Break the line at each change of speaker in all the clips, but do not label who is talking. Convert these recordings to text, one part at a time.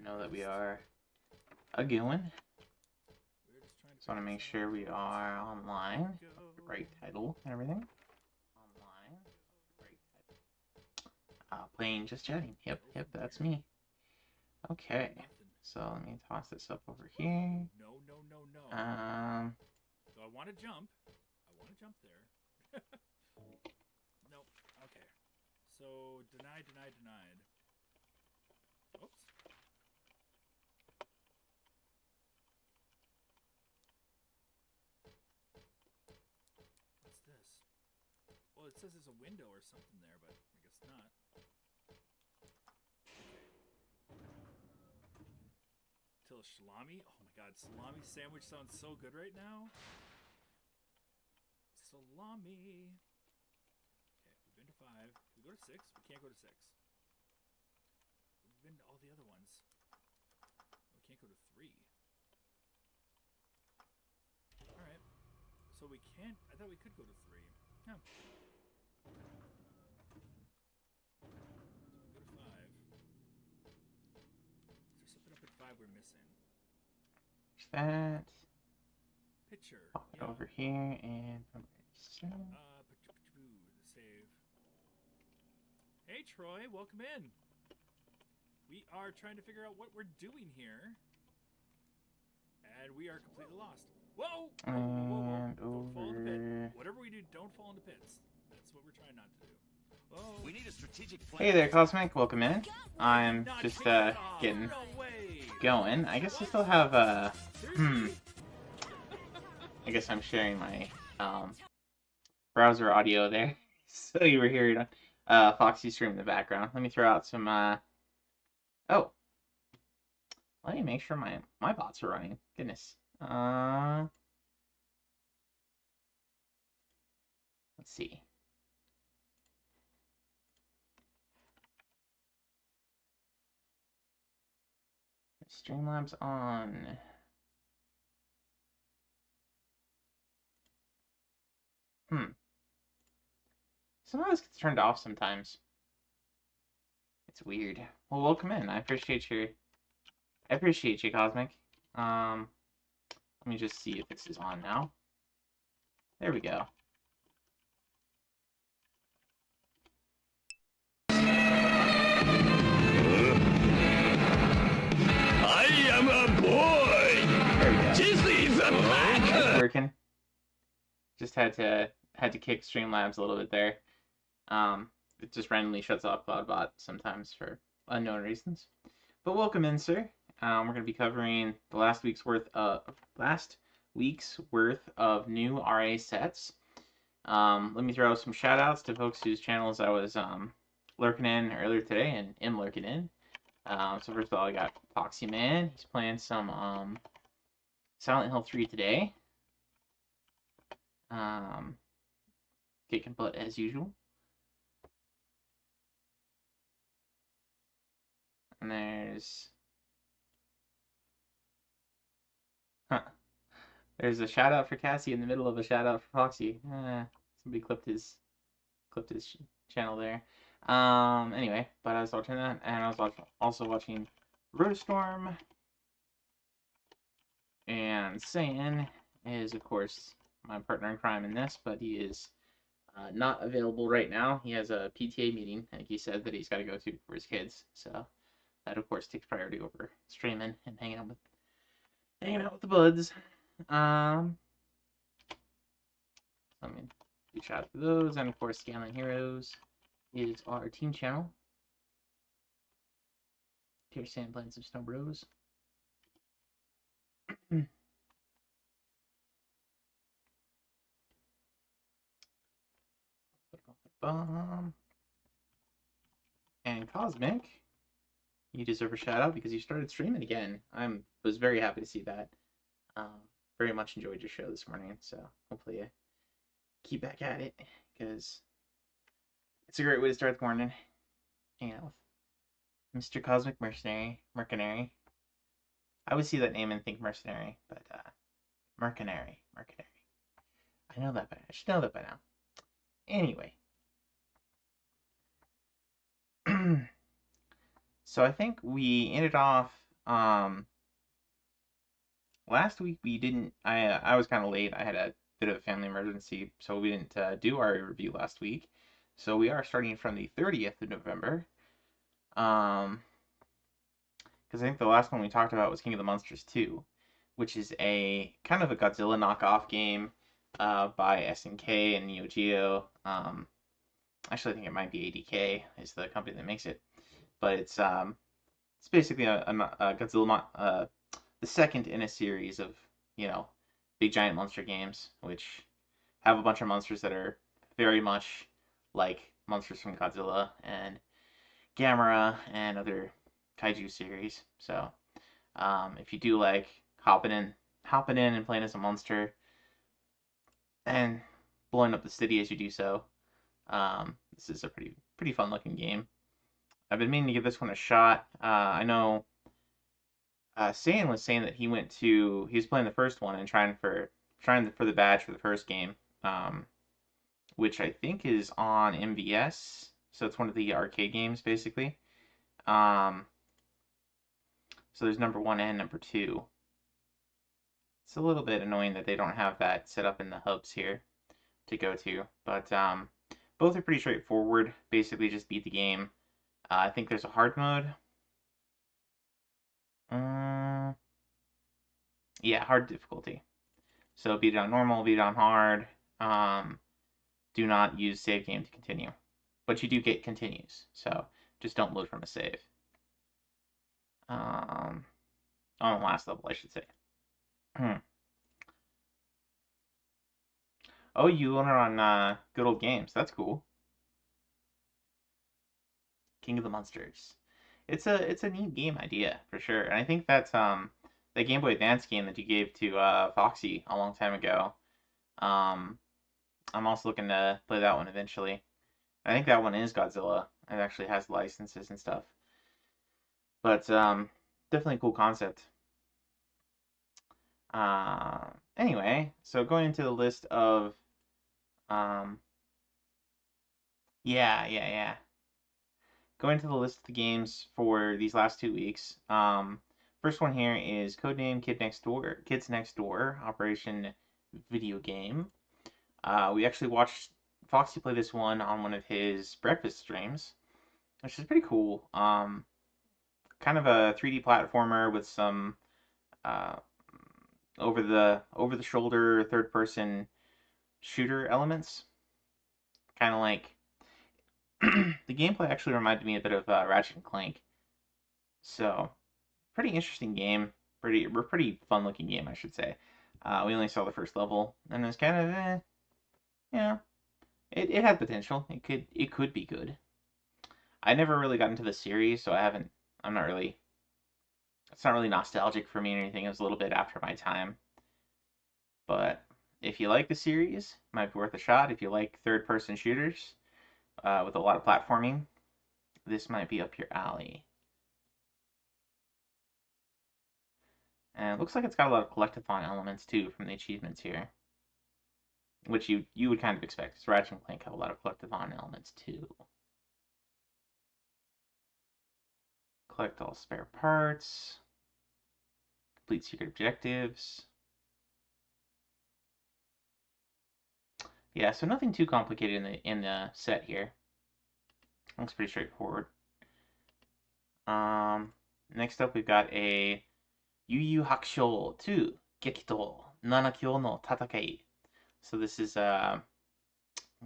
know that we are going. Just want to make sure we are online. Right title and everything. Online. Right title. Playing Just Chatting. Yep, that's me. Okay. So let me toss this up over here.
No. So I want to jump. There. Nope. Okay. So denied. Oops. What's this? Well, it says there's a window or something there, but I guess not. Till salami? Oh my god, salami sandwich sounds so good right now. Salami. Okay, we've been to 5. Can we go to 6? We can't go to 6. We've been to all the other ones. We can't go to 3. Alright. So we can't... I thought we could go to 3. Yeah. So we go to 5. Is there something up at 5 we're missing?
That.
Picture.
Pop it over here and
the save. Hey Troy, welcome in. We are trying to figure out what we're doing here. And we are completely lost. Whoa!
And
Don't fall in the pit.
over.
Whatever we do, don't fall in the pits. That's what we're trying not to do. Whoa.
We need a strategic plan.
Hey there, Cosmic. Welcome in. I'm just getting
No way.
going. I guess I still have I guess I'm sharing my browser audio there, so you were hearing Foxy stream in the background. Let me throw out some oh, let me make sure my bots are running. Goodness. Let's see. Streamlabs on. Somehow this gets turned off sometimes. It's weird. Well, welcome in. I appreciate you, Cosmic. Let me just see if this is on now. There we go.
I am a boy.
There we go.
This is a packer.
It's working. Just had to kick Streamlabs a little bit there. It just randomly shuts off CloudBot sometimes for unknown reasons. But welcome in, sir. We're going to be covering the last week's worth of new RA sets. Let me throw out some shout outs to folks whose channels I was lurking in earlier today and am lurking in. So first of all, I got Foxy Man. He's playing some Silent Hill 3 today. Kicking butt as usual. And there's a shout out for Cassie in the middle of a shout out for Foxy. Somebody clipped his channel there. Anyway, but I was watching that, and I was also watching Rotostorm. And Saiyan is, of course, my partner in crime in this, but he is not available right now. He has a PTA meeting, I think he said, that he's got to go to for his kids. So that, of course, takes priority over streaming and hanging out with the buds. I mean, big shout out to those, and of course, Scanlan Heroes is our team channel. Terry Sand playing some Snow Bros. And Cosmic, you deserve a shout out because you started streaming again. Was very happy to see that. Very much enjoyed your show this morning, so hopefully you keep back at it because it's a great way to start the morning. Hanging out with Mr. Cosmic Mercenary. I would see that name and think mercenary, but Mercenary. I know that, but I should know that by now. Anyway. So I think we ended off Last week we didn't. I was kind of late. I had a bit of a family emergency, so we didn't do our review last week. So we are starting from the 30th of November. Because I think the last one we talked about was King of the Monsters 2, which is a kind of a Godzilla knockoff game by SNK and Neo Geo. Actually, I think it might be ADK is the company that makes it, but it's basically a Godzilla the second in a series of big giant monster games, which have a bunch of monsters that are very much like monsters from Godzilla and Gamera and other kaiju series. So if you do like hopping in and playing as a monster and blowing up the city as you do so, this is a pretty fun looking game. I've been meaning to give this one a shot. I know Saiyan was saying that he was playing the first one and trying for the badge for the first game, which I think is on MVS. So it's one of the arcade games basically. So there's number 1 and number 2. It's a little bit annoying that they don't have that set up in the hubs here to go to, but both are pretty straightforward. Basically, just beat the game. I think there's a hard mode. Yeah, hard difficulty. So beat it on normal, beat it on hard. Do not use save game to continue, but you do get continues. So just don't load from a save. On the last level, I should say. Oh, you own it on Good Old Games. That's cool. King of the Monsters. It's a neat game idea for sure, and I think that's the Game Boy Advance game that you gave to Foxy a long time ago. I'm also looking to play that one eventually. I think that one is Godzilla. It actually has licenses and stuff. But definitely a cool concept. Anyway, so going into the list of yeah. Going to the list of the games for these last 2 weeks. First one here is Codename Kids Next Door, Operation Video Game. We actually watched Foxy play this one on one of his breakfast streams, which is pretty cool. Kind of a 3D platformer with some over the shoulder third person shooter elements. Kind of like the gameplay actually reminded me a bit of Ratchet and Clank. So pretty interesting game. Pretty fun looking game, I should say. We only saw the first level, and it was kind of it had potential. It could be good. I never really got into the series, so I'm not really. It's not really nostalgic for me or anything. It was a little bit after my time. But if you like the series, it might be worth a shot. If you like third-person shooters with a lot of platforming, this might be up your alley. And it looks like it's got a lot of collectathon elements too from the achievements here, which you would kind of expect, because Ratchet and Clank have a lot of collectathon elements too. Collect all spare parts. Complete secret objectives. Yeah, so nothing too complicated in the set here. Looks pretty straightforward. Next up we've got a Yu Yu Hakusho 2 Gekito Nanakyo no Tatakai. So this is I'm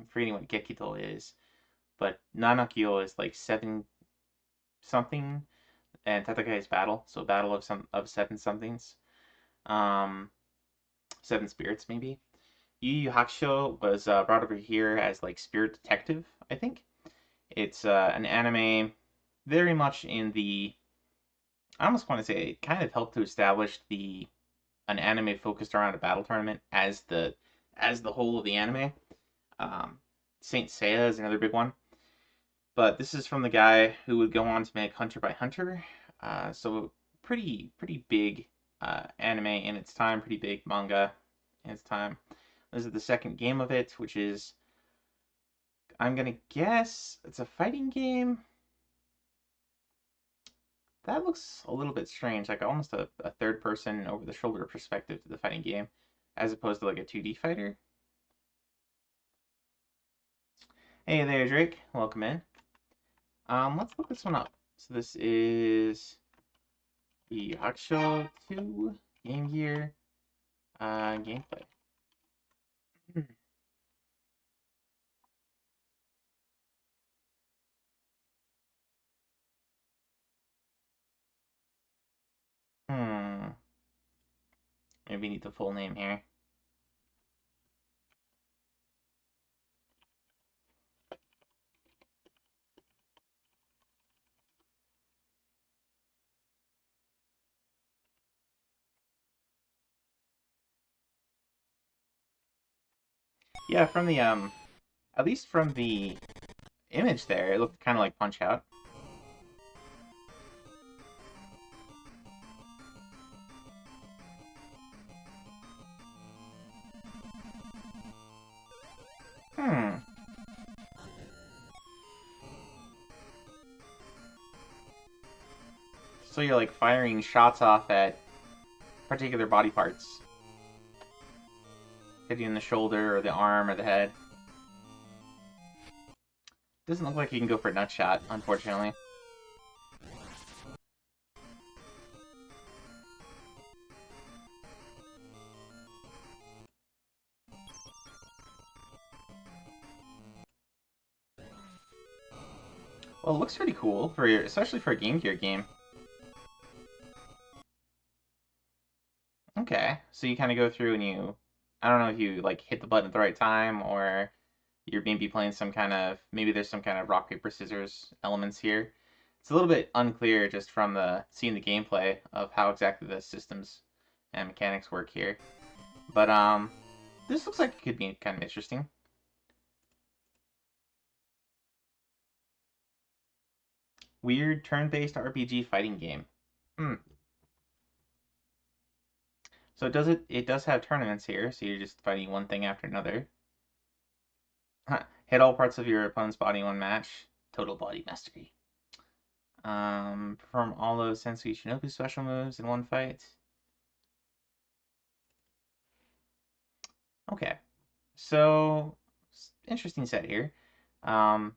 forgetting what Gekito is, but Nanakyo is like 7 something, and Tatakai is battle, so battle of 7 somethings. 7 spirits maybe. Yu Yu Hakusho was brought over here as like Spirit Detective, I think. It's an anime very much in the, I almost want to say it kind of helped to establish an anime focused around a battle tournament as the whole of the anime. Saint Seiya is another big one. But this is from the guy who would go on to make Hunter x Hunter. So pretty big anime in its time, pretty big manga in its time. This is the second game of it, which is, I'm gonna guess it's a fighting game. That looks a little bit strange, like almost a third person over the shoulder perspective to the fighting game, as opposed to like a 2D fighter. Hey there, Drake. Welcome in. Let's look this one up. So this is the Hakusho 2 Game Gear gameplay. Hmm. Maybe need the full name here. Yeah, from the at least from the image there, it looked kind of like Punch Out. Hmm. So you're like firing shots off at particular body parts, hitting in the shoulder or the arm or the head. Doesn't look like you can go for a nut shot, unfortunately. Well, it looks pretty cool for especially for a Game Gear game. Okay, so you kind of go through and I don't know if you like hit the button at the right time or you're maybe playing some kind of, maybe there's some kind of rock paper scissors elements here. It's a little bit unclear just from seeing the gameplay of how exactly the systems and mechanics work here. But this looks like it could be kind of interesting. Weird turn-based RPG fighting game. Hmm. So it does have tournaments here, so you're just fighting one thing after another. Hit all parts of your opponent's body in one match. Total body mastery. Perform all those Sensui Shinobu special moves in one fight. Okay, so interesting set here.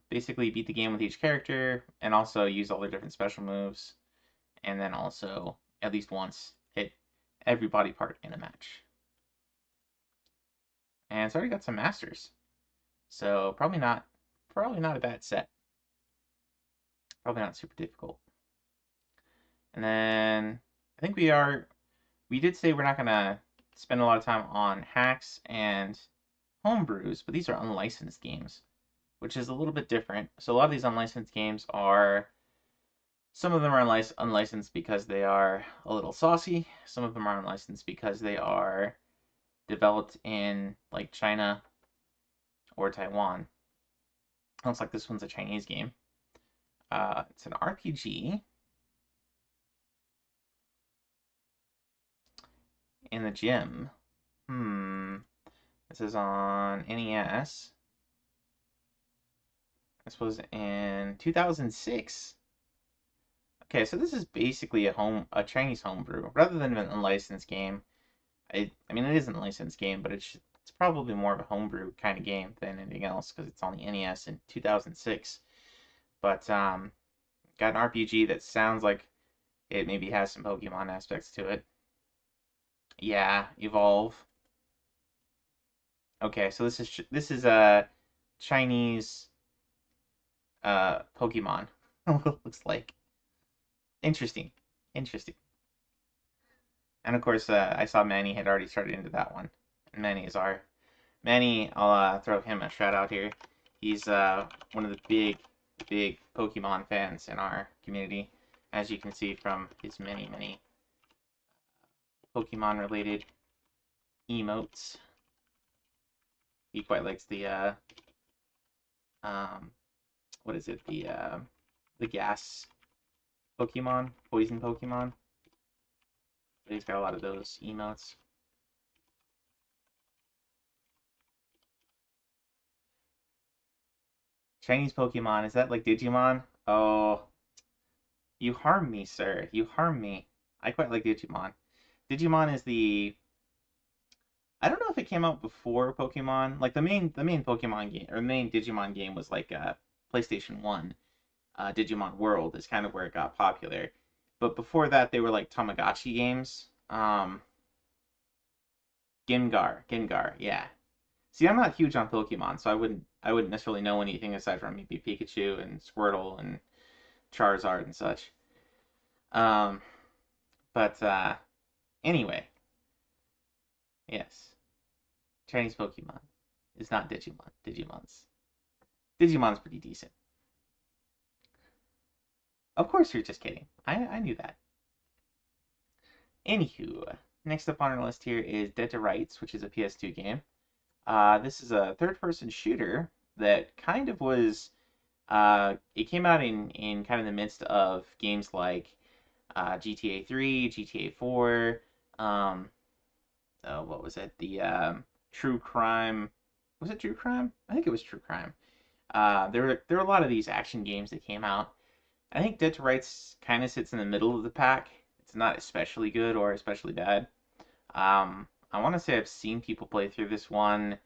Basically beat the game with each character and also use all their different special moves, and then also at least once hit every body part in a match. And it's already got some masters, so probably not a bad set. Probably not super difficult. And then I think we did say we're not gonna spend a lot of time on hacks and homebrews, but these are unlicensed games, which is a little bit different. So a lot of these unlicensed games are, some of them are unlicensed because they are a little saucy. Some of them are unlicensed because they are developed in like China or Taiwan. Looks like this one's a Chinese game. It's an RPG in the gym. This is on NES. This was in 2006. Okay, so this is basically a Chinese homebrew rather than an unlicensed game. I mean, it is an unlicensed game, but it's probably more of a homebrew kind of game than anything else because it's on the NES in 2006. But got an RPG that sounds like it maybe has some Pokemon aspects to it. Yeah, Evolve. Okay, so this is a Chinese Pokemon. Looks like interesting, interesting. And of course, I saw Manny had already started into that one. Manny. I'll throw him a shout out here. He's one of the big Pokemon fans in our community, as you can see from his many Pokemon related emotes. He quite likes the um, what is it? The gas Pokemon, poison Pokemon. So he's got a lot of those emotes. Chinese Pokemon, is that like Digimon? Oh, You harm me, sir. You harm me. I quite like Digimon. Digimon is the... I don't know if it came out before Pokemon. Like the main Pokemon game or the main Digimon game was like PlayStation 1. Digimon World is kind of where it got popular. But before that they were like Tamagotchi games. Gengar, yeah. See, I'm not huge on Pokemon, so I wouldn't necessarily know anything aside from maybe Pikachu and Squirtle and Charizard and such. Um, but anyway, yes, Chinese Pokemon is not Digimon. Digimon's pretty decent. Of course, you're just kidding. I knew that. Anywho, next up on our list here is Dead to Rights, which is a PS2 game. This is a third-person shooter that kind of was. It came out in kind of the midst of games like GTA 3, GTA 4. What was it? The True Crime. Was it True Crime? I think it was True Crime. There were a lot of these action games that came out. I think Dead to Rights kind of sits in the middle of the pack. It's not especially good or especially bad. I want to say I've seen people play through this one.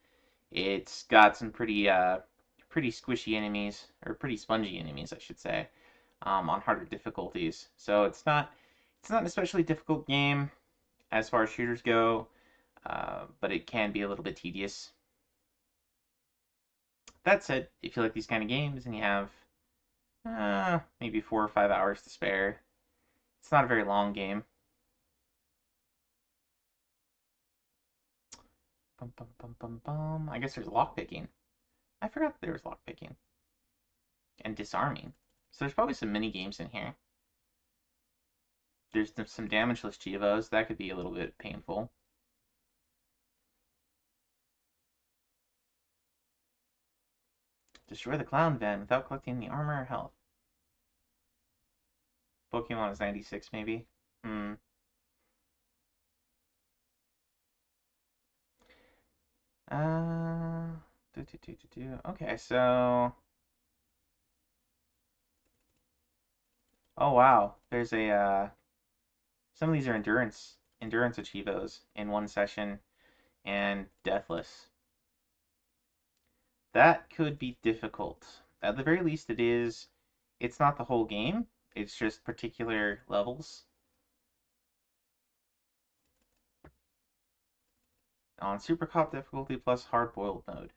It's got some pretty squishy enemies, or pretty spongy enemies, I should say, on harder difficulties. So it's not an especially difficult game as far as shooters go, but it can be a little bit tedious. That said, if you like these kind of games and you have maybe 4 or 5 hours to spare, it's not a very long game. Bum, bum, bum, bum, bum. I guess there's lockpicking. I forgot that there was lockpicking. And disarming. So there's probably some mini games in here. There's some damageless Chivos. That could be a little bit painful. Destroy the clown van without collecting any armor or health. Pokemon is 96 maybe? Hmm. Uh, Okay, so... Oh, wow. There's some of these are endurance achievos in one session, and deathless. That could be difficult. At the very least, it's not the whole game. It's just particular levels. On Super Cop difficulty plus hard boiled mode.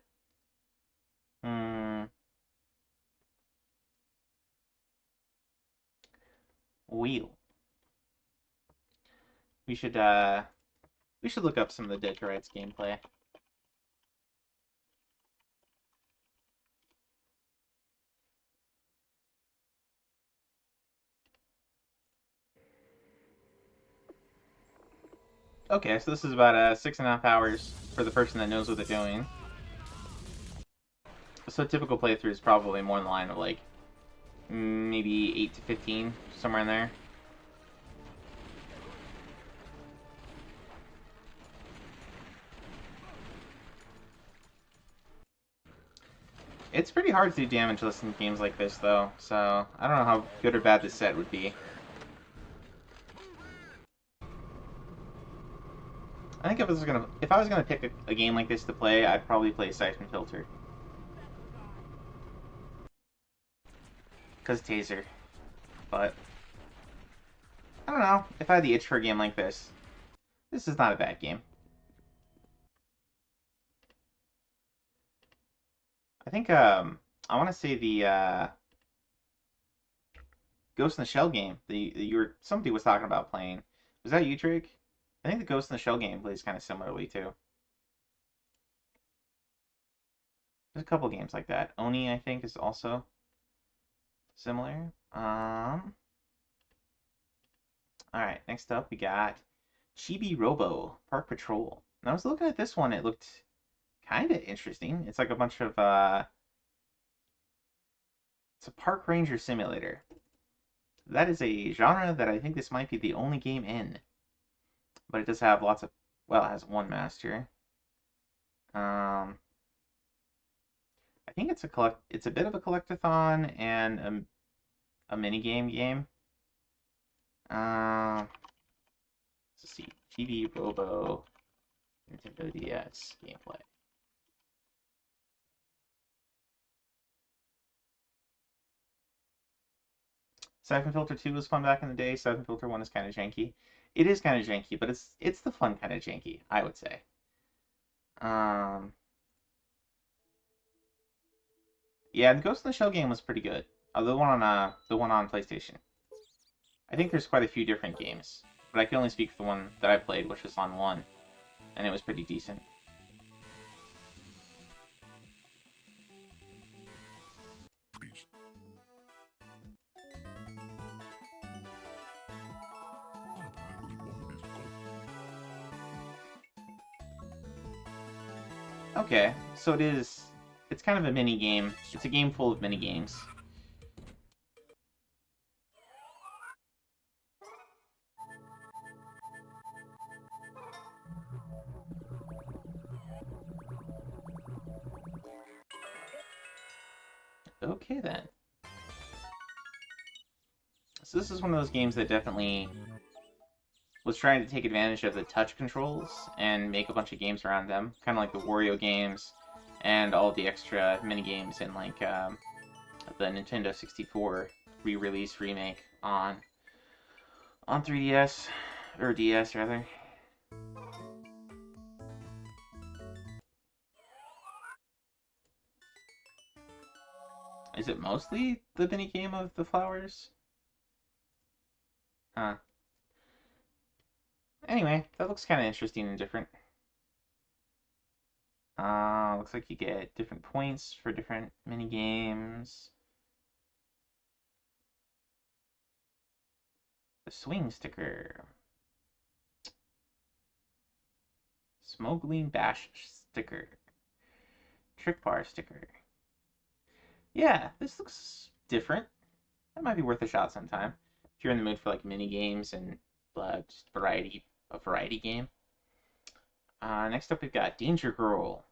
Wheel. We should look up some of the Dead to Rights gameplay. Okay, so this is about 6.5 hours for the person that knows what they're doing. So a typical playthrough is probably more in the line of like maybe 8 to 15, somewhere in there. It's pretty hard to do damageless in games like this, though, so I don't know how good or bad this set would be. I think if I was gonna pick a game like this to play, I'd probably play Siphon Filter. Cause Taser. But I don't know. If I had the itch for a game like this is not a bad game. I think I want to say the Ghost in the Shell game somebody was talking about playing. Was that you, Drake? I think the Ghost in the Shell game plays kind of similarly too. There's a couple games like that. Oni, I think, is also similar. Alright, next up we got Chibi Robo Park Patrol. And I was looking at this one, it looked kind of interesting. It's like a bunch of it's a park ranger simulator. That is a genre that I think this might be the only game in. But it does have lots of, well, it has one master. I think it's a bit of a collectathon and a mini game. Let's see. TV Robo Nintendo DS gameplay. Siphon Filter 2 was fun back in the day. Siphon Filter 1 is kind of janky. It is kind of janky, but it's the fun kind of janky, I would say. Yeah, the Ghost in the Shell game was pretty good. The one on PlayStation. I think there's quite a few different games, but I can only speak for the one that I played, which was on 1, and it was pretty decent. Okay, so it's kind of a mini game. It's a game full of mini games. Okay then. So this is one of those games that definitely was trying to take advantage of the touch controls and make a bunch of games around them, kind of like the Wario games and all the extra mini games in like the Nintendo 64 re-release remake on 3DS or DS rather. Is it mostly the mini game of the flowers? Huh. Anyway, that looks kind of interesting and different. Looks like you get different points for different mini games. The swing sticker. Smuggling bash sticker. Trick bar sticker. Yeah, this looks different. That might be worth a shot sometime. If you're in the mood for like mini games and just a variety game. Next up, we've got Danger Girl,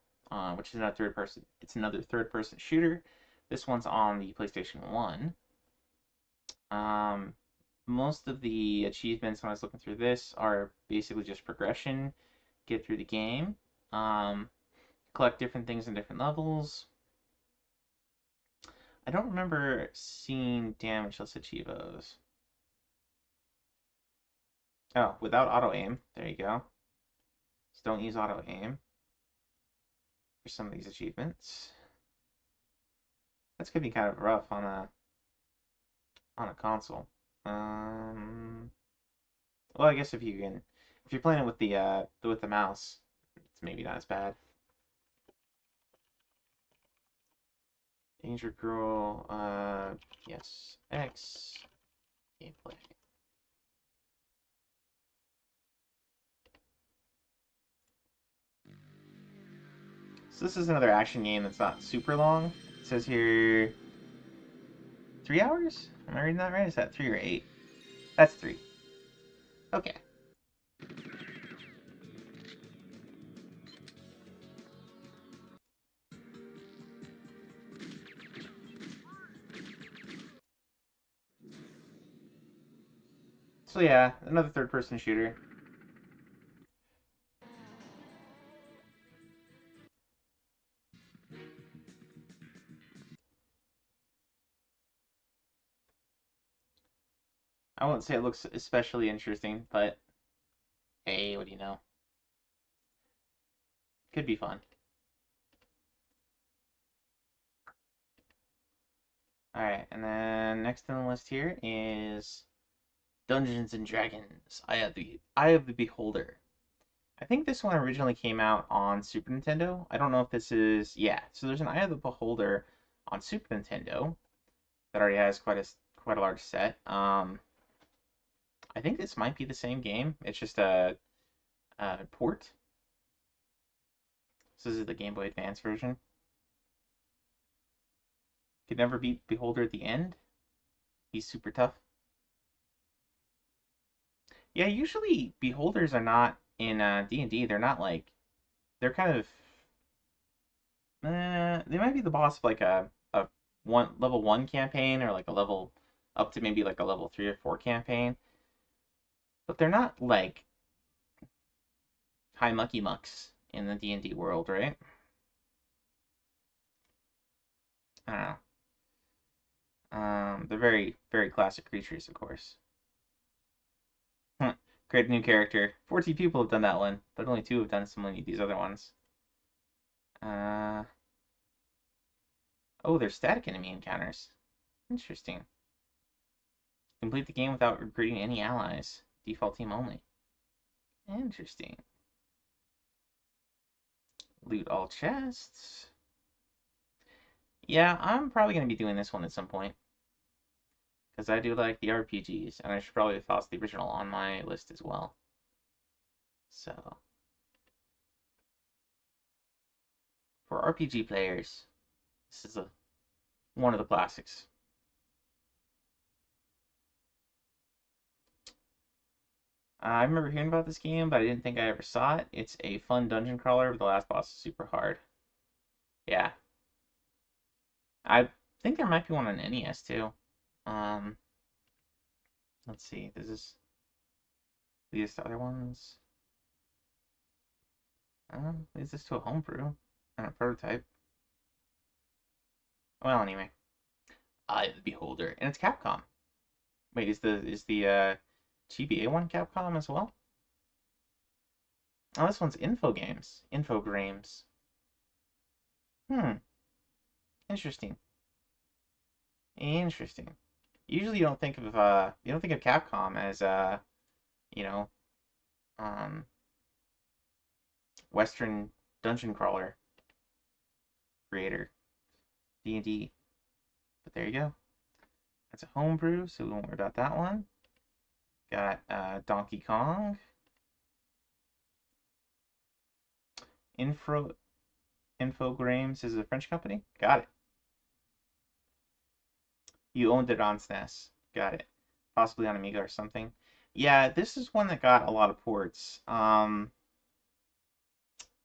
which is another third-person. It's another third-person shooter. This one's on the PlayStation 1. Most of the achievements when I was looking through this are basically just progression, get through the game, collect different things in different levels. I don't remember seeing damageless achievos. Oh, without auto-aim. There you go. Just don't use auto-aim for some of these achievements. That's gonna be kind of rough on a console. Well, I guess if you're playing it with the mouse, it's maybe not as bad. Danger Girl, yes, X gameplay. So this is another action game that's not super long. It says here 3 hours? Am I reading that right? Is that 3 or 8? That's 3. Okay. So yeah, another third-person shooter. I won't say it looks especially interesting, but hey, what do you know? Could be fun. Alright, and then next on the list here is Dungeons and Dragons, Eye of the Beholder. I think this one originally came out on Super Nintendo. I don't know if this is... Yeah, so there's an Eye of the Beholder on Super Nintendo that already has quite a large set. I think this might be the same game. It's just a port. So this is the Game Boy Advance version. Could never beat Beholder at the end. He's super tough. Yeah, usually Beholders are not in D&D. They're not like... They're kind of... they might be the boss of like a level 1 campaign or like a level... Up to maybe like a level 3 or 4 campaign. but they're not like high mucky mucks in the D&D world, right? I don't know. They're very, very classic creatures, of course. Create a new character. 14 people have done that one, but only 2 have done some of these other ones. Oh, they're static enemy encounters. Interesting. Complete the game without recruiting any allies. Default team only. Interesting. Loot all chests. Yeah, I'm probably going to be doing this one at some point. Because I do like the RPGs, and I should probably toss the original on my list as well. So, for RPG players, this is one of the classics. I remember hearing about this game, but I didn't think I ever saw it. It's a fun dungeon crawler, but the last boss is super hard. Yeah. I think there might be one on NES too. Let's see. Does this lead us to other ones? Leads us to a homebrew and a prototype. Well, anyway. Eye of the Beholder, and it's Capcom. Wait, is the GBA one Capcom as well? Oh, this one's Infogrames. Interesting. Interesting. Usually you don't think of Capcom as you know, um Western dungeon crawler creator. D&D. But there you go. That's a homebrew, so we won't worry about that one. Got Donkey Kong. Infogrames is a French company. Got it. You owned it on SNES. Got it. Possibly on Amiga or something. Yeah, this is one that got a lot of ports.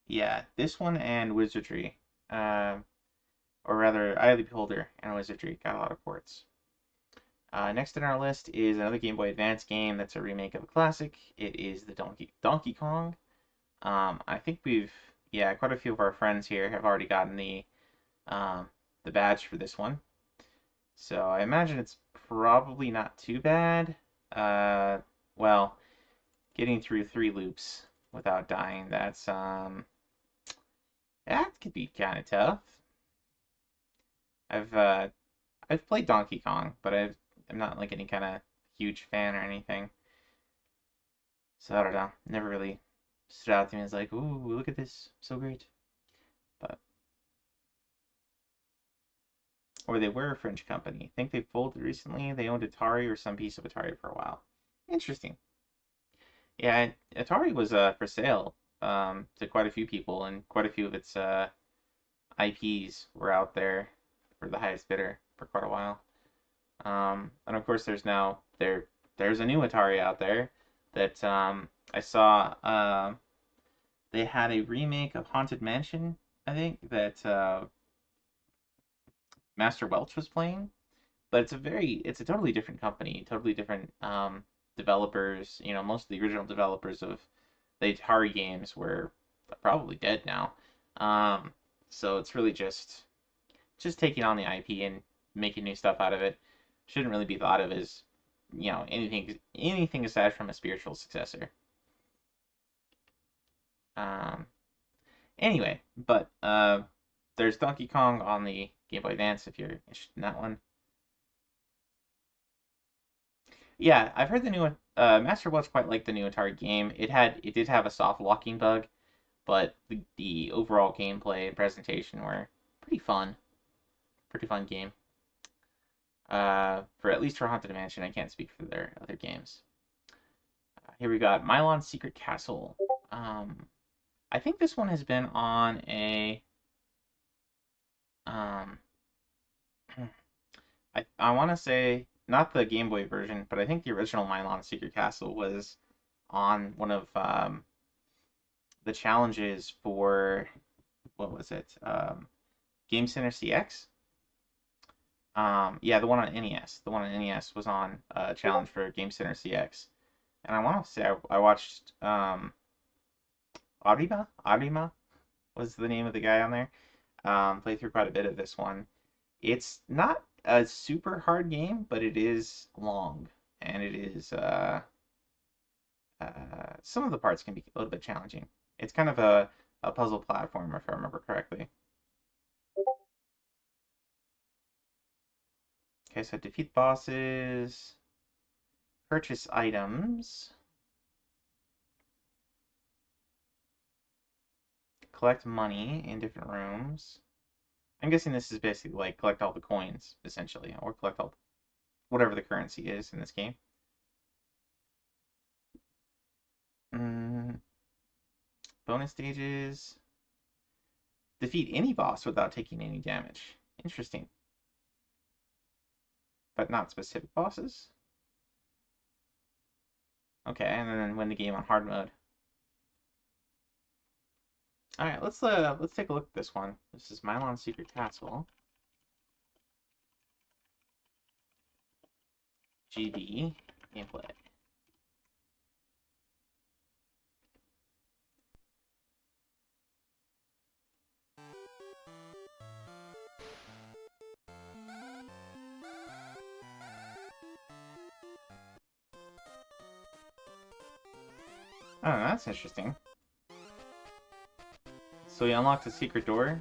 Yeah, this one and Wizardry. Or rather, Eye of the Beholder and Wizardry got a lot of ports. Next on our list is another Game Boy Advance game that's a remake of a classic. It is the Donkey Kong. I think quite a few of our friends here have already gotten the badge for this one. So I imagine it's probably not too bad. Well, getting through 3 loops without dying, that could be kind of tough. I've played Donkey Kong, but I'm not like any kind of huge fan or anything. So I don't know. Never really stood out to me as like, ooh, look at this, so great. Or they were a French company. I think they folded recently. They owned Atari or some piece of Atari for a while. Interesting. Yeah, Atari was for sale to quite a few people, and quite a few of its IPs were out there for the highest bidder for quite a while. And of course, there's a new Atari out there that I saw. They had a remake of Haunted Mansion, I think, that Master Welch was playing, but it's a totally different company, totally different developers. Most of the original developers of the Atari games were probably dead now. So it's really just taking on the IP and making new stuff out of it. Shouldn't really be thought of as anything aside from a spiritual successor. Anyway, but there's Donkey Kong on the Game Boy Advance if you're interested in that one. Yeah, I've heard the new Master Welch quite liked the new Atari game. It did have a soft locking bug, but the overall gameplay and presentation were pretty fun. Pretty fun game. For at least for Haunted Mansion, I can't speak for their other games. Here we got Milon's Secret Castle. I think this one has been on a I want to say not the Game Boy version, but I think the original Milon's Secret Castle was on one of the challenges for what was it? Game Center CX. Yeah, the one on NES. The one on NES was on a challenge for Game Center CX. And I want to say I watched Arima was the name of the guy on there. Played through quite a bit of this one. It's not a super hard game, but it is long, and it is some of the parts can be a little bit challenging. It's kind of a puzzle platformer, if I remember correctly. Okay, so defeat bosses, purchase items, collect money in different rooms. I'm guessing this is basically like collect all the coins, essentially, or collect all whatever the currency is in this game. Bonus stages. Defeat any boss without taking any damage. Interesting. But not specific bosses. Okay, and then win the game on hard mode. All right, let's take a look at this one. This is Milon's Secret Castle. GB gameplay. Oh, that's interesting. So he unlocked a secret door.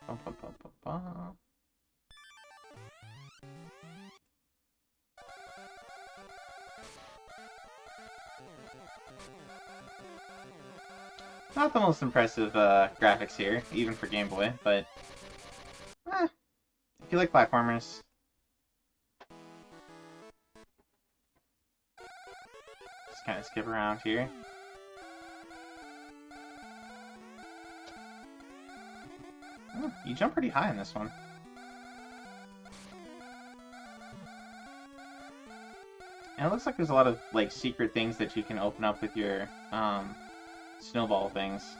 Bum, bum, bum, bum, bum. Not the most impressive graphics here, even for Game Boy, but if you like platformers, just kind of skip around here. Oh, you jump pretty high in this one. And it looks like there's a lot of like secret things that you can open up with your snowball things.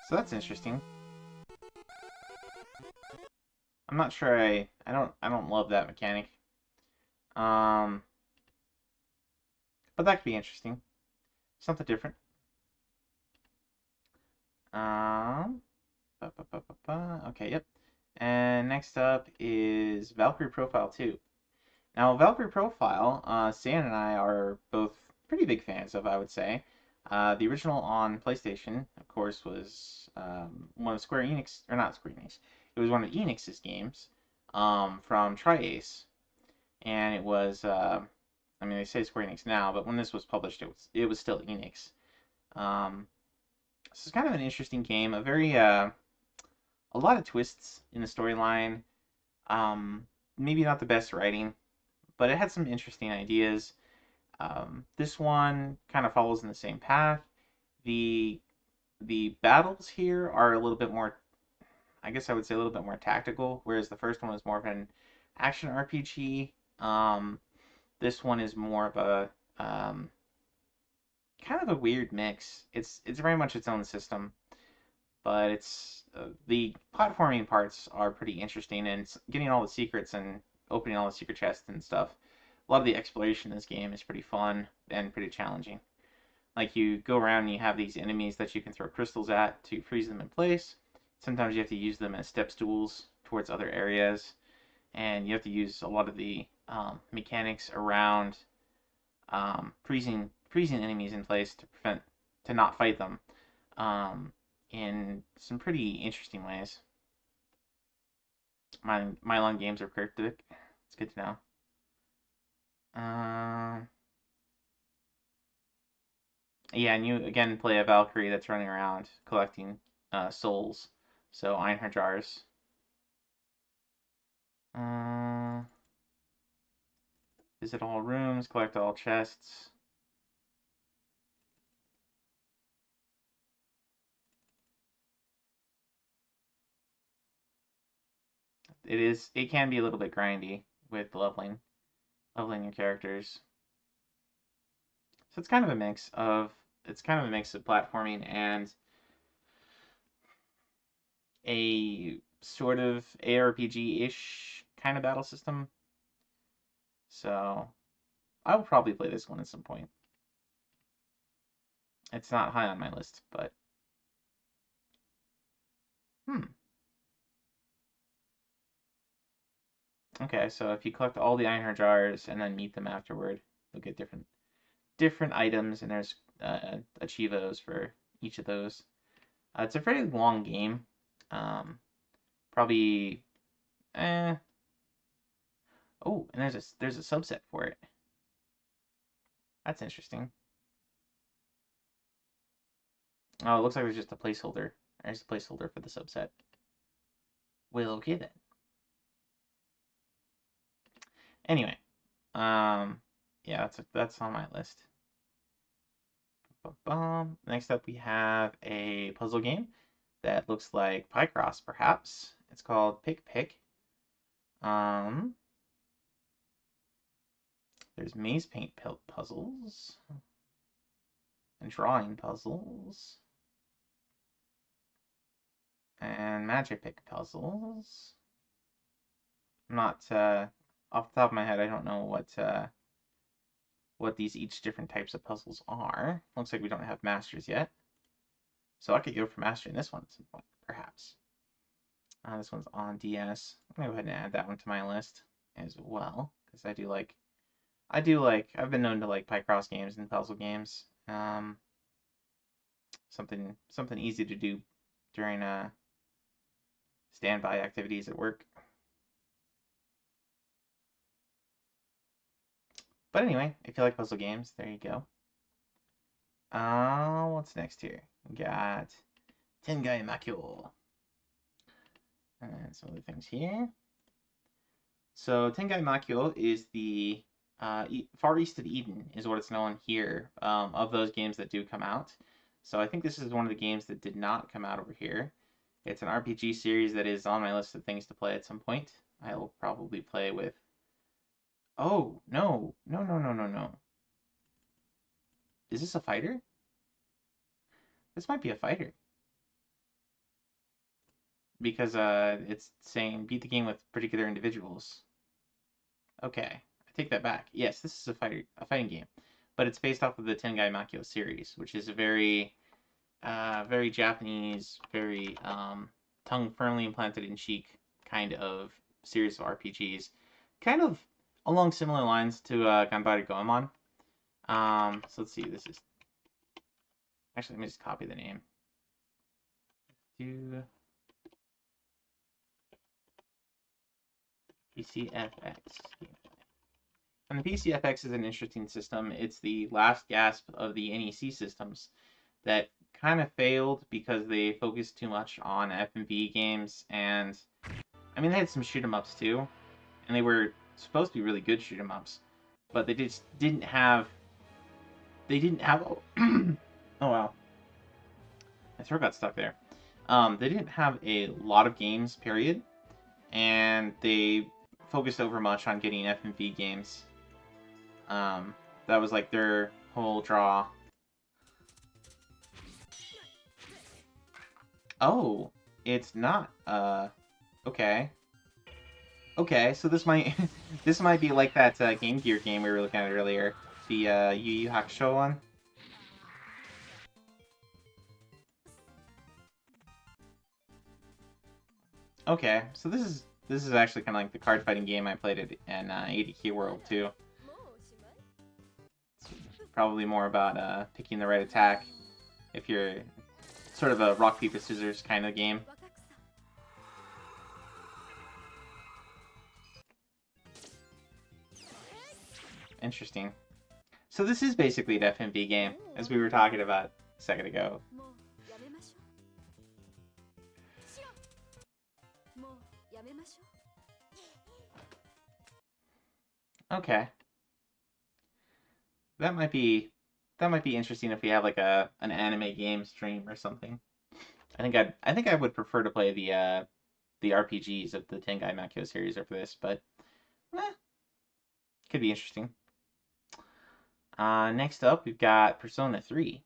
So that's interesting. I'm not sure I don't love that mechanic. But that could be interesting. Something different. Okay, yep. And next up is Valkyrie Profile 2. Now, Valkyrie Profile, Stan and I are both pretty big fans of, I would say. The original on PlayStation, of course, was one of Square Enix, or not Square Enix, it was one of Enix's games from Tri-Ace. And it was, I mean, they say Square Enix now, but when this was published, it was still Enix. This is kind of an interesting game, a lot of twists in the storyline. Maybe not the best writing, but it had some interesting ideas. This one kind of follows in the same path. The battles here are a little bit more, I guess I would say a little bit more tactical, whereas the first one was more of an action RPG. This one is more of a kind of a weird mix. It's very much its own system, but it's the platforming parts are pretty interesting, and getting all the secrets and opening all the secret chests and stuff. A lot of the exploration in this game is pretty fun and pretty challenging. Like you go around and you have these enemies that you can throw crystals at to freeze them in place. Sometimes you have to use them as step stools towards other areas, and you have to use a lot of the mechanics around freezing enemies in place to not fight them in some pretty interesting ways. Milon games are cryptic. It's good to know. Yeah, and you again play a Valkyrie that's running around collecting souls. So Einhar jars. Visit all rooms, collect all chests. it can be a little bit grindy with leveling your characters. So it's kind of a mix of platforming and a sort of ARPG-ish kind of battle system. So I will probably play this one at some point. It's not high on my list, but Okay, so if you collect all the Ironheart jars and then meet them afterward, you'll get different items, and there's achievos for each of those. It's a very long game. Probably, Oh, and there's a subset for it. That's interesting. Oh, it looks like there's just a placeholder. There's a placeholder for the subset. Well, okay then. Anyway, yeah, that's on my list. Next up, we have a puzzle game that looks like Picross, perhaps. It's called Pick Pick. There's maze paint puzzles and drawing puzzles and magic pick puzzles. I'm not off the top of my head. I don't know what these each different types of puzzles are. Looks like we don't have masters yet, so I could go for mastering this one at some point, perhaps. This one's on DS. I'm gonna go ahead and add that one to my list as well, because I do like. I've been known to like Picross games and puzzle games. Something easy to do during standby activities at work. But anyway, if you like puzzle games, there you go. What's next here? We got Tengai Makyo. And some other things here. So Tengai Makyo is the Far East of Eden is what it's known here, of those games that do come out. So I think this is one of the games that did not come out over here. It's an RPG series that is on my list of things to play at some point. I will probably play with... Oh, no. No. Is this a fighter? This might be a fighter. Because it's saying beat the game with particular individuals. Okay. Take that back. Yes, this is a fighting game, but it's based off of the Tengai Makyo series, which is a very Japanese, very tongue firmly implanted in cheek kind of series of RPGs, kind of along similar lines to Ganbare Goemon. So let's see. This is actually, let me just copy the name. Do PCFX. And the PCFX is an interesting system. It's the last gasp of the NEC systems that kind of failed because they focused too much on FMV games, and I mean they had some shoot 'em ups too, and they were supposed to be really good shoot 'em ups, but they just didn't have. Oh wow, my throat got stuck there. They didn't have a lot of games, period, and they focused over much on getting FMV games. That was like their whole draw. Oh, it's not, okay. Okay, so this might, this might be like that, Game Gear game we were looking at earlier. The, Yu Yu Hakusho one. Okay, so this is actually kind of like the card fighting game I played in ADK World too. Probably more about picking the right attack if you're sort of a rock paper scissors kind of game. Interesting. So this is basically an FMV game, as we were talking about a second ago. Okay. That might be interesting if we have like an anime game stream or something. I think I would prefer to play the the RPGs of the Tengai Makyo series over this, but could be interesting. Next up, we've got Persona 3.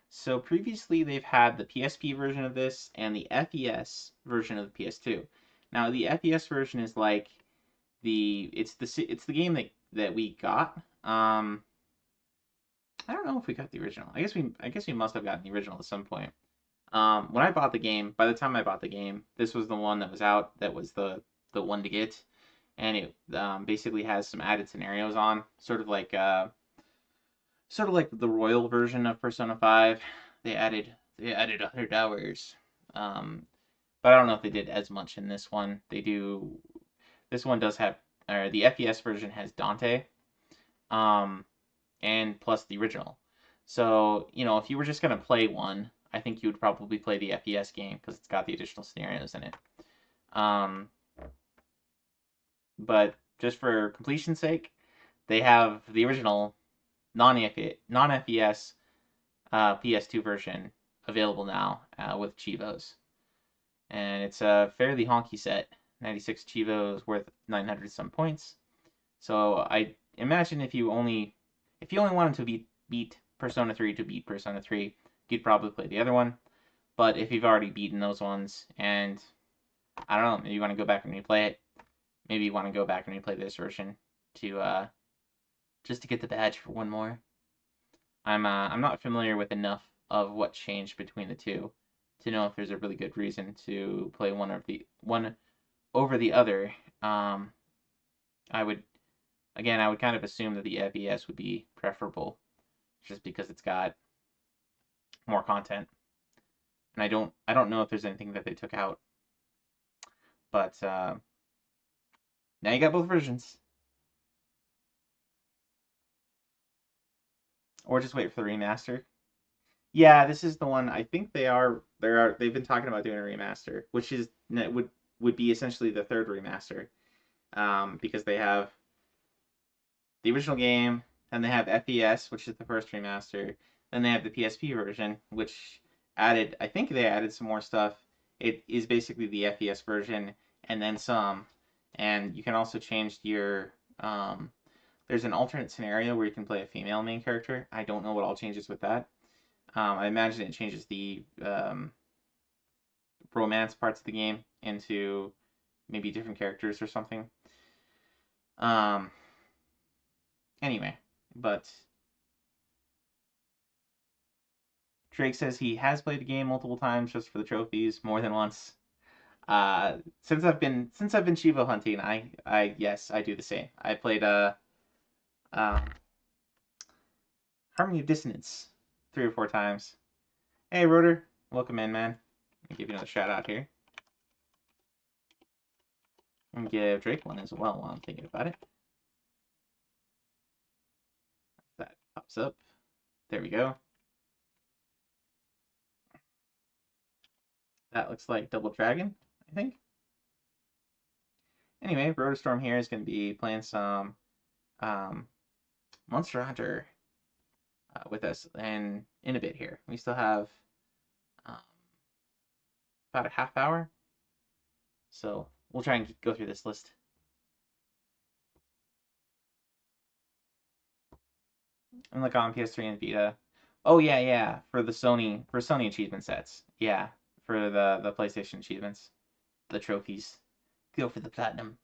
So previously, they've had the PSP version of this and the FES version of the PS2. Now, the FES version is like it's the game that we got. I don't know if we got the original. I guess we must have gotten the original at some point. When I bought the game, by the time I bought the game, this was the one that was out. That was the one to get, and it basically has some added scenarios on, sort of like the Royal version of Persona 5. They added 100 hours. But I don't know if they did as much in this one. They do. This one does have, or the FES version has Dante, and plus the original. So if you were just gonna play one, I think you would probably play the FES game because it's got the additional scenarios in it. But just for completion's sake, they have the original non-FES PS2 version available now with Chivos. And it's a fairly honky set. 96 Chivos worth 900 some points. So I imagine if you only wanted to beat Persona 3 to beat Persona 3, you'd probably play the other one. But if you've already beaten those ones and I don't know, maybe you want to go back and replay it, maybe you want to go back and replay this version to just to get the badge for one more. I'm not familiar with enough of what changed between the two to know if there's a really good reason to play one over the other. I would kind of assume that the FES would be preferable, just because it's got more content, and I don't know if there's anything that they took out. But now you got both versions. Or just wait for the remaster. Yeah, this is the one. I think they've been talking about doing a remaster, which would be essentially the third remaster, because they have the original game, and they have FES, which is the first remaster. Then they have the PSP version, which I think they added some more stuff. It is basically the FES version and then some, and you can also change your there's an alternate scenario where you can play a female main character. I don't know what all changes with that. I imagine it changes the romance parts of the game into maybe different characters or something. Anyway, but Drake says he has played the game multiple times just for the trophies, more than once. Since I've been Chivo hunting, yes, I do the same. I played Harmony of Dissonance 3 or 4 times. Hey, Rotor, welcome in, man. I'll give you another shout out here. And give Drake one as well while I'm thinking about it. That pops up. There we go. That looks like Double Dragon, I think. Anyway, Rotorstorm here is going to be playing some Monster Hunter with us, and in a bit here. We still have about a half hour, so we'll try and go through this list. And look on PS3 and Vita. Oh yeah, for Sony achievement sets. Yeah, for the PlayStation achievements, the trophies. Go for the platinum.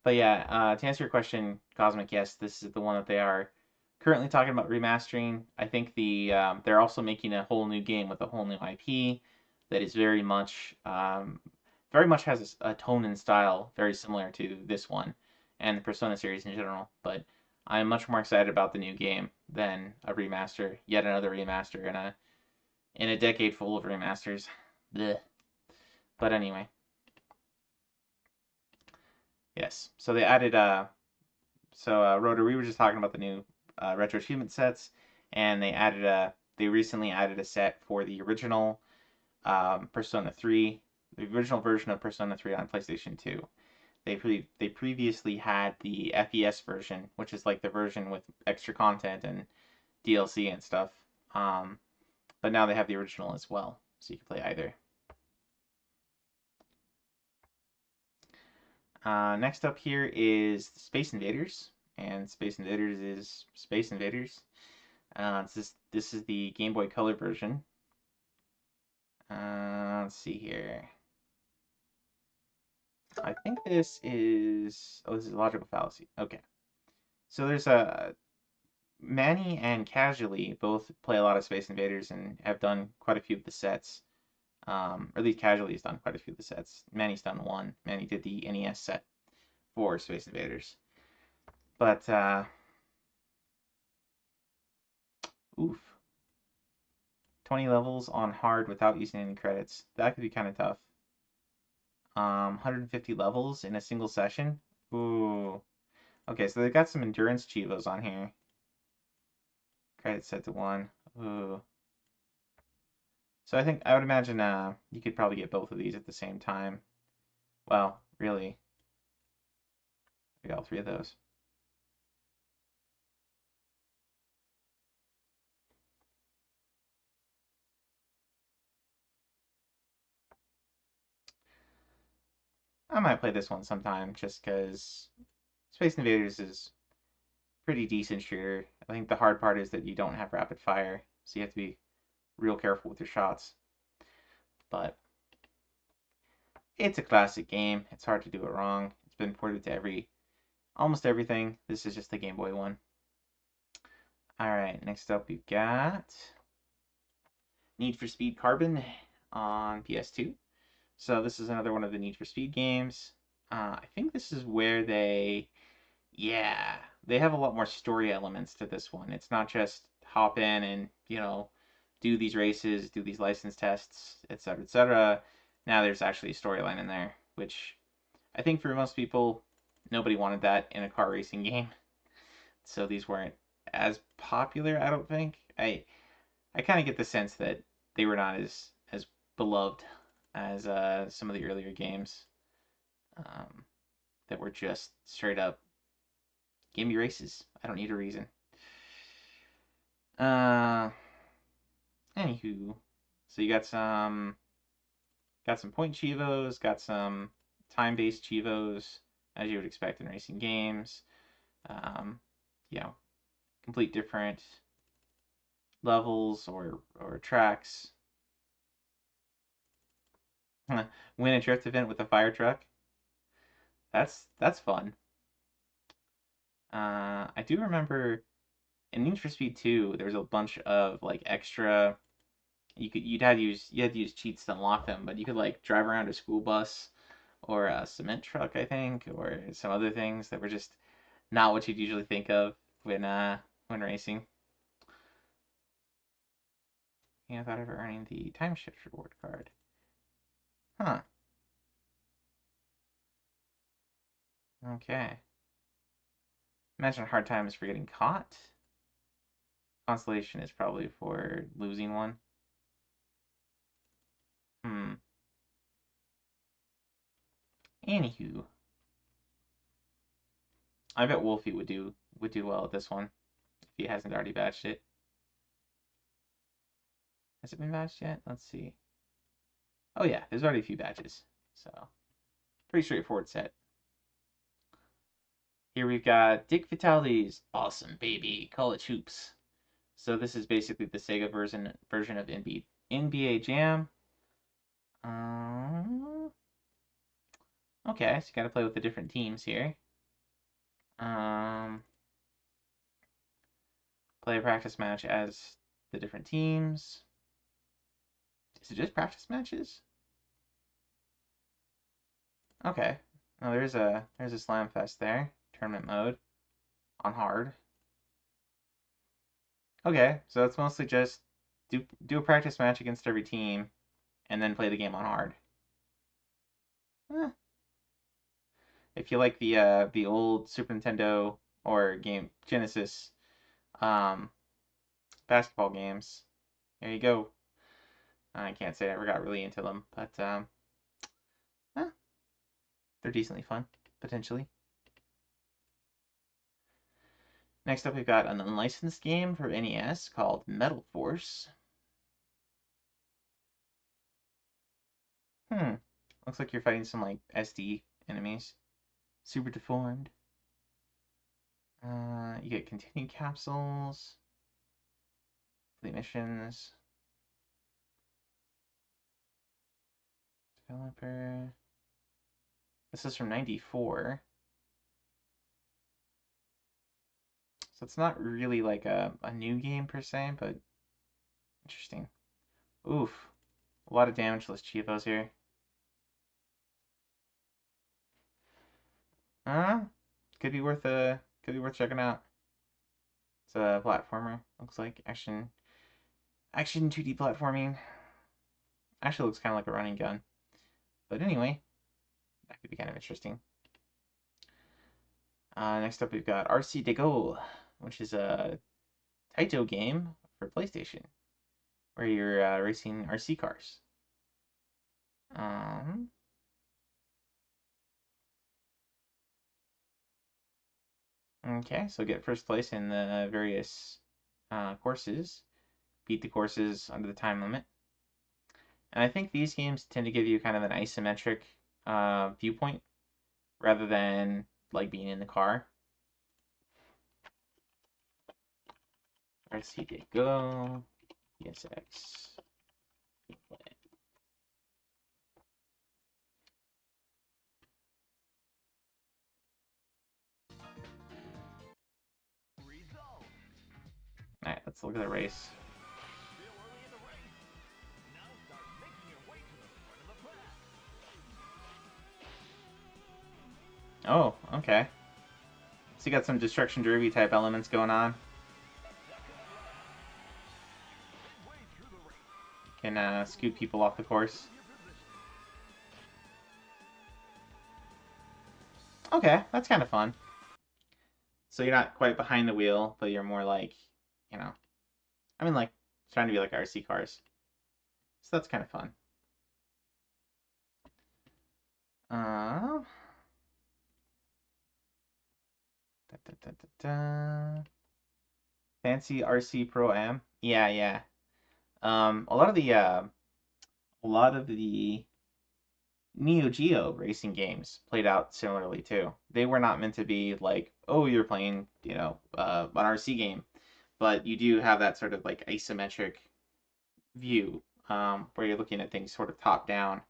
But yeah, to answer your question, Cosmic, yes, this is the one that they are currently talking about remastering. I think they're also making a whole new game with a whole new IP that is very much has a tone and style very similar to this one and the Persona series in general. But I'm much more excited about the new game than a remaster, yet another remaster in a decade full of remasters. Blech. But anyway. Yes, so they added Rotor, we were just talking about the new retro achievement sets, and they recently added a set for the original Persona 3, the original version of Persona 3 on PlayStation 2. They previously had the FES version, which is like the version with extra content and DLC and stuff. But now they have the original as well. so you can play either. Next up here is Space Invaders, and Space Invaders is Space Invaders. This is the Game Boy Color version. Let's see here. I think this is... Oh, this is Logical Fallacy. Okay. So there's Manny and Casually both play a lot of Space Invaders and have done quite a few of the sets. Or at least Casually has done quite a few of the sets. Manny's done one. Manny did the NES set for Space Invaders. But, oof. 20 levels on hard without using any credits. That could be kind of tough. 150 levels in a single session. Ooh. Okay, so they've got some endurance chivos on here. Credit set to 1. Ooh. So I would imagine you could probably get both of these at the same time. Well, really. Maybe all 3 of those. I might play this one sometime just because Space Invaders is pretty decent shooter. I think the hard part is that you don't have rapid fire, so you have to be real careful with your shots. But it's a classic game. It's hard to do it wrong. It's been ported to almost everything. This is just the Game Boy one. Alright, next up we've got Need for Speed Carbon on PS2. So this is another one of the Need for Speed games. I think this is where they have a lot more story elements to this one. It's not just hop in and, do these races, do these license tests, etc., etc. Now there's actually a storyline in there, which I think for most people, nobody wanted that in a car racing game. So these weren't as popular, I don't think. I kind of get the sense that they were not as beloved as some of the earlier games that were just straight up give me races. I don't need a reason. Anywho, so you got some point chivos, got some time-based chivos, as you would expect in racing games. Complete different levels or tracks. Win a drift event with a fire truck. That's fun. I do remember in Need for Speed 2, there was a bunch of like extra. You had to use cheats to unlock them, but you could like drive around a school bus or a cement truck, I think, or some other things that were just not what you'd usually think of when racing. I thought of earning the time shift reward card. Huh. Okay. Imagine hard times for getting caught. Consolation is probably for losing one. Anywho. I bet Wolfie would do well at this one if he hasn't already badged it. Has it been badged yet? Let's see. Oh yeah, there's already a few badges. So pretty straightforward set. Here we've got Dick Vitale's Awesome Baby College Hoops. So this is basically the Sega version of NBA Jam. Okay, so you got to play with the different teams here. Play a practice match as the different teams. Is it just practice matches? Okay. Oh, there's a Slam Fest there. Tournament mode on hard. Okay, so it's mostly just do a practice match against every team, and then play the game on hard. If you like the old Super Nintendo or Genesis basketball games, there you go. I can't say I ever got really into them, but they're decently fun, potentially. Next up, we've got an unlicensed game for NES called Metal Force. Looks like you're fighting some like SD enemies. Super deformed. You get continued capsules. Complete missions. Developer. This is from 94. So it's not really like a new game per se, but interesting. Oof. A lot of damageless cheapos here. Could be worth checking out. It's a platformer. Looks like action 2D platforming. Actually looks kind of like a running gun. But anyway, that could be kind of interesting. Next up we've got RC Dego, which is a Taito game for PlayStation, where you're racing RC cars. Okay, so get first place in the various courses. Beat the courses under the time limit. And I think these games tend to give you kind of an isometric viewpoint rather than like being in the car. RC Dego, PSX, play. Alright, let's look at the race. Oh, okay. So you got some Destruction Derby type elements going on. Can scoot people off the course. Okay, that's kind of fun. So you're not quite behind the wheel, but you're more like, you know, I mean, like, trying to be like RC cars. So that's kind of fun. Fancy RC Pro Am. Yeah. A lot of the Neo Geo racing games played out similarly too. They were not meant to be like, oh, you're playing, an RC game, but you do have that sort of like isometric view, where you're looking at things sort of top down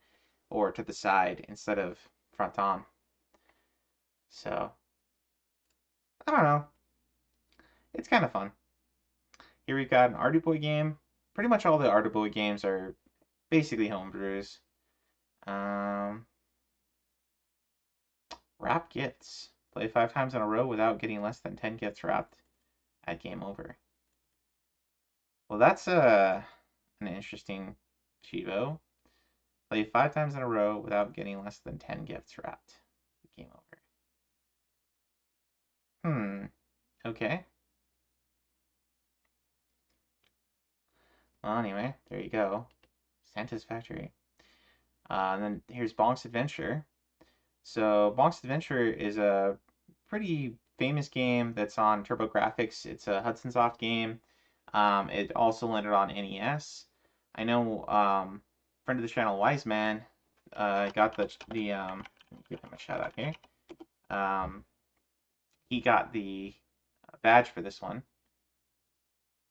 or to the side instead of front on. So, I don't know. It's kind of fun. Here we've got an Arduboy game. Pretty much all the Arduboy games are basically homebrews. Wrap gifts. Play 5 times in a row without getting less than 10 gifts wrapped at game over. Well, that's an interesting Chivo. Play 5 times in a row without getting less than 10 gifts wrapped at game over. Okay. Well, anyway, there you go. Santa's Factory. And then here's Bonk's Adventure. So Bonk's Adventure is a pretty famous game that's on TurboGrafx. It's a Hudson Soft game. It also landed on NES. I know friend of the channel, Wise Man, got the give him a shout out here. He got the badge for this one.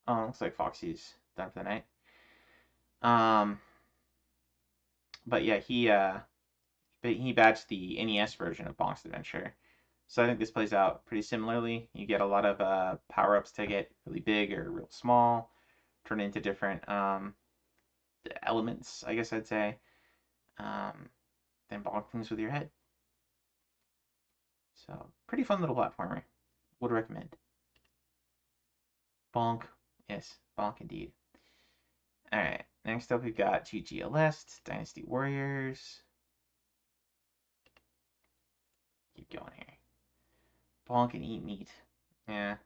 Oh, looks like Foxy's done for the night. But yeah, he badged the NES version of Bonk's Adventure. So I think this plays out pretty similarly. You get a lot of power-ups to get really big or real small, turn into different elements, I guess I'd say. Then bonk things with your head. So, pretty fun little platformer. Would recommend. Bonk. Yes, bonk indeed. Alright, next up we've got GG Aleste, Dynasty Warriors. Keep going here. Bonk and eat meat. Yeah.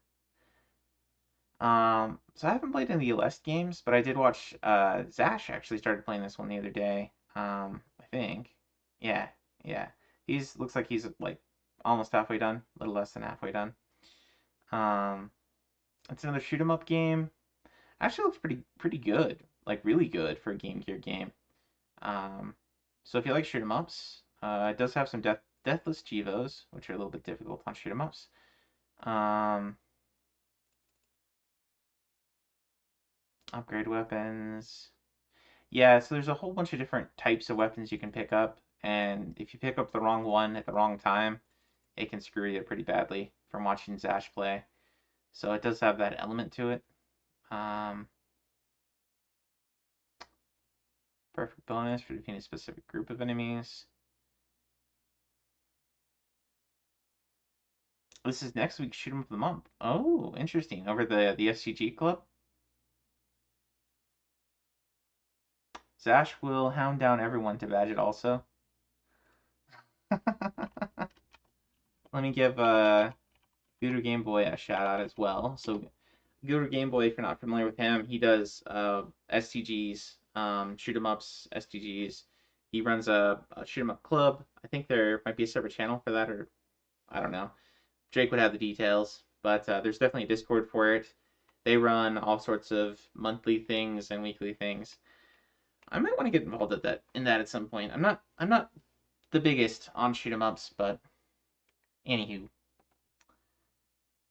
So I haven't played any of the Aleste games, but I did watch Zash actually started playing this one the other day. I think. Yeah. Looks like he's like almost halfway done, a little less than halfway done. It's another shoot 'em up game. Actually looks pretty good, like really good for a Game Gear game. So if you like shoot 'em ups, it does have some deathless Chivos, which are a little bit difficult on shoot 'em ups. Upgrade weapons. Yeah, so there's a whole bunch of different types of weapons you can pick up, and if you pick up the wrong one at the wrong time, it can screw you pretty badly from watching Zash play. So it does have that element to it. Perfect bonus for defeating a specific group of enemies. This is next week's Shoot 'em Up of the Month. Oh, interesting. Over the SCG Club. Zash will hound down everyone to badge it also. Let me give Guru Game Boy a shout out as well. So Guru Game Boy, if you're not familiar with him, he does STGs, shoot 'em ups, STGs. He runs a shoot 'em up club. I think there might be a separate channel for that, or I don't know. Jake would have the details, but there's definitely a Discord for it. They run all sorts of monthly things and weekly things. I might want to get involved in that at some point. I'm not the biggest on shoot 'em ups, but anywho,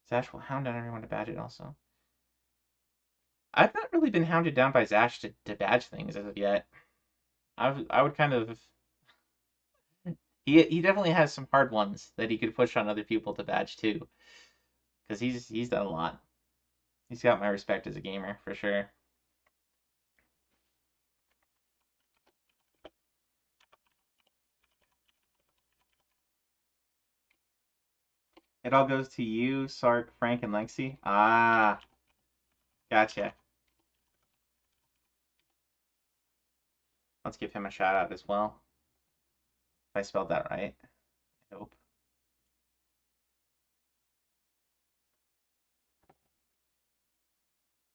Zash will hound down everyone to badge it also. I've not really been hounded down by Zash to badge things as of yet. I would kind of. He definitely has some hard ones that he could push on other people to badge too, because he's done a lot. He's got my respect as a gamer for sure. It all goes to you, Sark, Frank, and Lexi. Ah, gotcha. Let's give him a shout out as well. If I spelled that right, I hope.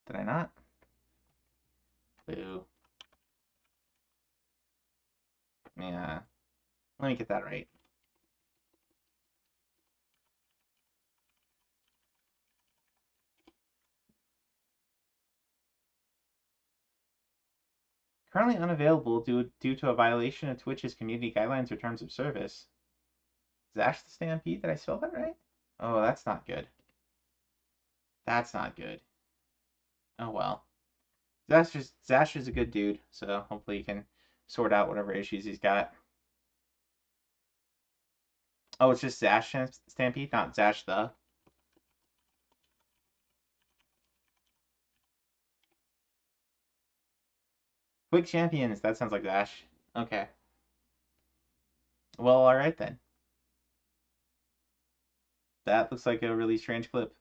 Did I not? Boo. Yeah. Let me get that right. Currently unavailable due to a violation of Twitch's community guidelines or terms of service. Zash the Stampede? Did I spell that right? Oh, that's not good. That's not good. Oh well. Zash is a good dude, so hopefully he can sort out whatever issues he's got. Oh, it's just Zash Stampede, not Zash the. Quick Champions, that sounds like Zash. Okay. Well, alright then. That looks like a really strange clip.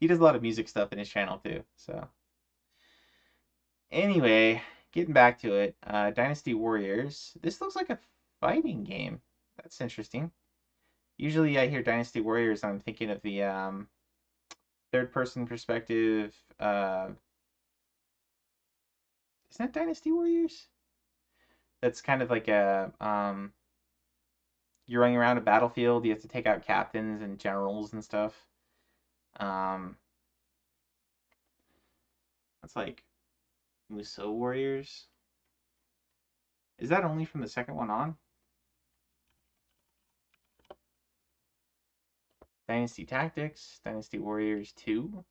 He does a lot of music stuff in his channel too, so. Anyway, getting back to it, Dynasty Warriors. This looks like a fighting game. That's interesting. Usually I hear Dynasty Warriors, I'm thinking of the third person perspective. Isn't that Dynasty Warriors? That's kind of like a you're running around a battlefield, you have to take out captains and generals and stuff. That's like Musou Warriors. Is that only from the second one on? Dynasty Tactics, Dynasty Warriors 2.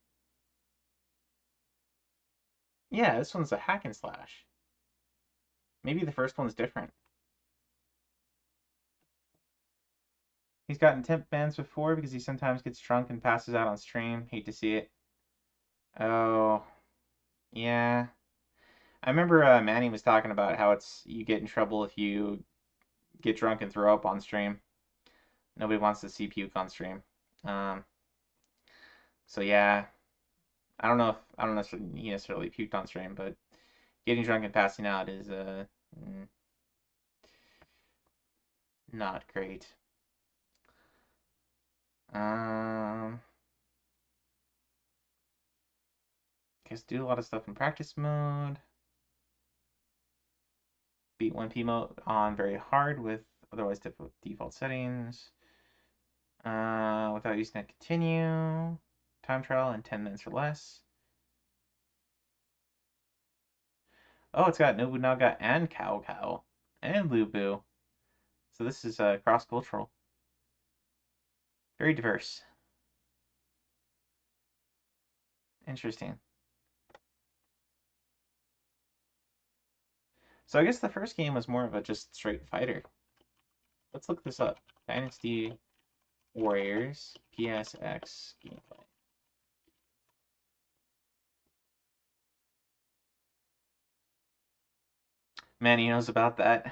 Yeah, this one's a hack and slash. Maybe the first one's different. He's gotten temp bans before because he sometimes gets drunk and passes out on stream. Hate to see it. Oh, yeah. I remember Manny was talking about how you get in trouble if you get drunk and throw up on stream. Nobody wants to see puke on stream. So yeah, I don't know if I don't necessarily puked on stream, but getting drunk and passing out is not great. Guess do a lot of stuff in practice mode. Beat 1P mode on very hard with otherwise default settings. Without using it, continue. Time trial in 10 minutes or less. Oh, it's got Nobunaga and Cao Cao and Lu Bu. So this is cross-cultural. Very diverse. Interesting. So I guess the first game was more of a just straight fighter. Let's look this up. Dynasty Warriors PSX gameplay. Manny knows about that.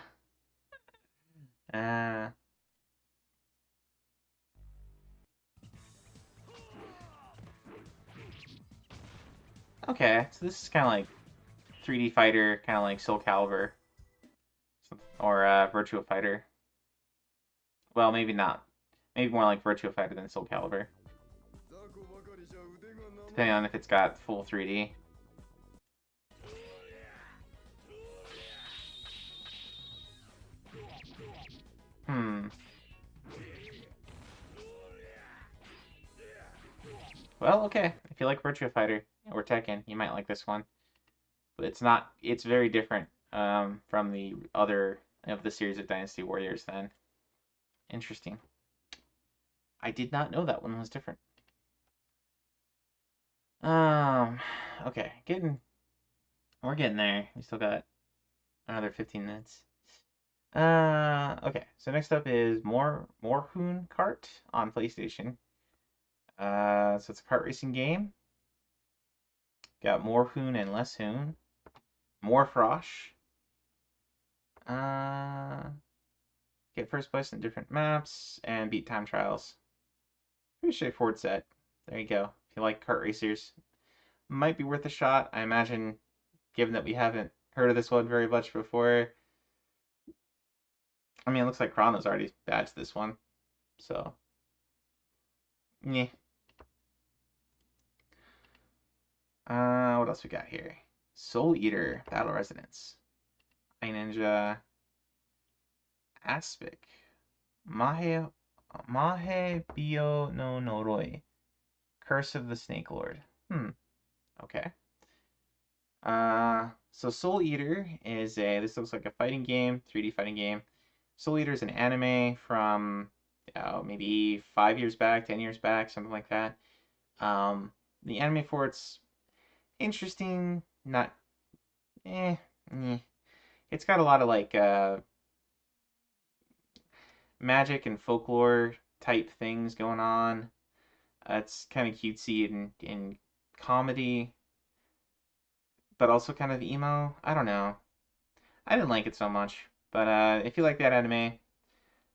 Uh, okay, so this is kind of like 3D fighter, kind of like Soul Calibur or Virtua Fighter. Well, maybe not. Maybe more like Virtua Fighter than Soul Calibur. Depending on if it's got full 3D. Well, okay. If you like Virtua Fighter or Tekken, you might like this one. But it's not. It's very different from the other of the series of Dynasty Warriors. Then, interesting. I did not know that one was different. Okay, we're getting there. We still got another 15 minutes. Okay. So next up is Morhoon Kart on PlayStation. So it's a kart racing game. Got Morhoon and Leshoon. Morfrosh. Get first place in different maps and beat time trials. Pretty straightforward set. There you go. If you like kart racers, might be worth a shot. I imagine, given that we haven't heard of this one very much before. I mean, it looks like Chrono's already badged this one. So, yeah. What else we got here? Soul Eater Battle Resonance. iNinja. Aspic. Mahe Bio no Noroi. Curse of the Snake Lord. Okay. So Soul Eater is this looks like a fighting game, 3D fighting game. Soul Eater is an anime from maybe 5 years back, 10 years back, something like that. The anime for it's interesting, not It's got a lot of like magic and folklore type things going on. It's kind of cutesy and comedy, but also kind of emo. I don't know. I didn't like it so much, but if you like that anime,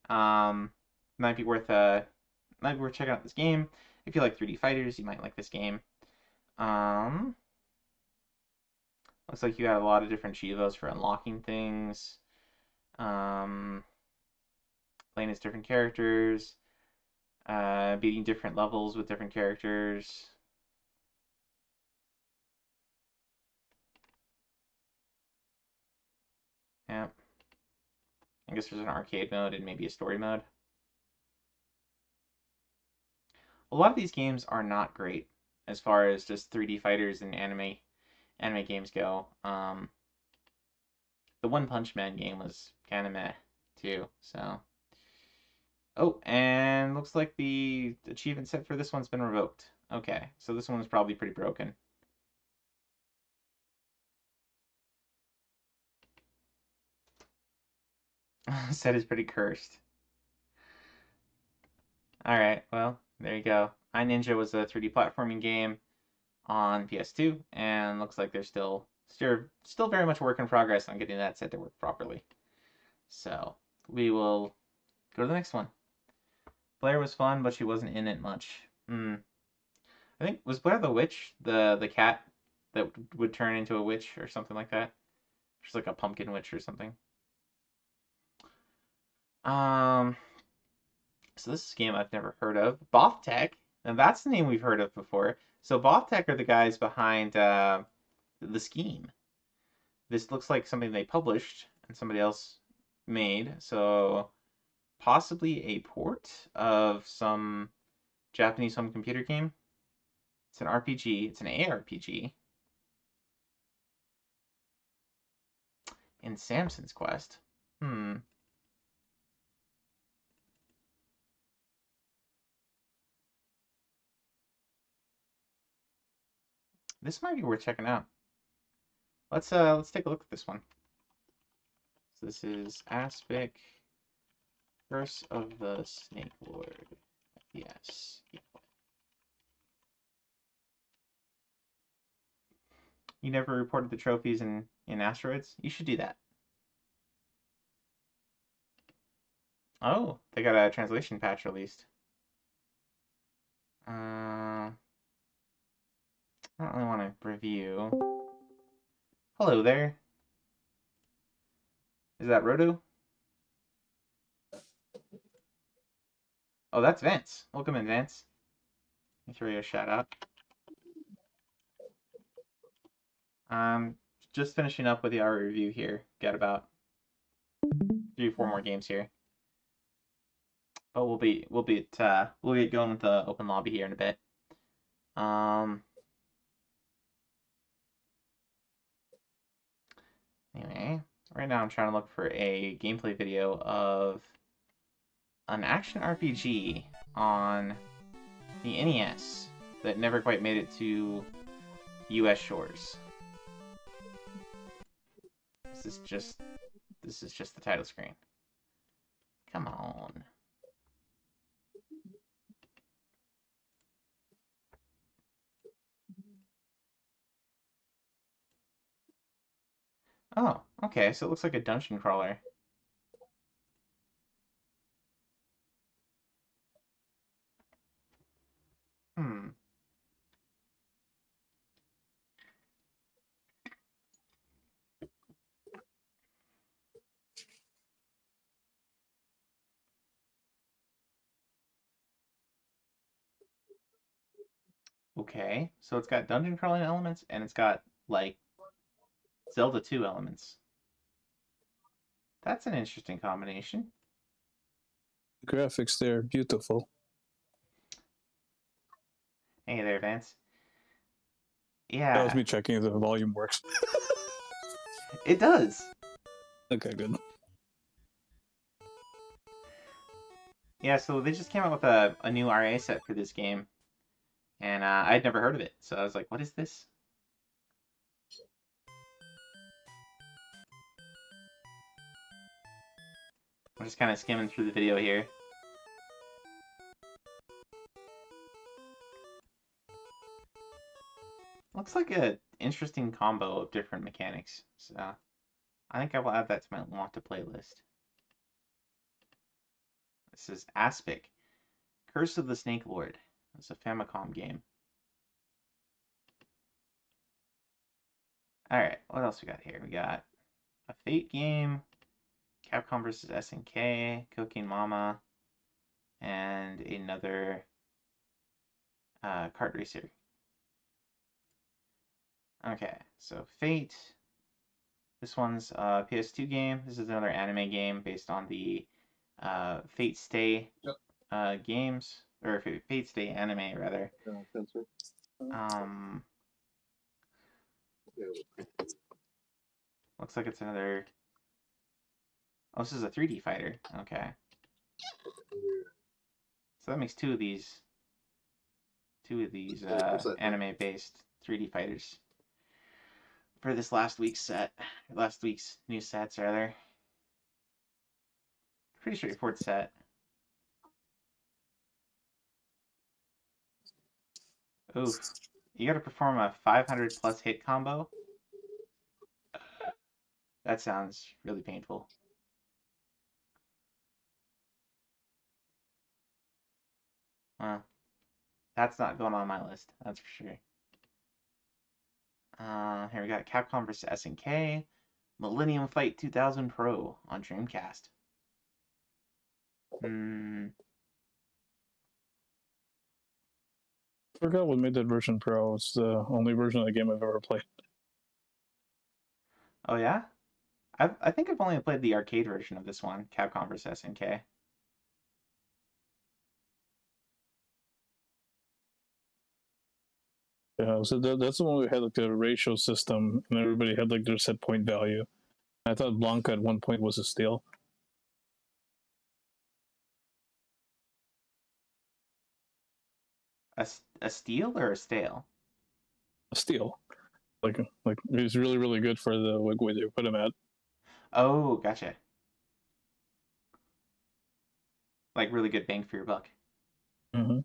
um, might be worth checking out this game. If you like 3D fighters, you might like this game. Um, Looks like you got a lot of different Chivos for unlocking things. Playing as different characters, beating different levels with different characters. Yeah. I guess there's an arcade mode and maybe a story mode. A lot of these games are not great as far as just 3D fighters and anime games go. The One Punch Man game was kind of meh too. So, oh, and looks like the achievement set for this one's been revoked. Okay, so this one's probably pretty broken. Set is pretty cursed. Alright, well, there you go. iNinja was a 3D platforming game on PS2, and looks like they're still very much work in progress on getting that set to work properly. So, we will go to the next one. Blair was fun, but she wasn't in it much. I think, was Blair the witch? The cat that would turn into a witch or something like that? She's like a pumpkin witch or something. So this is a game I've never heard of. BothTech, and that's the name we've heard of before. So BothTech are the guys behind the Scheme. This looks like something they published and somebody else made. So possibly a port of some Japanese home computer game. It's an RPG. It's an ARPG. in Samson's Quest. This might be worth checking out. Let's take a look at this one. So this is Aspic, Curse of the Snake Lord. Yes. You never reported the trophies in Asteroids? You should do that. Oh, they got a translation patch released. I don't really want to review. Hello there. Is that Roto? Oh, that's Vance. Welcome in, Vance. Let me throw you a shout out. Just finishing up with the hour review here. Got about 3 or 4 more games here. But we'll get going with the open lobby here in a bit. Anyway, right now I'm trying to look for a gameplay video of an action RPG on the NES that never quite made it to US shores. This is just the title screen. Come on. Oh, okay, so it looks like a dungeon crawler. Okay, so it's got dungeon crawling elements and it's got, like, Zelda 2 elements. That's an interesting combination.
Graphics there, beautiful.
Hey there, Vance.
That
Yeah,
was me checking if the volume works.
it does.
Okay, good.
Yeah, so they just came out with a new RA set for this game. And I'd never heard of it, so I was like, what is this? I'm just kind of skimming through the video here. Looks like an interesting combo of different mechanics. So I think I will add that to my want to playlist. This is Aspic, Curse of the Snake Lord. It's a Famicom game. Alright, what else we got here? We got a Fate game, Capcom vs. SNK, Cocaine Mama, and another kart racer. Okay, so Fate. This one's a PS2 game. This is another anime game based on the Fate Stay games, or Fate Stay anime rather. Looks like it's another. Oh, this is a 3D fighter. Okay. So that makes two of these anime-based 3D fighters for this last week's new sets rather. Pretty straightforward set. Oof. You gotta perform a 500 plus hit combo. That sounds really painful. Well, that's not going on my list, that's for sure. Here we got Capcom vs. SNK, Millennium Fight 2000 Pro on Dreamcast.
I forgot what made that version pro. It's the only version of the game I've ever played.
Oh yeah? I think I've only played the arcade version of this one, Capcom vs. SNK.
Yeah, so that's the one we had like the ratio system, and everybody had like their set point value. I thought Blanca at one point was a steal.
A steal or a stale?
A steal. Like he's really, really good for the what they put him at.
Oh, gotcha. Like really good bang for your buck.
Mm-hmm.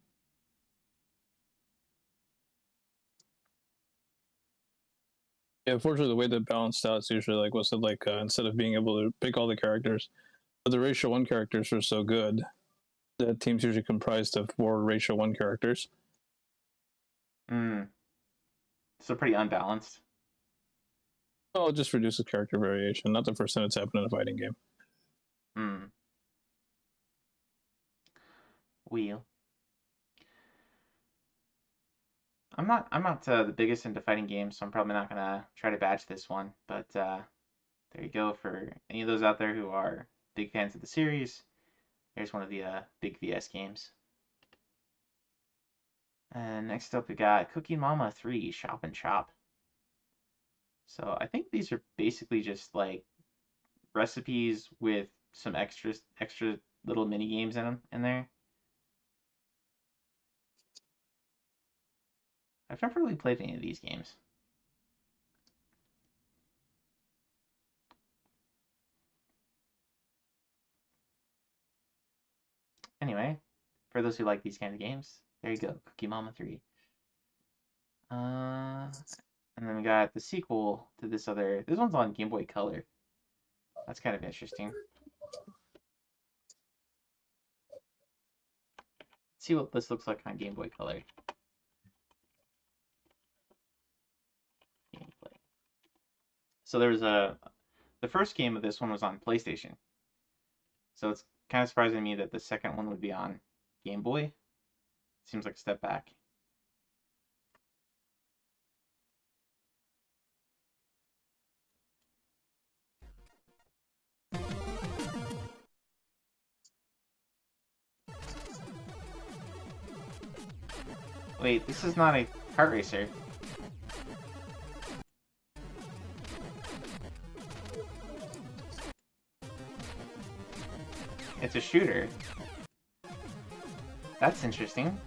Yeah, unfortunately, the way that balanced out is usually like was it like instead of being able to pick all the characters, but the ratio 1 characters are so good that teams usually comprised of 4 ratio 1 characters.
Hmm. So pretty unbalanced.
Well, it just reduces character variation. Not the first time it's happened in a fighting game.
Hmm. Wheel. I'm not the biggest into fighting games, so I'm probably not gonna try to batch this one. But there you go for any of those out there who are big fans of the series. Here's one of the big VS games. And next up we got Cookie Mama 3 Shop and Shop. So I think these are basically just like recipes with some extra little mini games in there. I've never really played any of these games. Anyway, for those who like these kind of games, there you go, Cookie Mama 3. And then we got the sequel to this one's on Game Boy Color. That's kind of interesting. Let's see what this looks like on Game Boy Color. Gameplay. So there was the first game of this one was on PlayStation. So it's kind of surprising to me that the second one would be on Game Boy. Seems like a step back. Wait, this is not a kart racer. It's a shooter. That's interesting.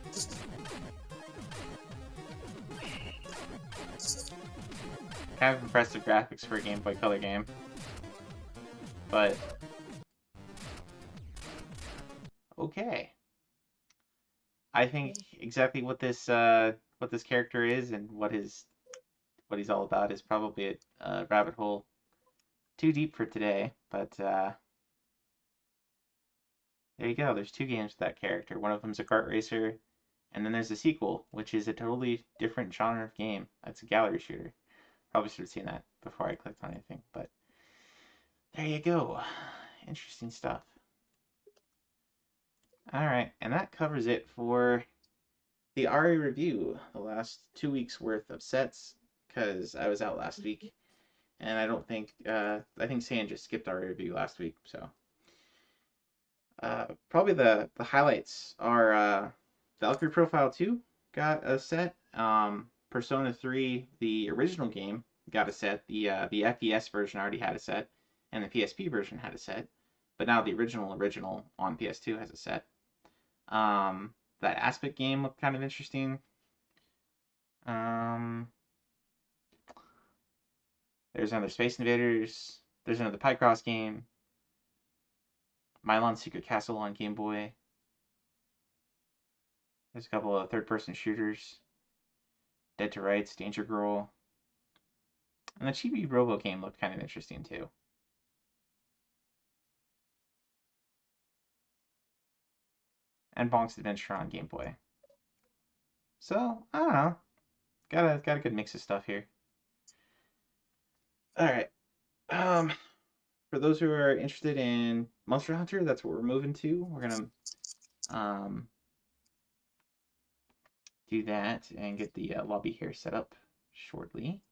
Kind of impressive graphics for a Game Boy Color game. But okay. I think exactly what this character is and what he's all about is probably a rabbit hole too deep for today, but there you go. There's 2 games with that character. One of them's a kart racer, and then there's a sequel, which is a totally different genre of game. That's a gallery shooter. Probably should have seen that before I clicked on anything, but there you go. Interesting stuff. Alright, and that covers it for the Ari review. The last 2 weeks worth of sets, because I was out last week. And I don't think, I think Sand just skipped our review last week, so. Probably the highlights are Valkyrie Profile 2 got a set. Persona 3, the original game, got a set. The FES version already had a set, and the PSP version had a set. But now the original on PS2 has a set. That Aspect game looked kind of interesting. There's another Space Invaders. There's another Picross game. Milon Secret Castle on Game Boy. There's a couple of third-person shooters. Dead to Rights, Danger Girl. And the Chibi Robo game looked kind of interesting too. And Bonk's Adventure on Game Boy. So, I don't know. Got a good mix of stuff here. Alright. For those who are interested in Monster Hunter, that's what we're moving to. We're gonna do that and get the lobby here set up shortly.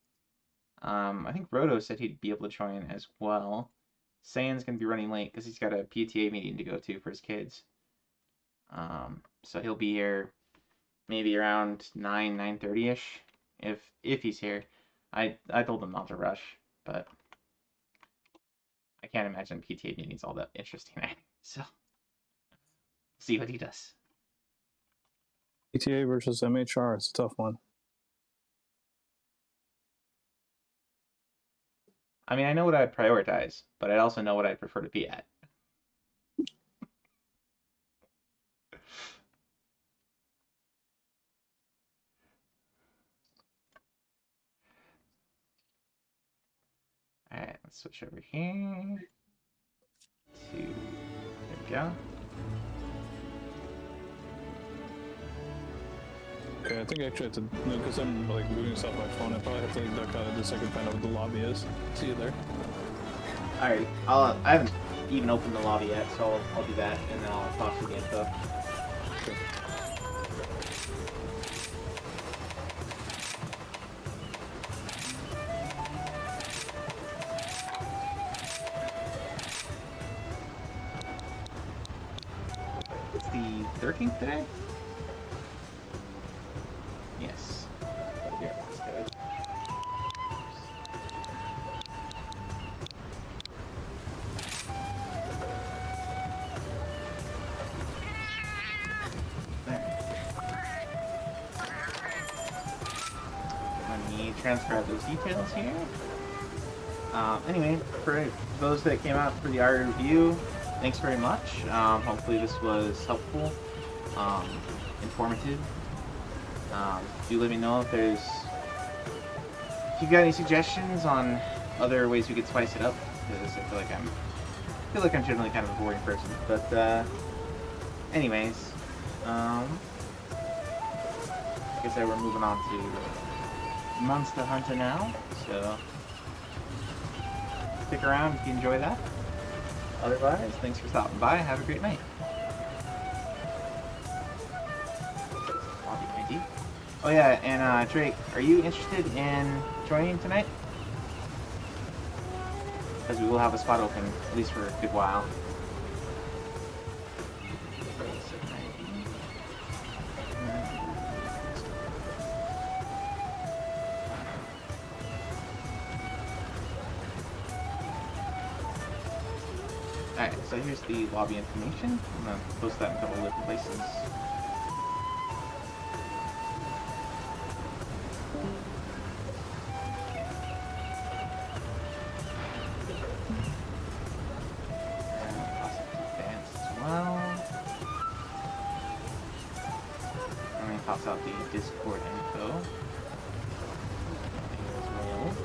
I think Roto said he'd be able to join as well. Saiyan's gonna be running late because he's got a PTA meeting to go to for his kids. So he'll be here maybe around 9:30ish if he's here. I told him not to rush, but I can't imagine PTA meeting's all that interesting. So, see what he does.
PTA versus MHR is a tough one.
I mean, I know what I'd prioritize, but I also know what I'd prefer to be at. Alright, let's switch over here to, there we go.
Okay, I think I actually have to, because I'm like moving stuff on my phone, I probably have to like duck out of this so I can find out what the lobby is. See you there.
Alright, I haven't even opened the lobby yet, so I'll do that, and then I'll talk through the info.
Okay.
It's the 13th today? Yes. Yeah, that's good. There. Let me transcribe those details here. Anyway, for those that came out for the ARIA review, thanks very much. Hopefully this was helpful, informative. Do let me know if you've got any suggestions on other ways we could spice it up, because I feel like I'm generally kind of a boring person. But anyways, like I said, we're moving on to Monster Hunter now, so stick around if you enjoy that. Otherwise, thanks for stopping by. Have a great night. Lobby ID. Oh yeah, and Drake, are you interested in joining tonight? Because we will have a spot open, at least for a good while. Alright, so here's the lobby information. I'm going to post that in a couple of different places. And possibly advance as well. And then pops out the Discord info. As well.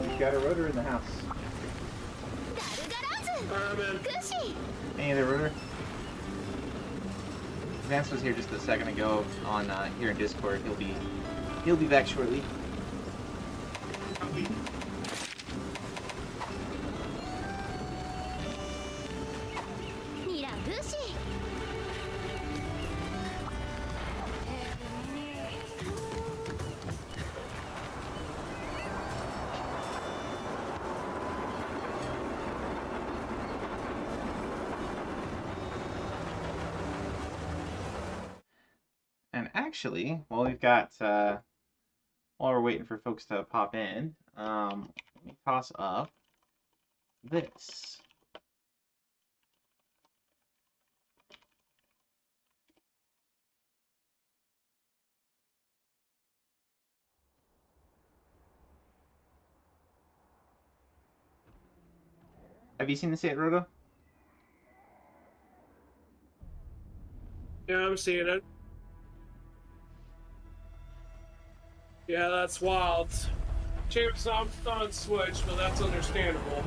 We've got a rotor in the house. Any other rotor? Vance was here just a second ago on here in Discord. He'll be back shortly. And actually, while we're waiting for folks to pop in, let me toss up this. Have you seen the State Roto?
Yeah, I'm seeing it. Yeah, that's wild. Champ's on Switch, but that's understandable.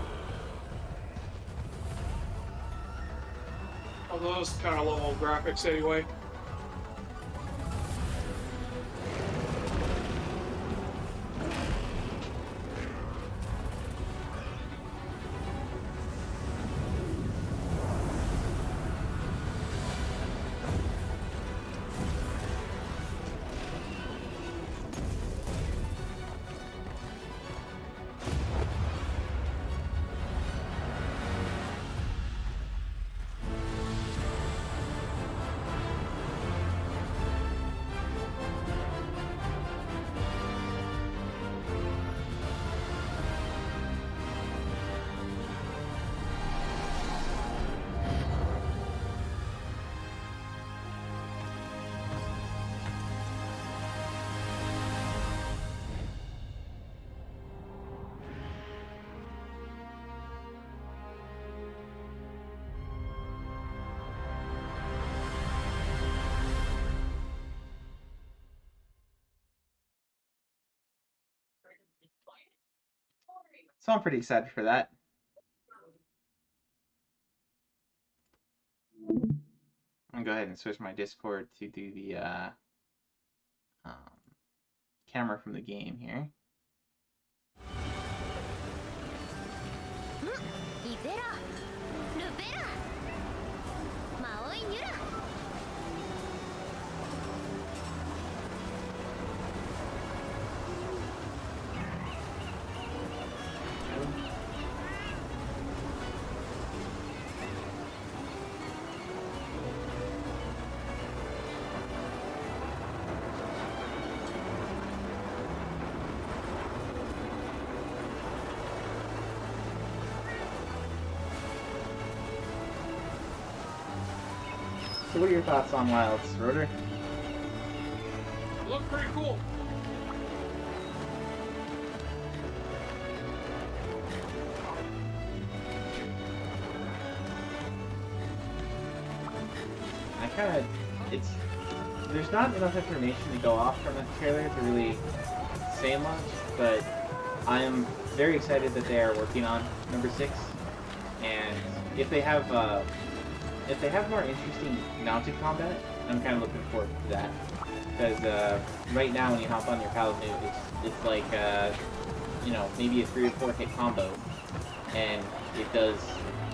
Although those kind of low graphics anyway.
So I'm pretty excited for that. I'm gonna go ahead and switch my Discord to do the camera from the game here.
イゼラルベラマオイニュラ
So what are your thoughts on Wilds, Rotor?
Look pretty cool.
I kind of, there's not enough information to go off from the trailer to really say much, but I am very excited that they are working on number 6, and if they have more interesting mounted combat, I'm kind of looking forward to that, because right now when you hop on your Paladin, it's like you know, maybe a 3 or 4 hit combo, and it does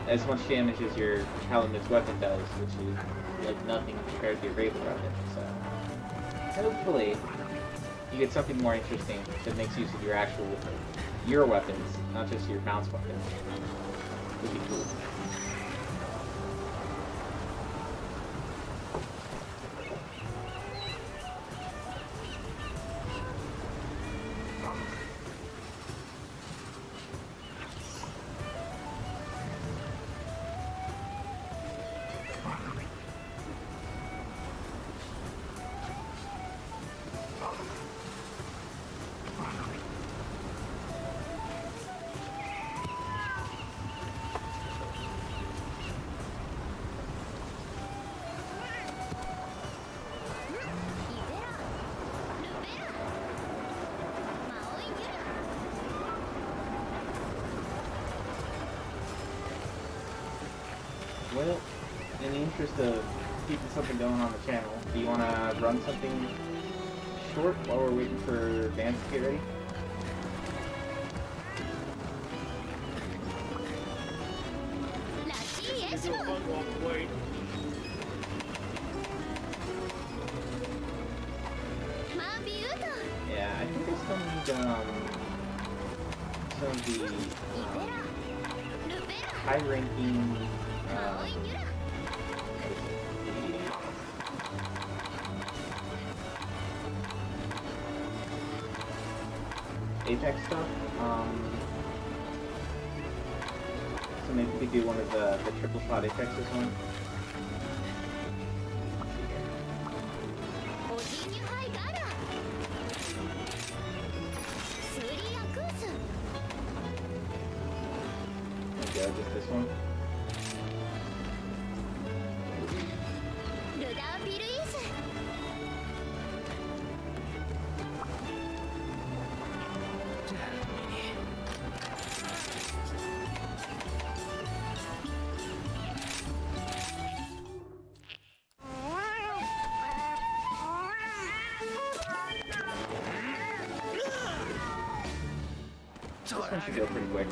as much damage as your Paladin's weapon does, which is like nothing compared to your Raven weapon. So hopefully you get something more interesting that makes use of your weapons, not just your mounts weapons. Would be cool. Well, in the interest of keeping something going on the channel, do you want to run something short while we're waiting for Vance to get ready?
We do a fun while we wait.
Yeah, I think I still need some of the high-ranking Apex stuff. So maybe we could do one of the triple shot Apexes one. There we go, just this one. This one should go pretty quick.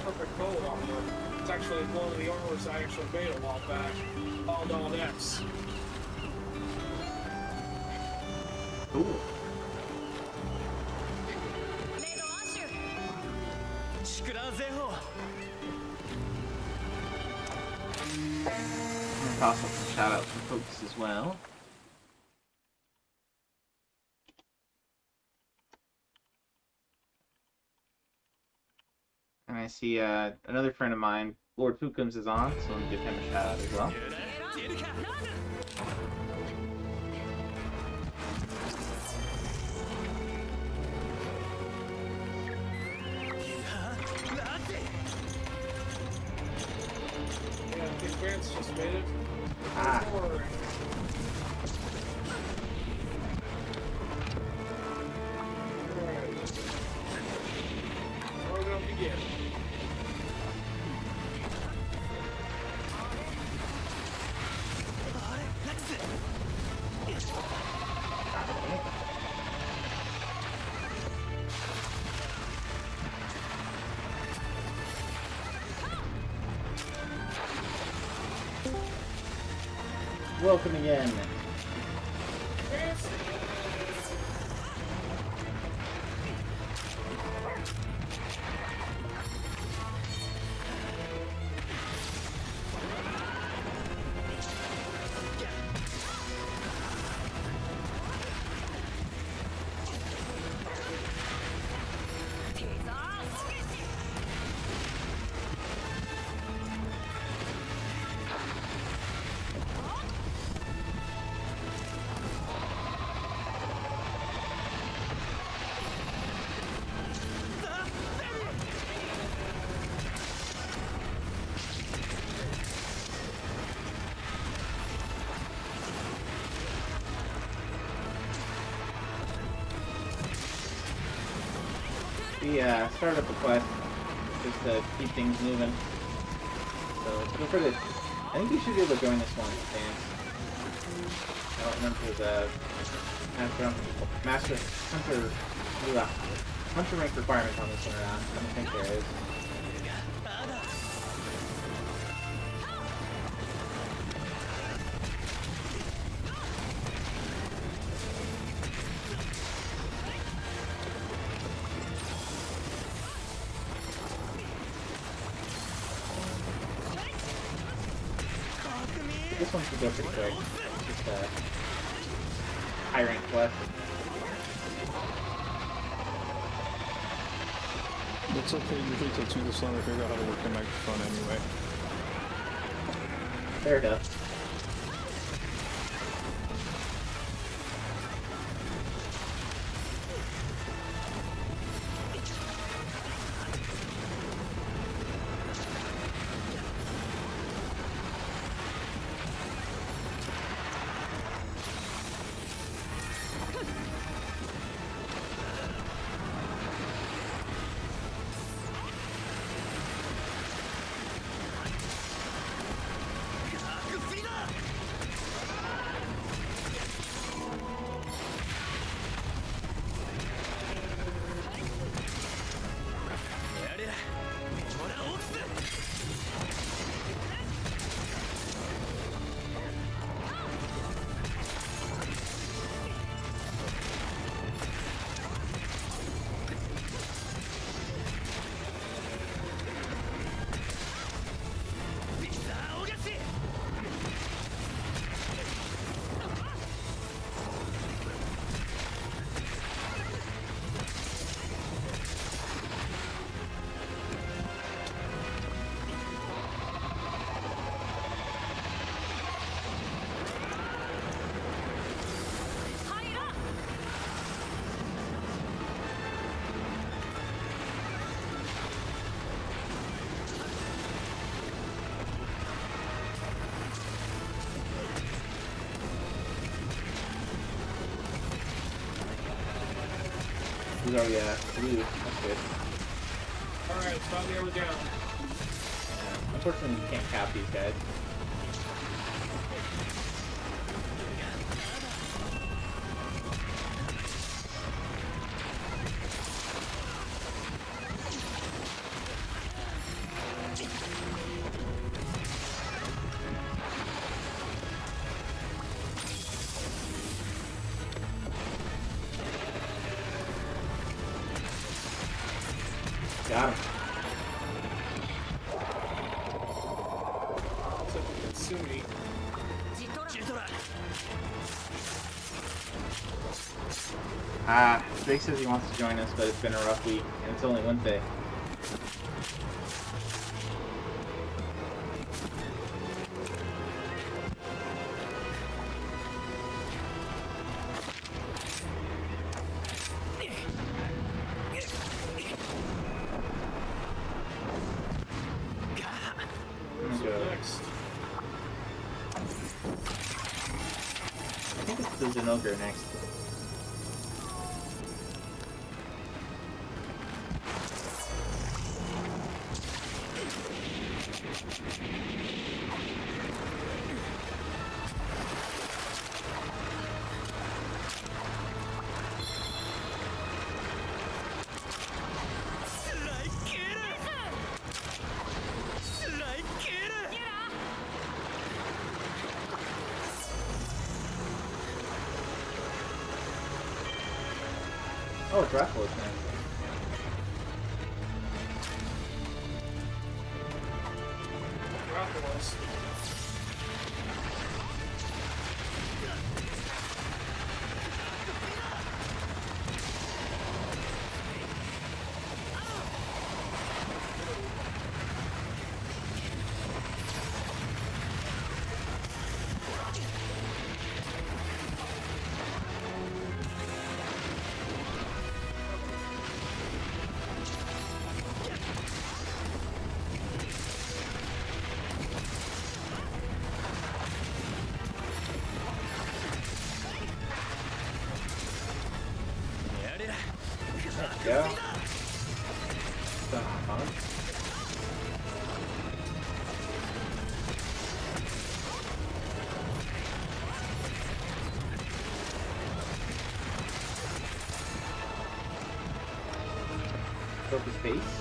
Perfect bow armor. It's actually one of the armors I actually made a while back. Called on X.
Cool.
竹乱全法
toss up some shout outs for folks as well. And I see another friend of mine, Lord Fukums, is on, so I'll give him a shout out as well.
Yeah, I think Vance just made it.
Ah.
Forward. Alright. We're gonna begin.
Welcome again.
Vance.
We started up a quest just to keep things moving. So feel free to. I think you should be able to join this one, Vance. I don't remember if there's a hunter rank requirement on this one or not. I don't think there is. This one should go pretty quick. It's just a high rank quest.
It's okay, it usually takes me this long to figure out how to work the microphone anyway.
Fair enough. He's already blue. That's good.
Alright, stop narrowing down.
Unfortunately, you can't cap these guys. Got him.
It's a Katsumi.
Drake says he wants to join us, but it's been a rough week, and it's only Wednesday.
Where's
Okay.
it next?
I think it's the Zenogre next. Oh, Dracula's next.
Dracula's.
Yeah. So, huh? Focus face.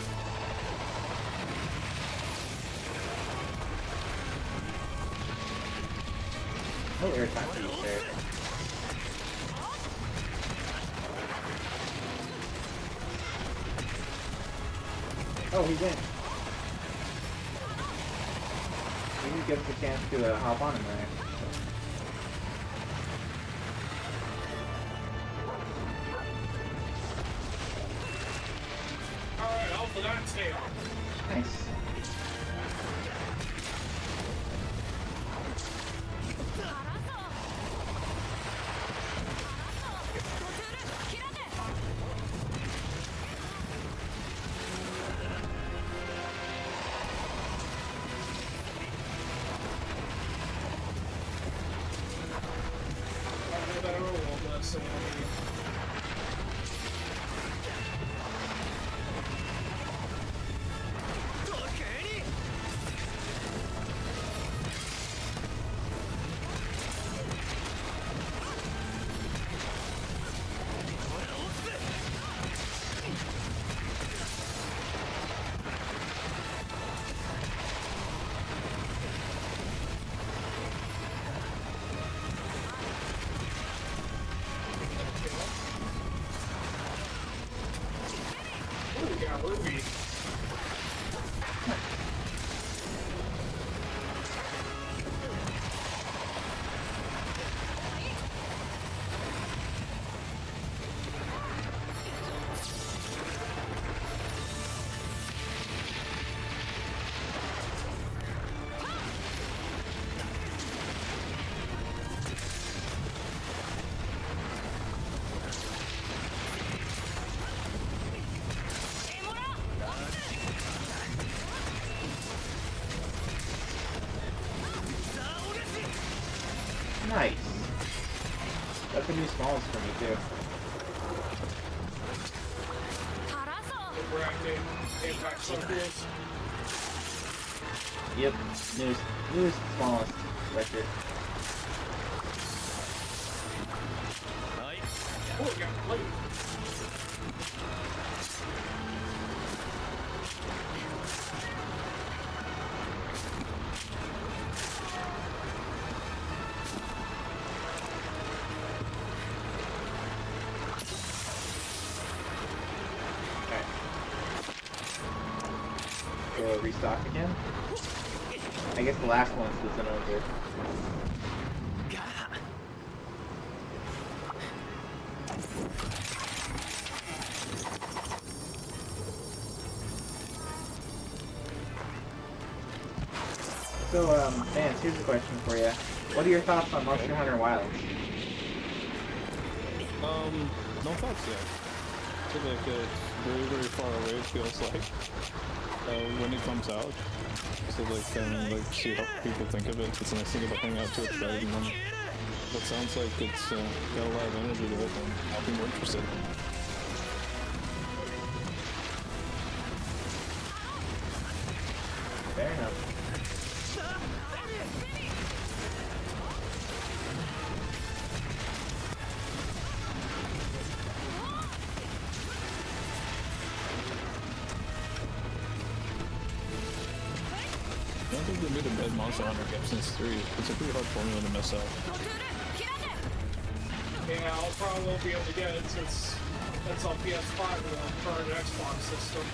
No air time for you there. Oh, he went. He didn't get the chance to hop on him there.
Alright, off of that tail.
Nice.
I know that overworld does, so oh, we got Ruby.
Nice. That's a new smallest for me too.
Overacting impact circles.
Yep, newest smallest record.
Oh, we got Blade.
Okay. Go restock again. I guess the last one's the Zenogre. So, Vance, here's a question for you. What are your thoughts on Monster Hunter Wilds?
No thoughts yet. I feel like it's very, very far away, it feels like, when it comes out. So like see how people think of it. It's a nice thing about hanging out to it, right? And then that sounds like it's got a lot of energy to it, and I'll be more interested.
Fair enough.
I don't think they made a bad Monster Hunter game since 3. It's a pretty hard formula to mess up.
Yeah, I'll probably won't be able to get it since that's on PS5 and the current Xbox system.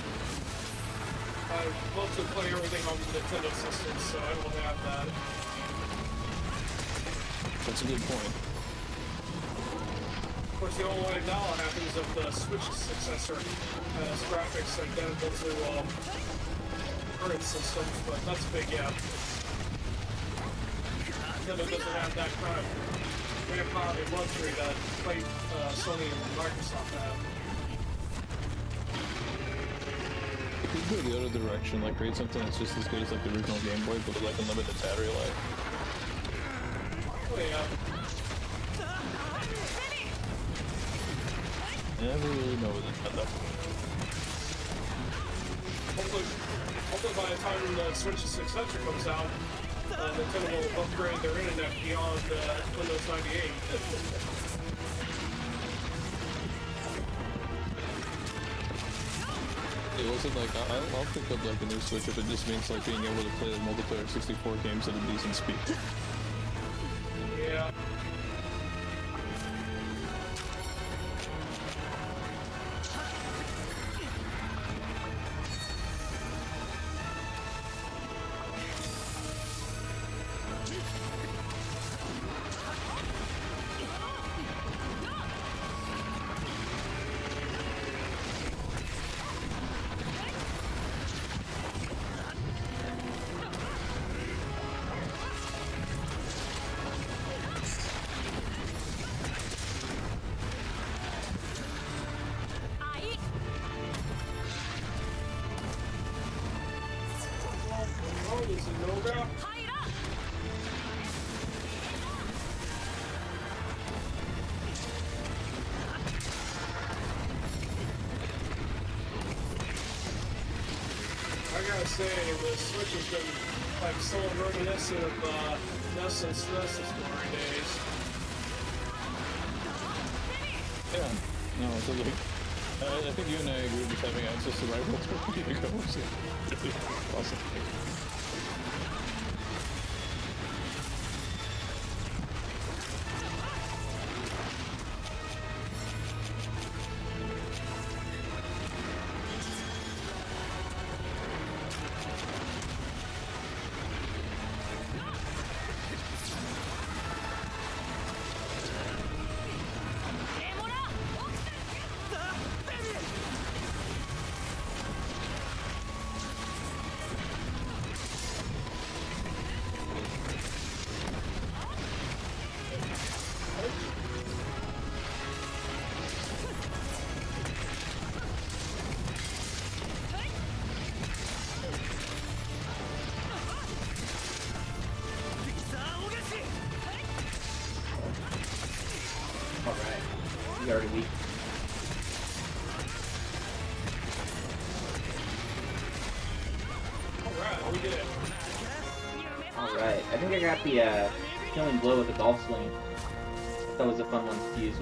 I mostly play everything on the Nintendo system, so I don't have that.
That's a good point.
Of course, the only way now happens if the Switch's successor has graphics identical to current systems, but that's a big gap. Nintendo doesn't have that kind of manpower and luxury that Sony and Microsoft have.
If you go the other direction, like create something that's just as good as like the original Game Boy, but with like unlimited battery life.
Oh yeah.
I never really know with Nintendo.
Hopefully by the time the Switch's successor comes out, Nintendo will upgrade their internet beyond Windows 98.
It wasn't like, I'll pick up like a new Switch if it just means like being able to play like multiplayer 64 games at a decent speed.
Yeah. Oh, there's a Noga. I gotta say, the Switch has been like so reminiscent of NES and SNES glory days.
Yeah, no, so like, I think you and I agree with having access to rivals for you to go. So, awesome.
Alright. You already weak.
Alright, we did it.
Alright. I think I got the killing blow with the golf swing. That was a fun one to use.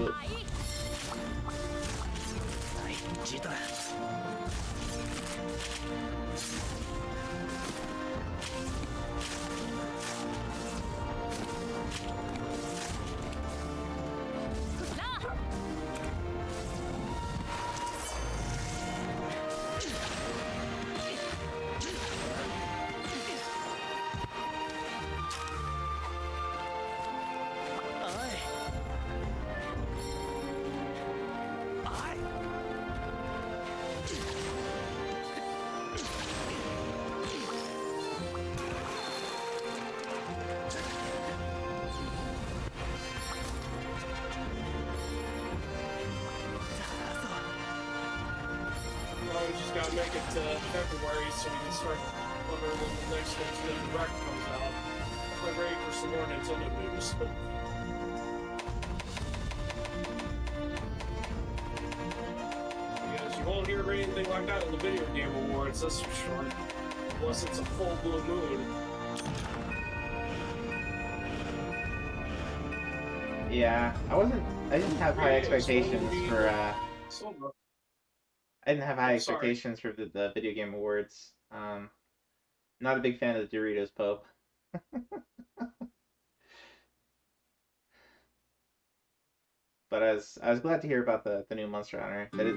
gotta make it to February so we can start wondering when the next Nintendo Direct comes out. I'm ready for some more Nintendo news. Because you won't hear anything like that in the Video Game Awards, that's for sure. Unless it's a full blue moon.
Yeah, I didn't have high expectations for,
So,
I didn't have high
Sorry.
expectations for the Video Game Awards. Not a big fan of the Doritos Pope. But I was glad to hear about the new Monster Hunter. That it,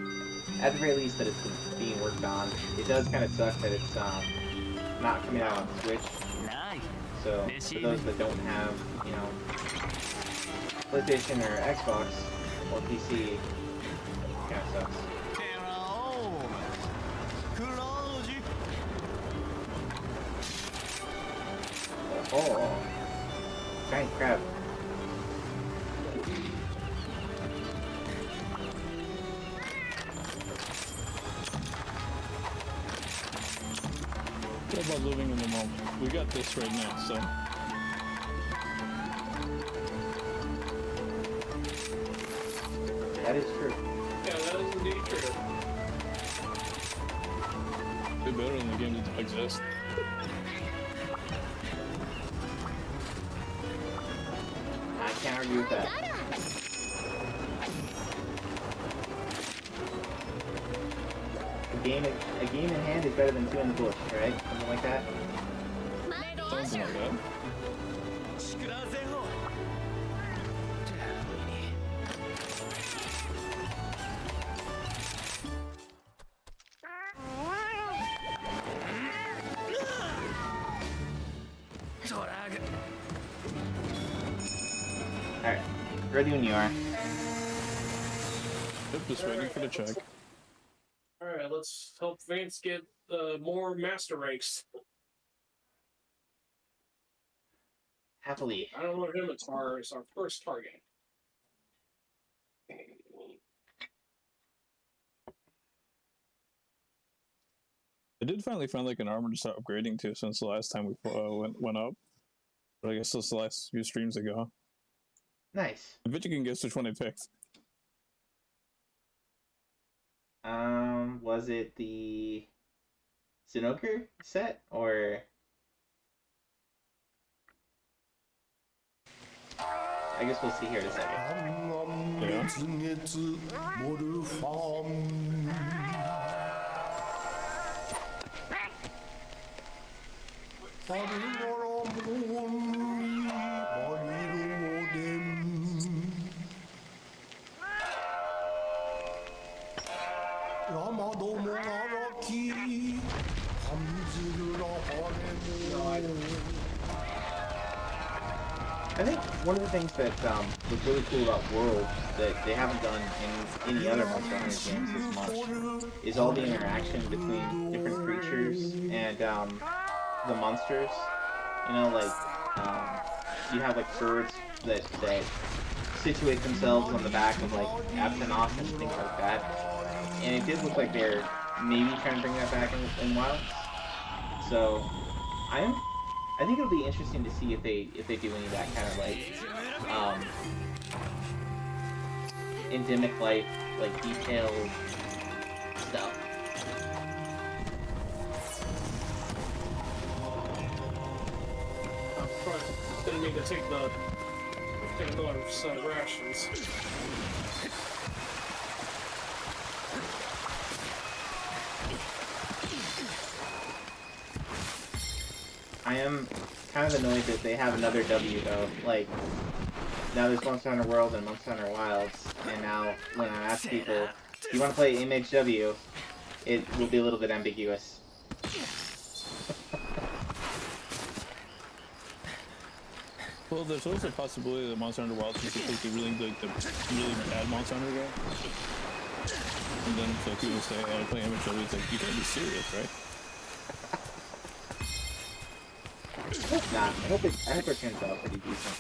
at the very least, that it's being worked on. It does kind of suck that it's not coming out on Switch. So for those that don't have, you know, PlayStation or Xbox or PC, it kind of sucks. Oh, giant crab.
What about living in the moment? We got this right now, so.
That is true.
yeah, that is indeed true.
Way better than the games that don't exist.
I can't argue with that. A game in hand is better than two in the bush, right? Something like that.
Something like that.
Alright, ready when you are.
Yep, just waiting for the check.
Alright, let's help Vance get more master ranks.
Happily.
I don't want him as our first target.
I did finally find like an armor to start upgrading to since the last time we went up. But I guess this was the last few streams ago.
Nice.
I bet you can guess which one I picked.
Was it the Zinogre set or? I guess we'll see here in a second. I think one of the things that was really cool about World that they haven't done in any other Monster Hunter games as much is all the interaction between different creatures and the monsters. You know, like you have like birds that situate themselves on the back of like Aptonoth and things like that. And it did look like they're maybe trying to bring that back in Wilds. So I think it'll be interesting to see if they do any of that kind of like endemic life, like detailed stuff.
Didn't mean to take another set of rations.
I am kind of annoyed that they have another W though. Like, now there's Monster Hunter World and Monster Hunter Wilds, and now when I ask people, do you want to play MHW, it will be a little bit ambiguous.
Well, there's also a possibility that Monster Hunter Wilds is supposed to be really like the really bad Monster Hunter game. And then so people say, I play MHW, it's like, you can't be serious, right?
Nah, I hope it turns out pretty decent.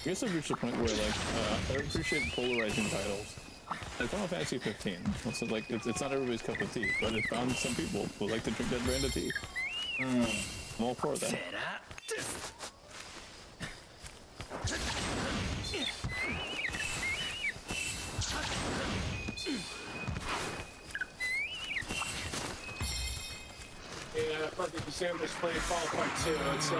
I guess I've reached a point where I appreciate polarizing titles. Like Final Fantasy 15. Also, like it's not everybody's cup of tea, but it found some people who like to drink that brand of tea. I'm all for that.
Yeah, perfect example is playing Fall Fight 2. It's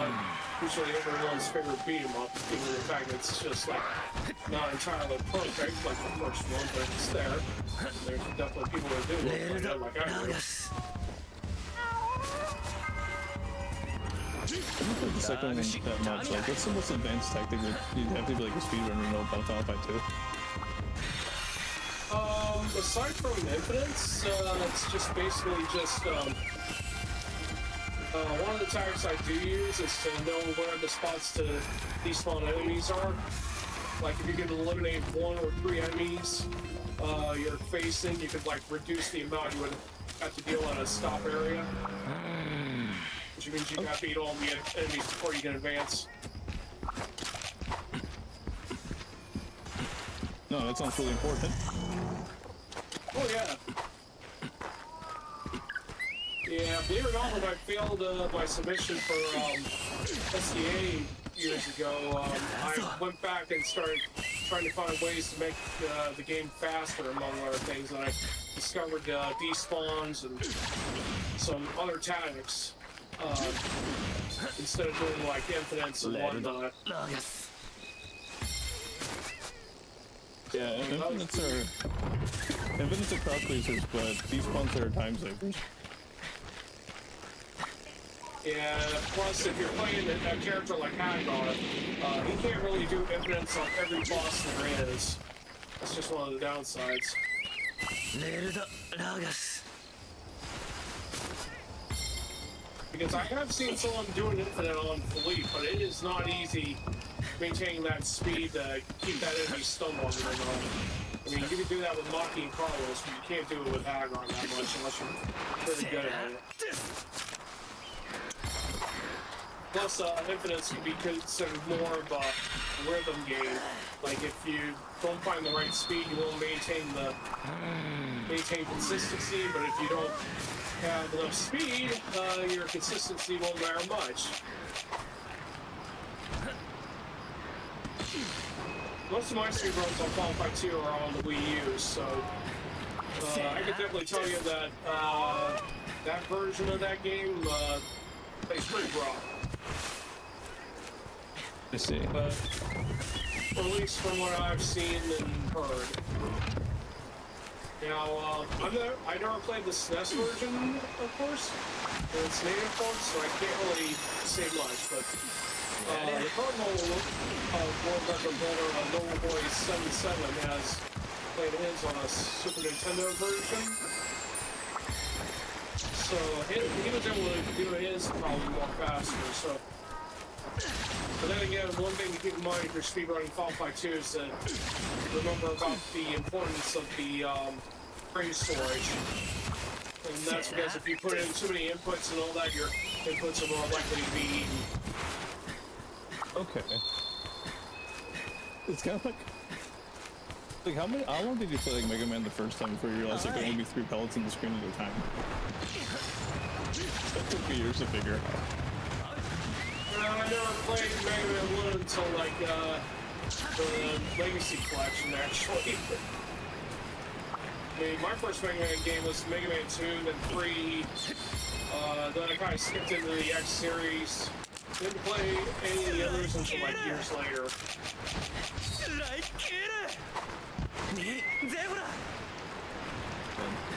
usually everyone's favorite beat 'em up, given the fact that it's just like not entirely perfect like the first one, but it's there. And there's definitely people that do look like that, like I do.
I don't think the second one that much. Like, what's the most advanced tactic that you'd have to be like a speedrunner to know about Final Fight 2?
Aside from Infinite, it's just basically just one of the tactics I do use is to know where the spots to despawn enemies are. Like if you can eliminate 1 or 3 enemies you're facing, you could like reduce the amount you would have to deal in a stop area. Which means you have to beat all the enemies before you can advance.
No, that sounds really important.
Oh yeah. Yeah, believe it or not, when I failed my submission for SCA years ago, I went back and started trying to find ways to make the game faster, among other things, and I discovered despawns and some other tactics instead of doing like infinites and whatnot.
Yeah, infinites are crowd pleasers, but despawns are time savers.
Yeah, plus if you're playing a character like Hagar, he can't really do infinites on every boss there is. That's just one of the downsides. Because I have seen someone do an infinite on Philippe, but it is not easy maintaining that speed to keep that enemy stunned long enough. I mean, you can do that with Maki and Carlos, but you can't do it with Hagar that much unless you're pretty good at it. Plus, infinites can be considered more of a rhythm game. Like, if you don't find the right speed, you won't maintain consistency, but if you don't have enough speed, your consistency won't matter much. Most of my speedruns on Final Fight 2 are on the Wii U, so I can definitely tell you that that version of that game plays pretty rough.
I see.
But at least from what I've seen and heard. Now, I never played the SNES version, of course, in its native form, so I can't really say much, but the Cardinal World Record holder, Noble Boy 77, has played his on a Super Nintendo version. So he was able to do his probably more faster, so. But then again, one thing to keep in mind if you're speedrunning Final Fight 2 is to remember about the importance of the frame storage. And that's because if you put in too many inputs and all that, your inputs are more likely to be eaten.
Okay. It's kind of like how long did you play like Mega Man the first time before you realized there could only be 3 pellets in the screen at a time? That took me years to figure out.
I never played Mega Man 1 until like the Legacy Collection, actually. I mean, my first Mega Man game was Mega Man 2, then 3, then I kind of skipped into the X series. Didn't play any of the others until like years later.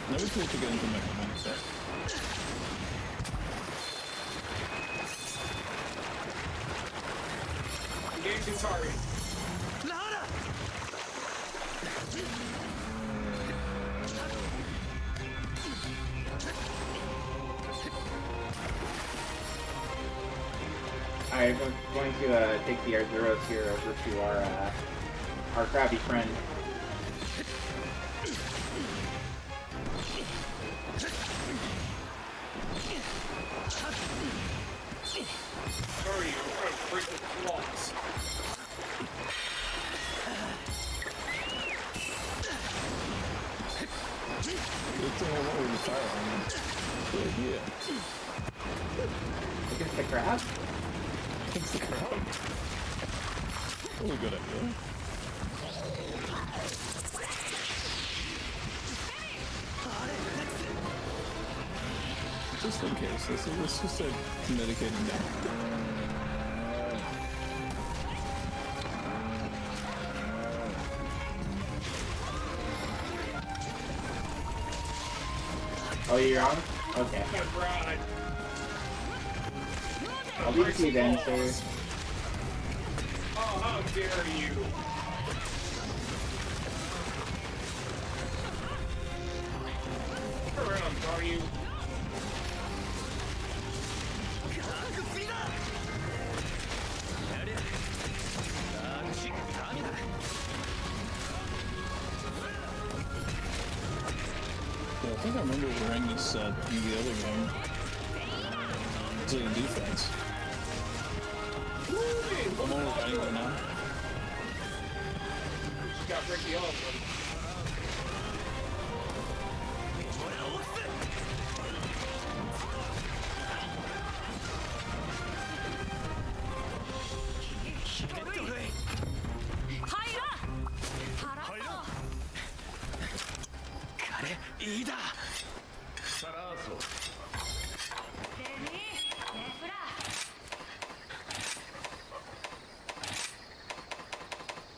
Never too to get into Mega Man, so.
Engage the target.
I'm going to take the Arzuros here over to our crabby friend.
Where are you? I'm trying to break the walls.
Good thing I went with the fire on him. Good idea.
Against the crab?
Against the crowd. Really good idea. Just in case, let's just start medicating down.
Oh, you're on? Okay.
My bride.
I'll leave it to you then, sir.
Oh, how dare you! Turn around, are you?
Yeah, I think I remember wearing this set in the other game. It's a defense. I'm only fighting them now.
She got Ricky on, buddy.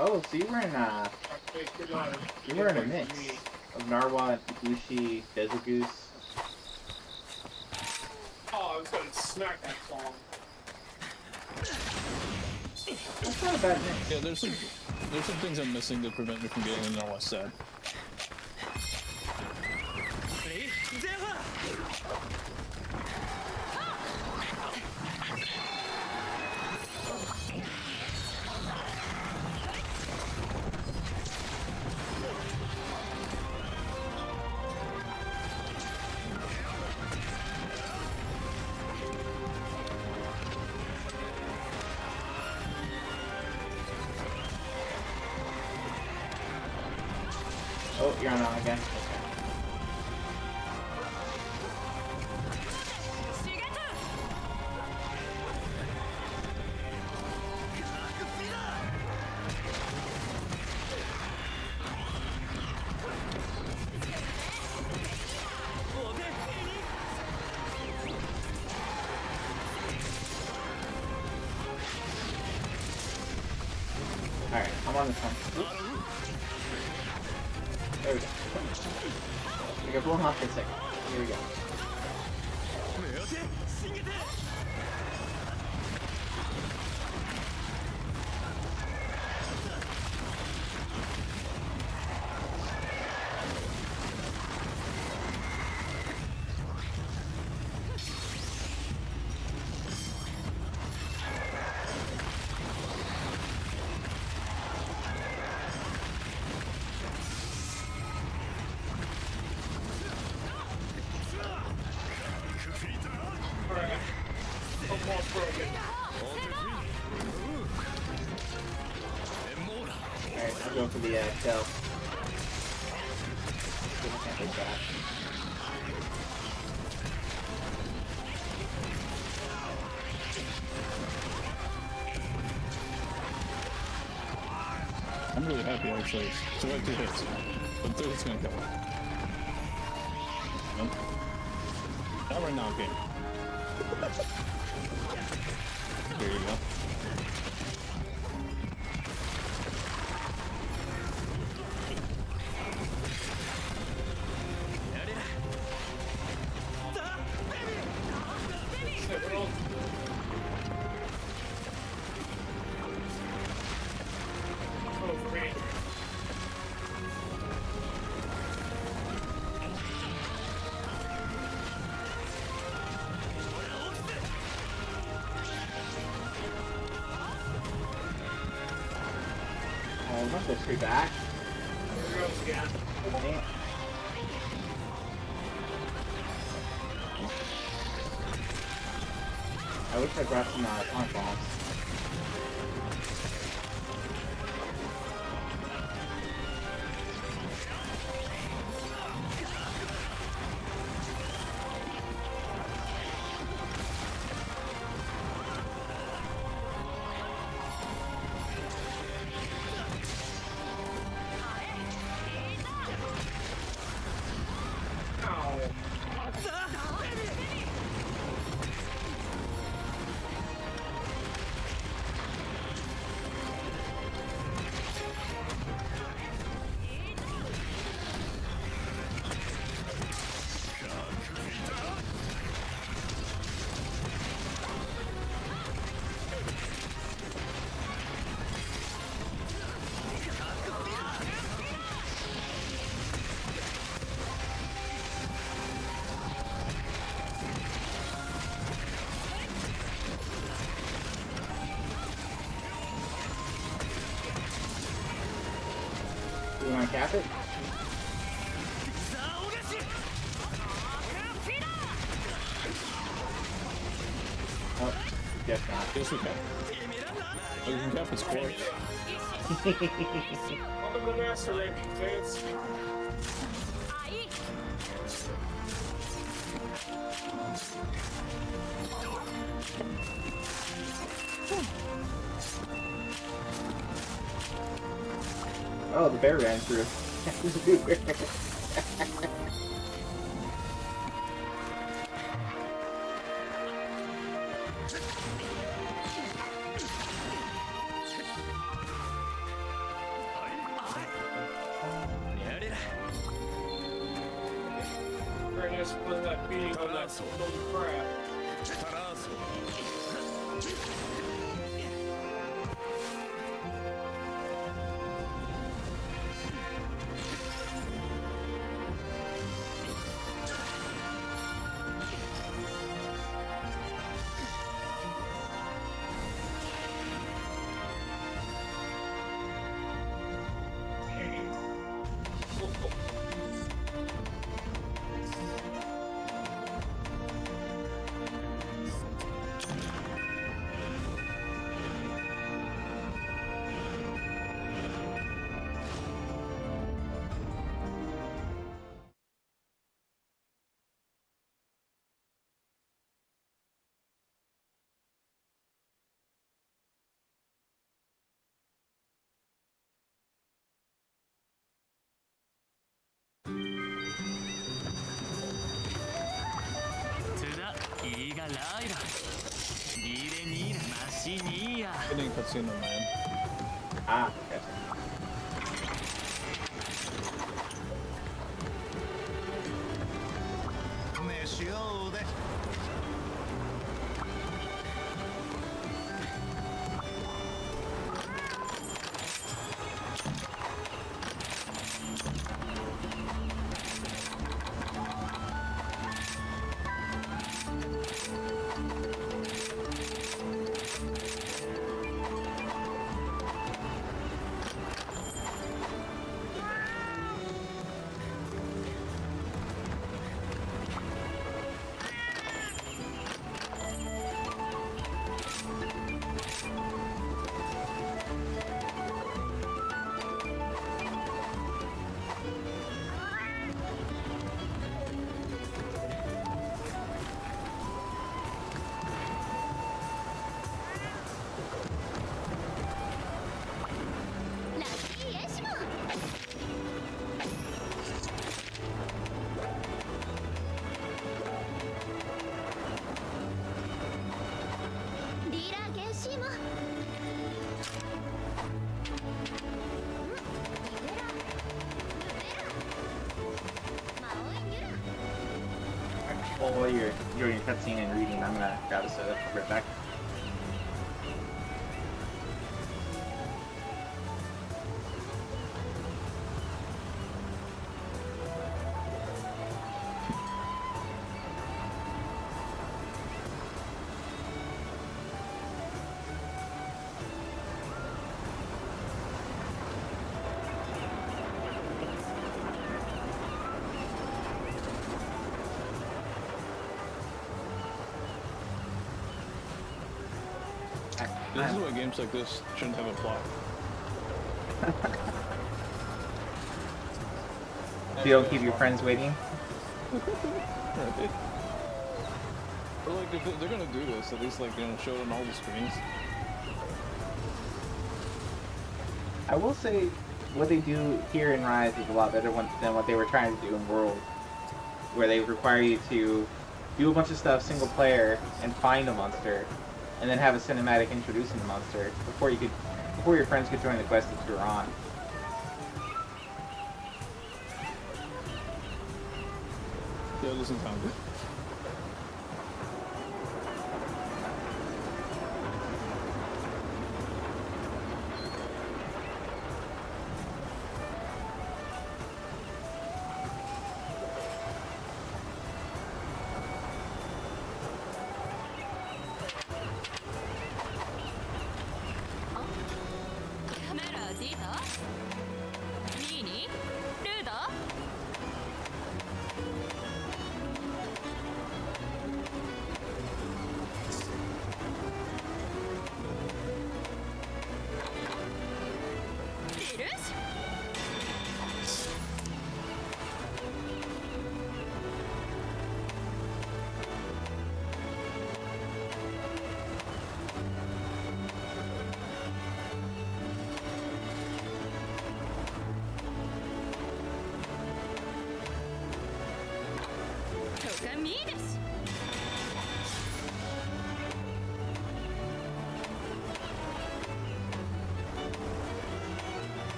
Oh, so you were in you were in a mix of Narwhal, Ibushi, Dezagoose.
Oh, I was gonna smack that song.
That's not a bad mix.
Yeah, there's some things I'm missing that prevent me from getting the Norwest set.
Oh, you're on again. Okay. Alright, I'm on this one. Oops. There we go. We got blown off for a second. Here we go.
Alright. Almost broken.
Alright, I'll go for the shell. See if I can't take that.
I'm really happy actually. So I have 2 hits. But 3 hits gonna kill him. Nope. Not right now, game. Here you go.
Oh, great.
I'm not supposed to be back.
There goes again.
Damn. I wish I brought some tonic bombs. Cap it? Oh, guess not.
Yes, we can. Oh, you can cap its score.
Welcome to Master Rank, kids.
Oh, the bear ran through.
Very nice to put that beating on that golden crab.
Getting cutscene on my end.
Ah, gotcha. Well, while you're enjoying your cutscene and reading, I'm gonna grab a soda. I'll be right back.
This is why games like this shouldn't have a plot.
So you don't keep your friends waiting?
Right. Or like, if they're gonna do this, at least like, you know, show it on all the screens.
I will say, what they do here in Rise is a lot better than what they were trying to do in World, where they require you to do a bunch of stuff single player and find a monster, and then have a cinematic introducing the monster before your friends could join the quest that you were on.
Yeah, it doesn't sound good.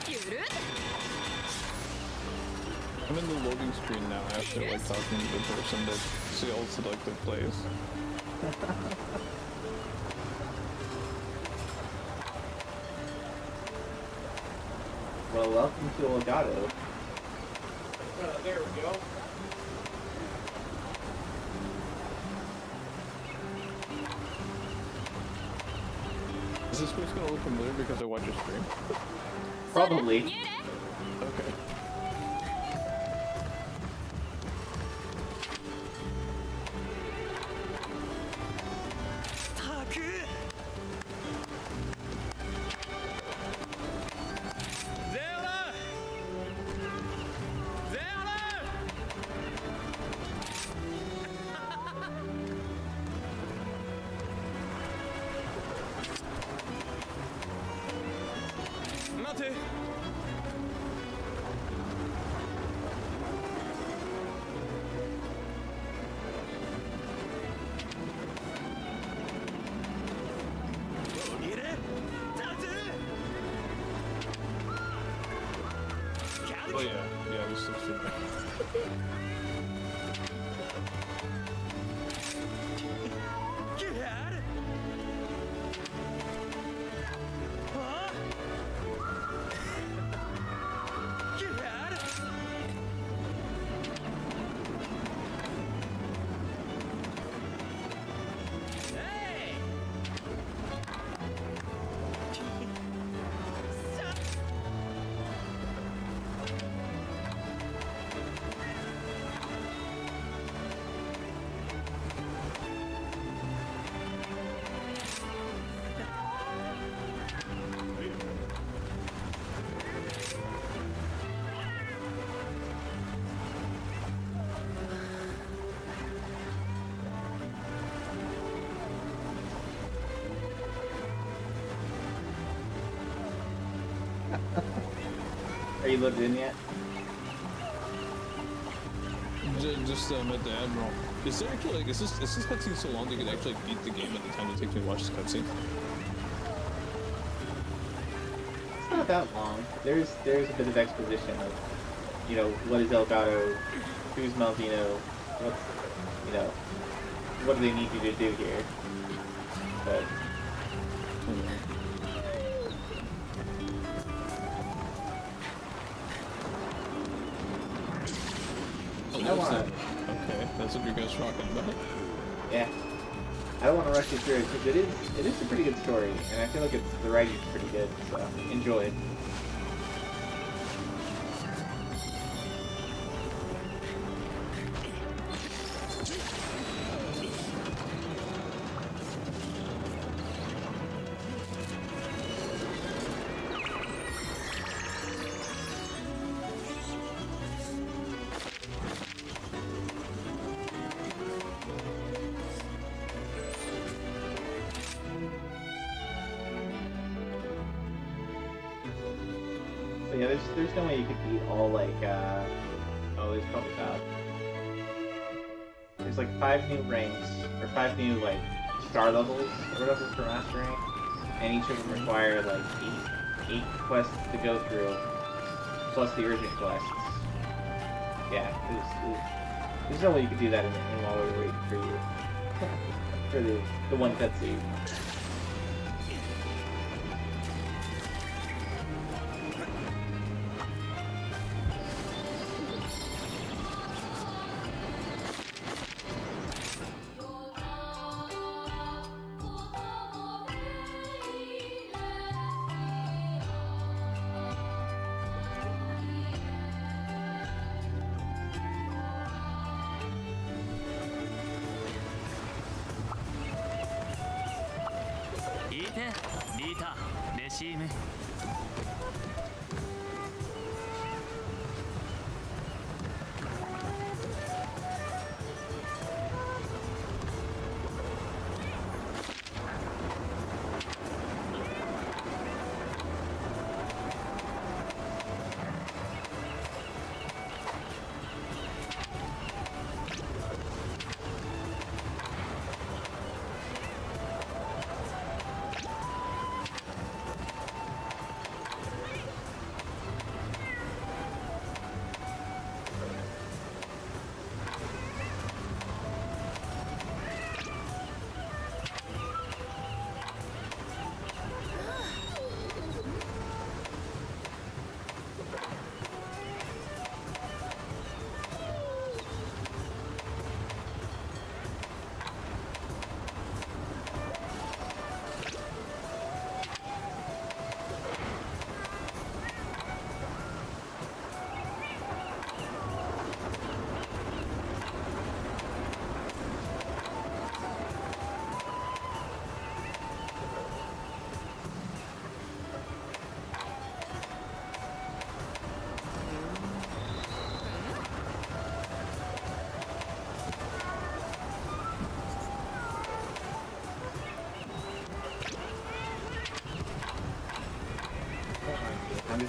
I'm in the loading screen now after like talking to the person that sells like the plays.
Well, welcome to Elgato.
There we go.
Is this place gonna look familiar because I watch your stream?
Probably.
Okay. Oh yeah, this looks familiar.
Are you loaded in yet?
Just met the Admiral. Is there actually like is this cutscene so long they could actually beat the game at the time it takes me to watch this cutscene?
It's not that long. There's a bit of exposition of, you know, what is Elgato, who's Malvino, what's, you know, what do they need you to do here? But I wanna,
Okay, that's what you guys are talking about.
yeah. I don't want to rush you through it because it is a pretty good story, and I feel like the writing's pretty good. So enjoy it. But yeah, there's no way you could beat all like oh, there's probably about there's like 5 new ranks or 5 new like star levels or whatever for mastering, and each of them require like eight quests to go through, plus the urgent quests. Yeah, there's no way you could do that in while we were waiting for you for the one cutscene.
リータ、レシーム。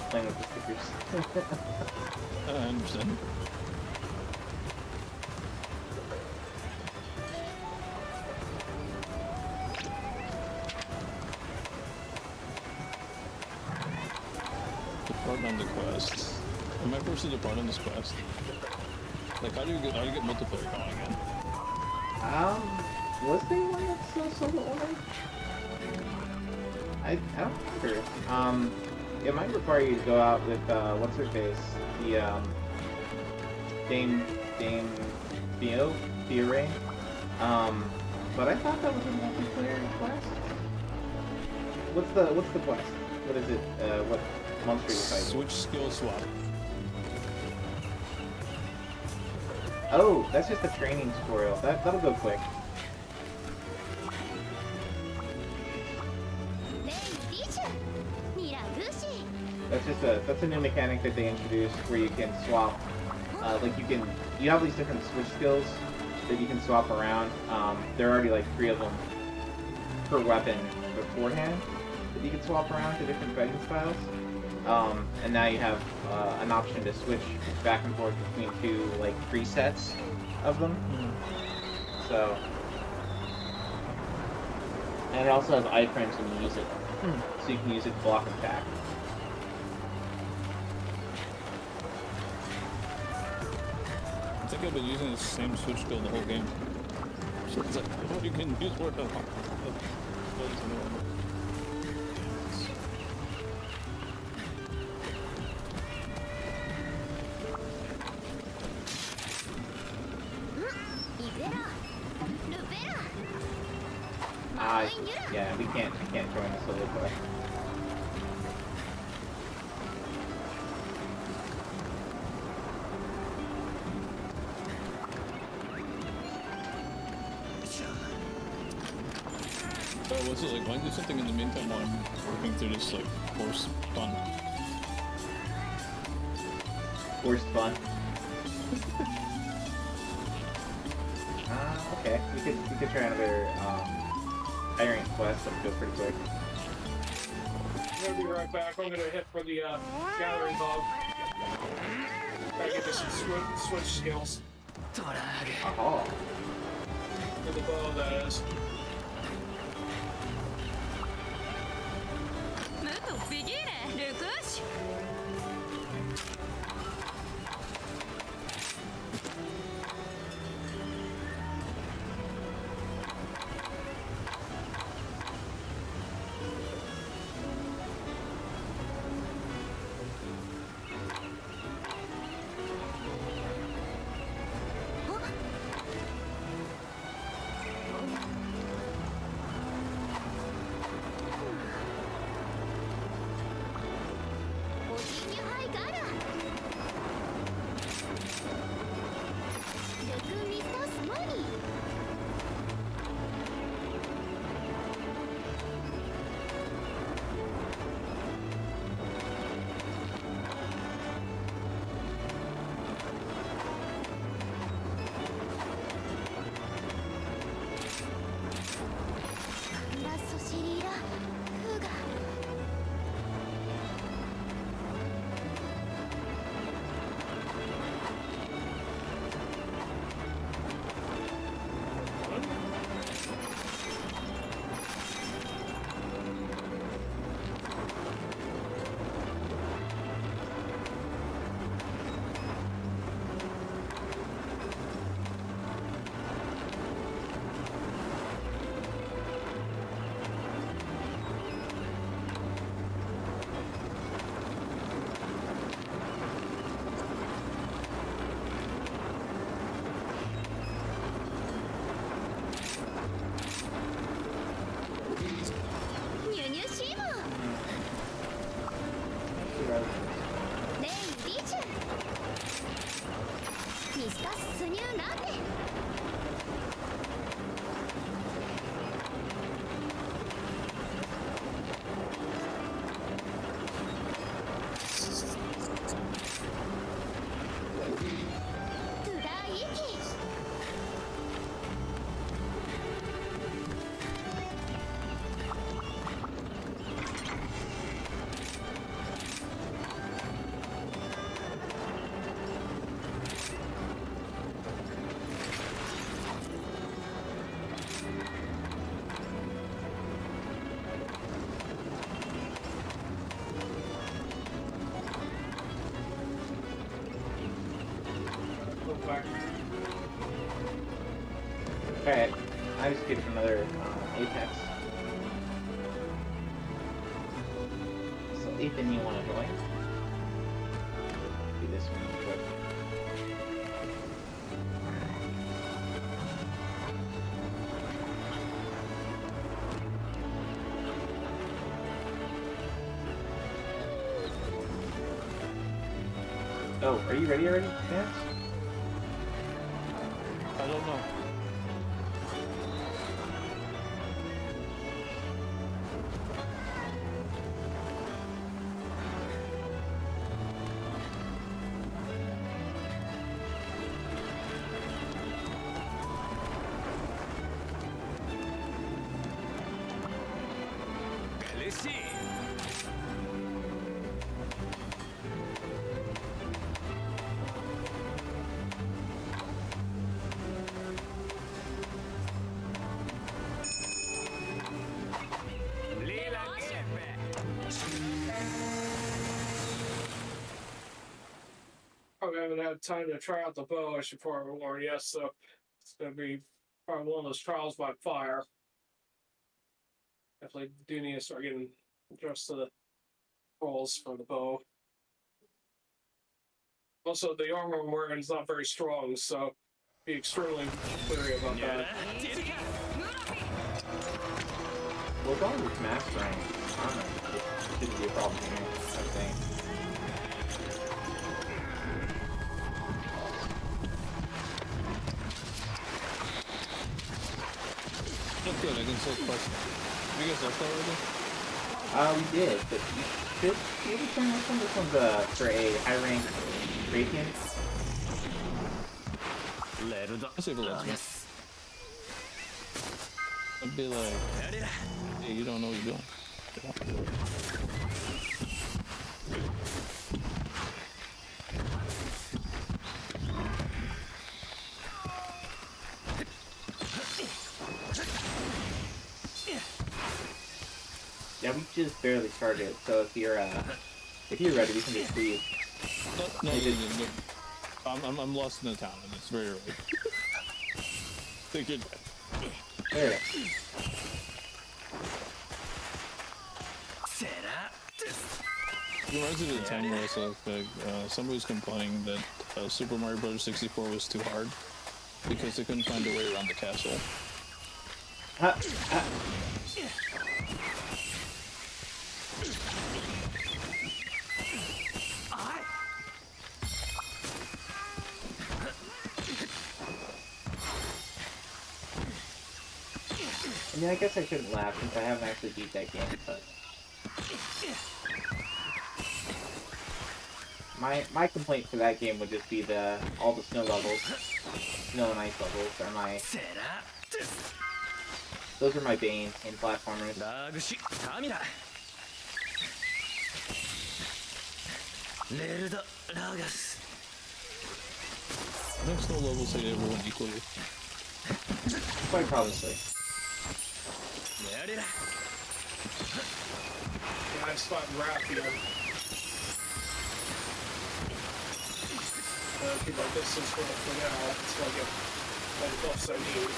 playing with the stickers.
I understand. Depart on the quest. Am I forced to depart on this quest? Like, how do you get multiplayer going again?
Was there one that's solo only? I don't remember. It might require you to go out with, what's her face? The, Dame Fiore. But I thought that was a multiplayer quest. What's the quest? What is it? What monster are you fighting?
Switch skill swap.
Oh, that's just a training tutorial. That'll go quick.
レイ・リチュミラ・ルシー
That's a new mechanic that they introduced where you can swap. Like you have these different switch skills that you can swap around. There are already like 3 of them per weapon beforehand that you can swap around to different fighting styles. And now you have an option to switch back and forth between 2 like presets of them. So, and it also has iframes when you use it, so you can use it to block attack.
I think I've been using the same switch skill the whole game. So it's like, oh, you can use more than one.
Yeah, we can't join the solo quest.
Oh, what's it like? Why don't you do something in the meantime while I'm working through this like force fun?
Forced fun. Okay. We could try another high rank quest. That'll go pretty quick.
I'm gonna be right back. I'm gonna hit for the gathering bow. Gotta get this switch skills.
Oh.
For the bow, that is.
ムートビギーレルクーシ おじぎはいガラルクミスタスモニー ラッソシリーラフーガ ニュニュシムレイ・リチュミスタスニューランデ トゥライキ ト
back.
Alright, I just get another Apex. So Ethan, you want to join? Do this one quick. Oh, are you ready already, Max?
I don't know.
Probably haven't had time to try out the bow. I should probably warn you. So it's gonna be probably one of those trials by fire. Definitely do need to start getting just to the rolls for the bow. Also, the armor I'm wearing is not very strong, so be extremely wary about that.
Well, going with max rank armor it shouldn't be a problem here, I think.
That's good, I can still question. You guys left already?
We did, but you should be able to turn this one. This one's for a high rank Radiant.
Let's see if it lets me. I'd be like, hey, you don't know what you're doing.
Yeah, we just barely started, so if you're ready, we can just leave.
No, no. I'm lost in the town, and it's very early. Think you're dead.
There we go.
It reminds me of the time where it's like somebody was complaining that Super Mario Bros. 64 was too hard because they couldn't find a way around the castle.
I mean, I guess I shouldn't laugh since I haven't actually beat that game, but... My complaint for that game would just be all the snow levels. Snow and ice levels are my... Those are my bane in platformers.
I think snow levels hit everyone equally.
Quite probably.
Yeah, I spot Raph here. Keep my distance for now, so I get the buffs I need.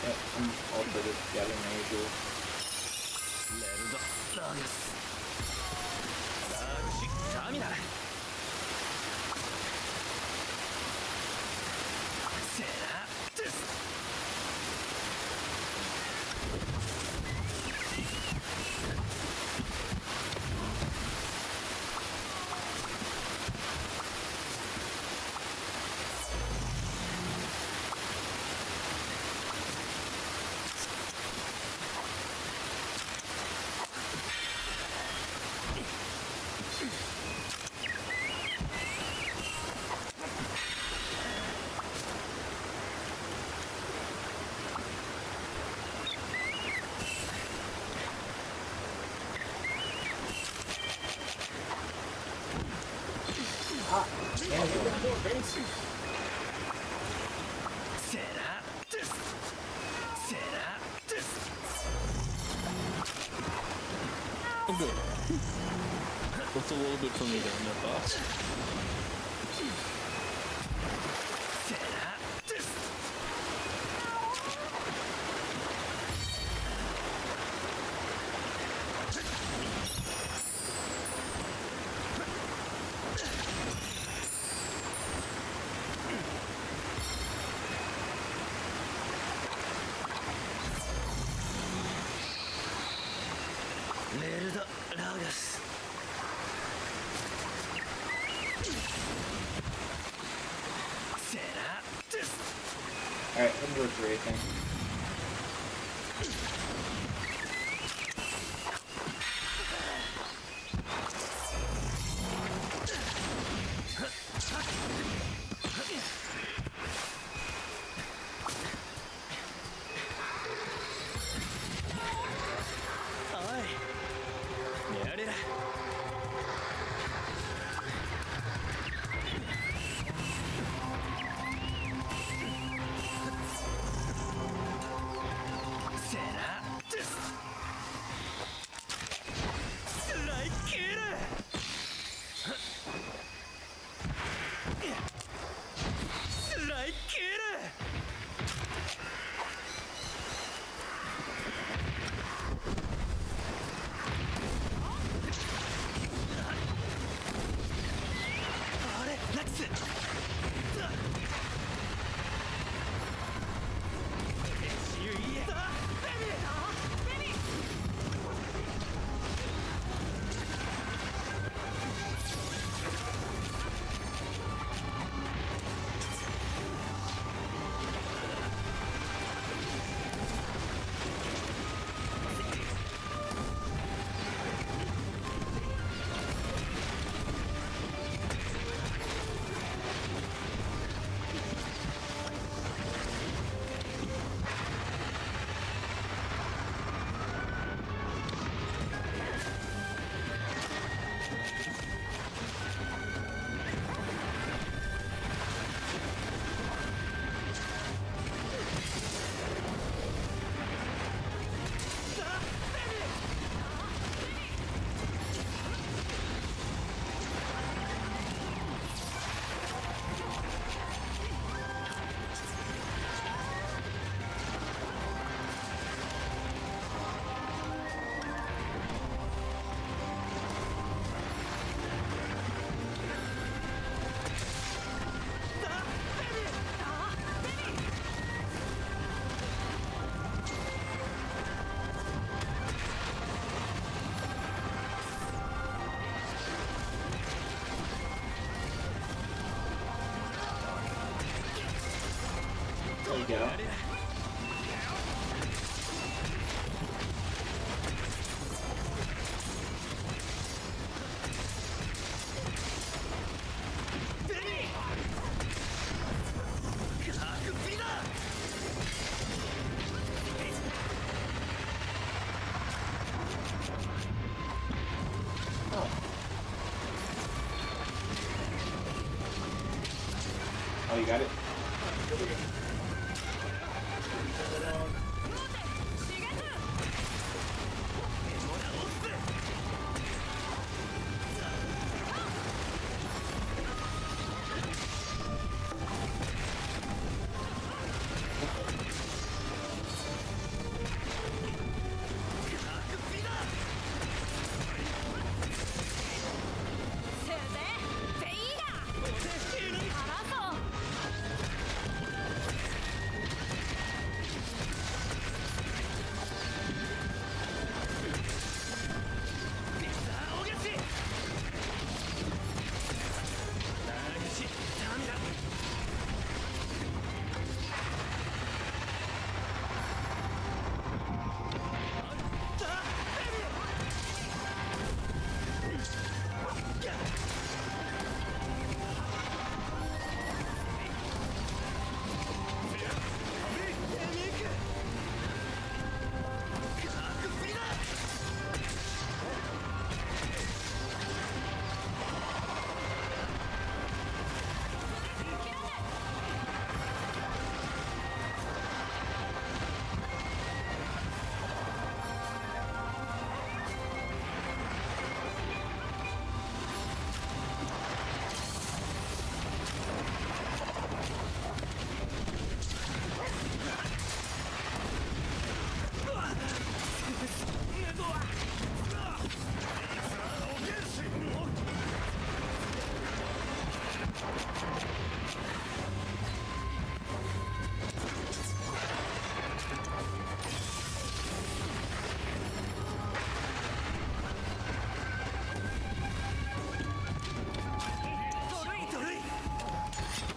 Yep, I'm also just gathering my usual.
That's a little bit for me down there, boss.
Alright, anniversary, I think. There you go. Oh, you got it?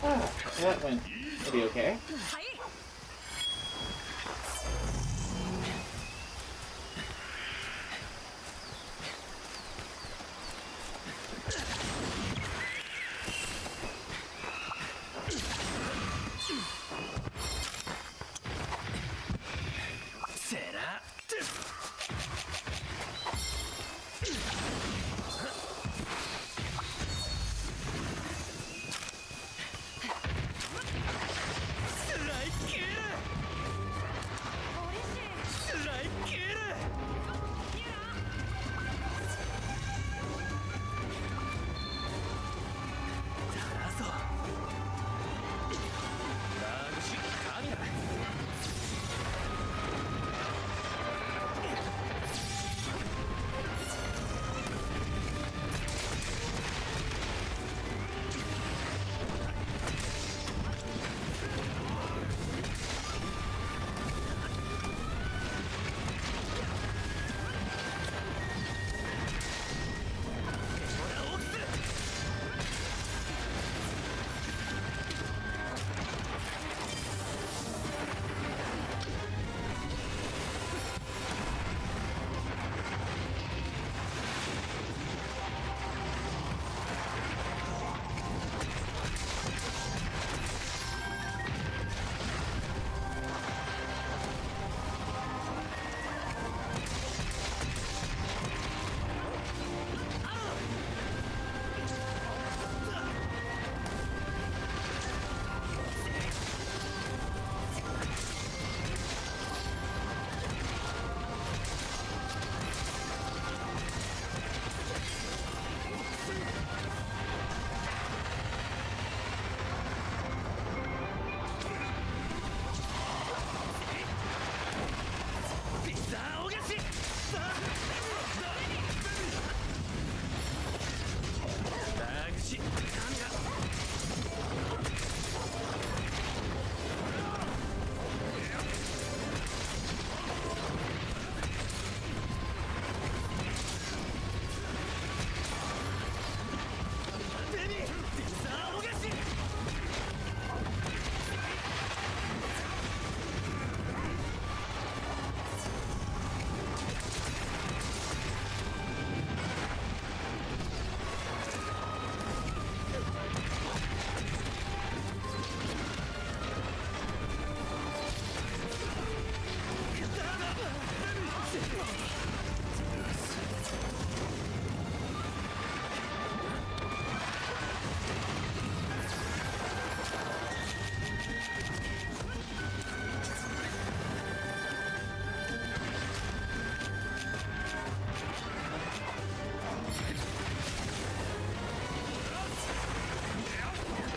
That went pretty okay.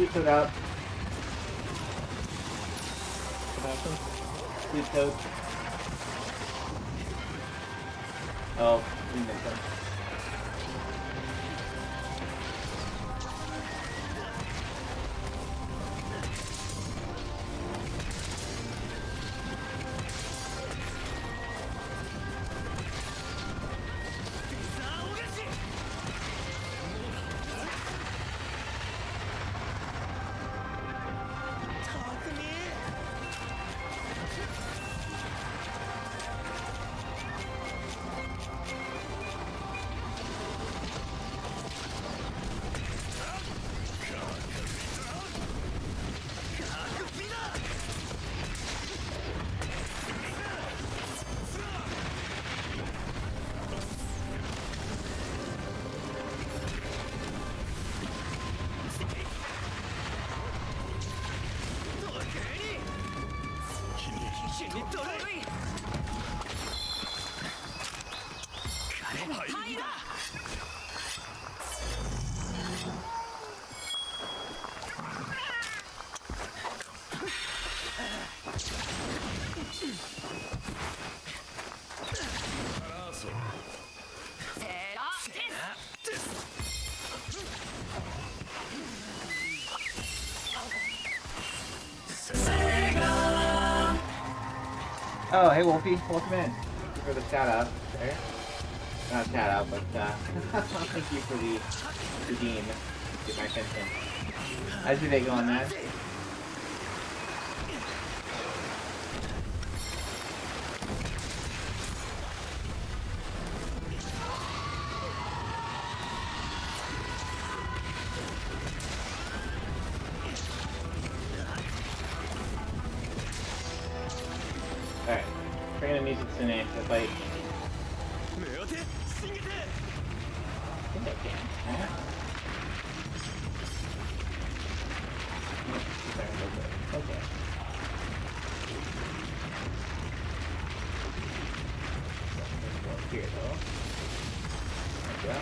Sweet toad out.
What happened?
Sweet toad. Oh, we missed him. Oh, hey Wolfie, welcome in. Thank you for the shout out there. Not shout out, but thank you for the redeem. Get my attention. How's your day going, man? Alright. Bring in the music to the fight. I think I can. Huh? Okay. Here though. There we go.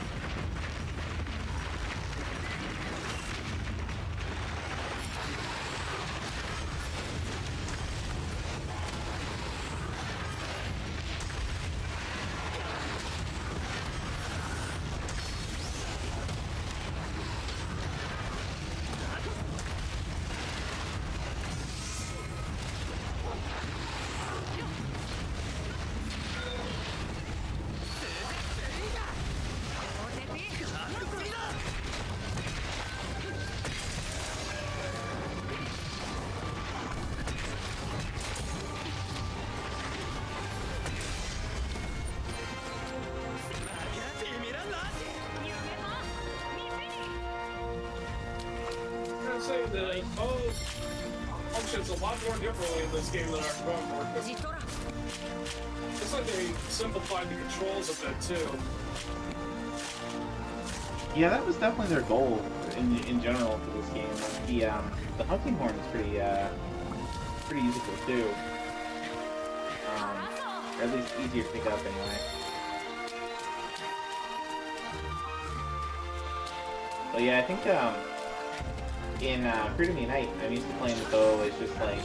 I'm saying that functions a lot more differently in this game than I remember. It's like they simplified the controls a bit too.
Yeah, that was definitely their goal in general for this game. Like the hunting horn is pretty useful too. Or at least easier to pick up anyway. But yeah, I think in Freedom Unite, I'm used to playing the bow. It's just like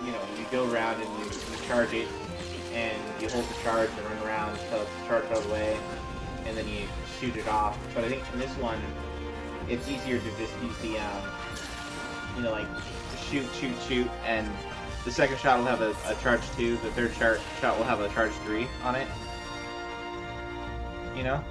you know, you go around and you charge it, and you hold the charge and run around until it's charged all the way, and then you shoot it off. But I think in this one, it's easier to just use the, you know, like, shoot, and the second shot will have a charge 2, the third shot will have a charge 3 on it. You know?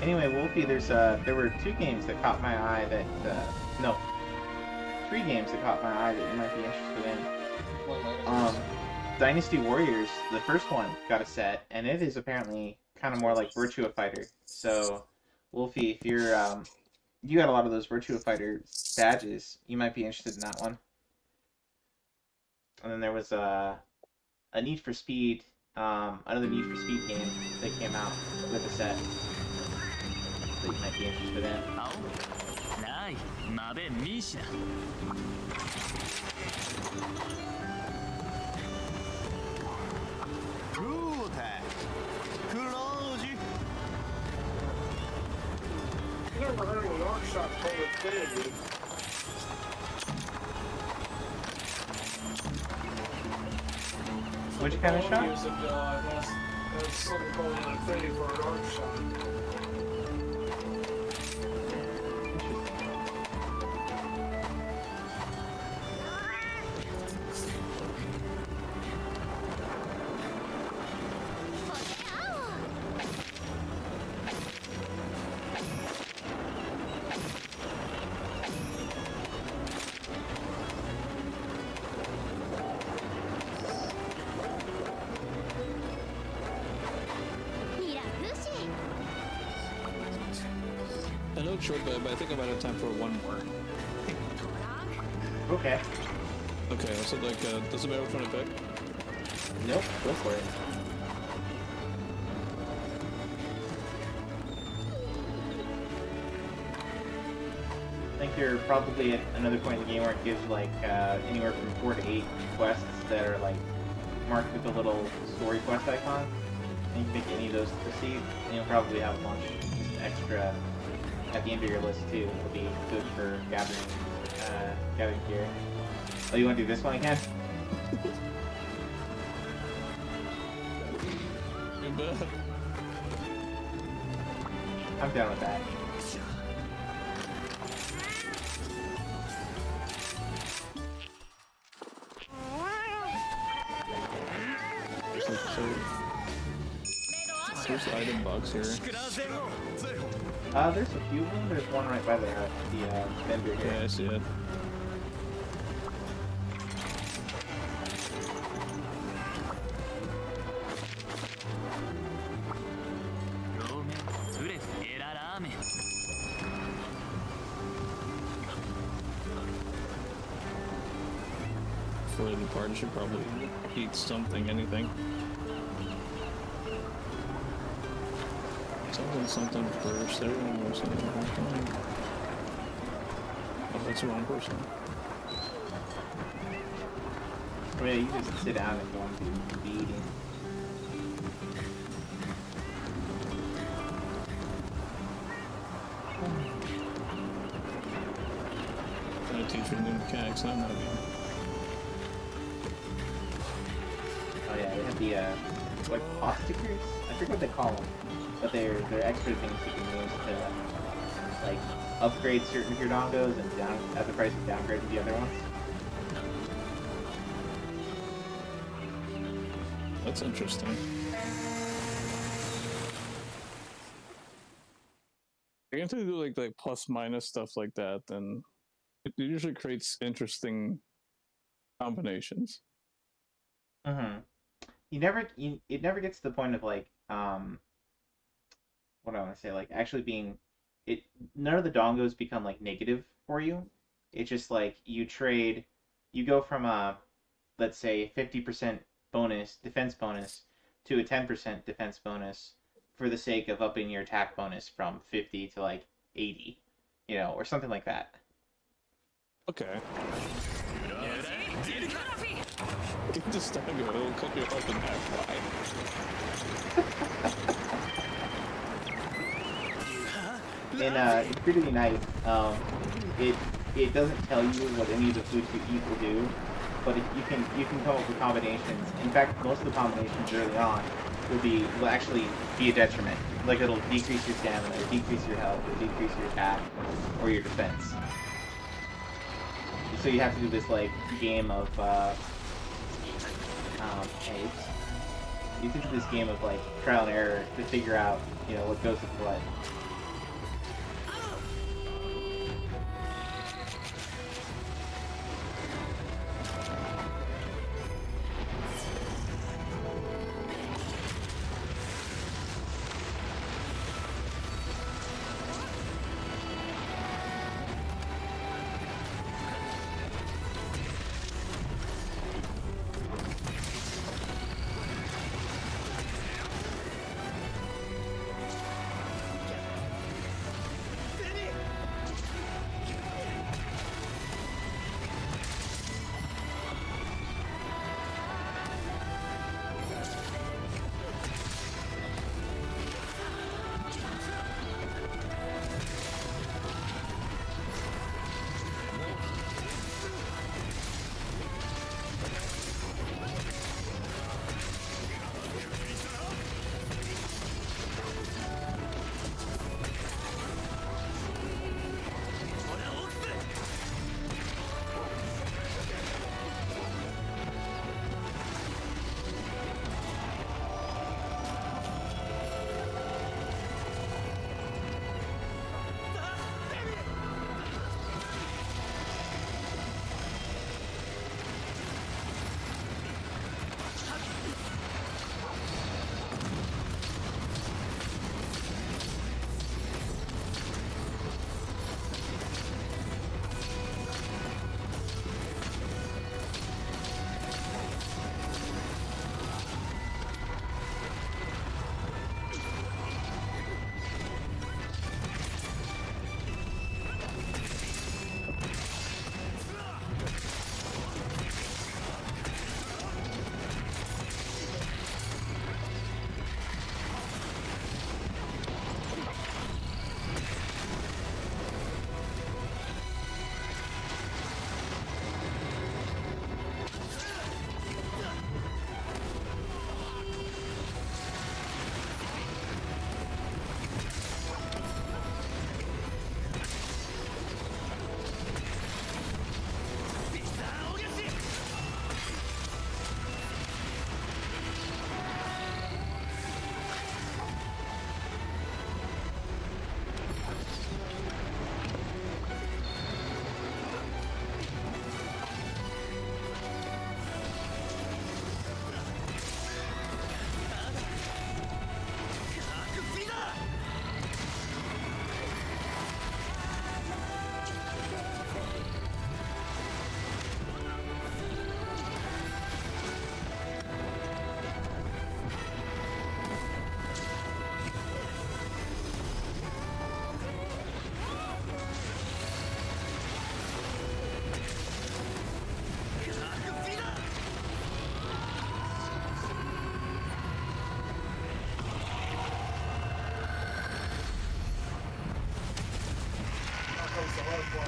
Anyway, Wolfie, there were 2 games that caught my eye that, no, 3 games that caught my eye that you might be interested in. Dynasty Warriors, the first one, got a set, and it is apparently kind of more like Virtua Fighter. So, Wolfie, if you're, you got a lot of those Virtua Fighter badges, you might be interested in that one. And then there was a Need for Speed, another Need for Speed game that came out with a set that you might be interested in.
I've never heard of an arc shot called Infinity.
Which kind of shot?
Music, has something called an Infinity for an arc shot.
I know it's short, but I think I might have time for one more.
Okay.
Okay, so like, does it matter which one I pick?
Nope, go for it. I think you're probably at another point in the game where it gives like anywhere from 4 to 8 quests that are like marked with a little story quest icon. And you can pick any of those to proceed, and you'll probably have a bunch just extra at the end of your list too. It'll be good for gathering gear. Oh, you want to do this one again? I'm down with that.
There's the item box here.
There's a few of them. There's one right by the vendor here.
Yeah, I see it. For the party should probably eat something, anything. Something first. Everyone knows something. Oh, that's the wrong person.
I mean, you just sit down and go and be eating.
Trying to teach me new mechanics, I'm not even.
Oh yeah, they have the like pot stickers. I forget what they call them, but they're extra things you can use to like upgrade certain of your dongos and down at the price of downgrading the other ones.
That's interesting. I guess they do like plus minus stuff like that, then it usually creates interesting combinations.
Mm-hmm. It never gets to the point of like what do I want to say, like actually being it. None of the dongos become like negative for you. It's just like you go from a, let's say, 50% defense bonus to a 10% defense bonus for the sake of upping your attack bonus from 50 to like 80, or something like that.
Okay. Get the stagger, it'll cut you up in half.
In Pretty Night, it doesn't tell you what any of the foods you eat will do, but you can come up with combinations. In fact, most of the combinations early on will actually be a detriment. Like it'll decrease your stamina, or decrease your health, or decrease your attack, or your defense. So you have to do this like game of you have to do this game of like trial and error to figure out what goes with what.
for.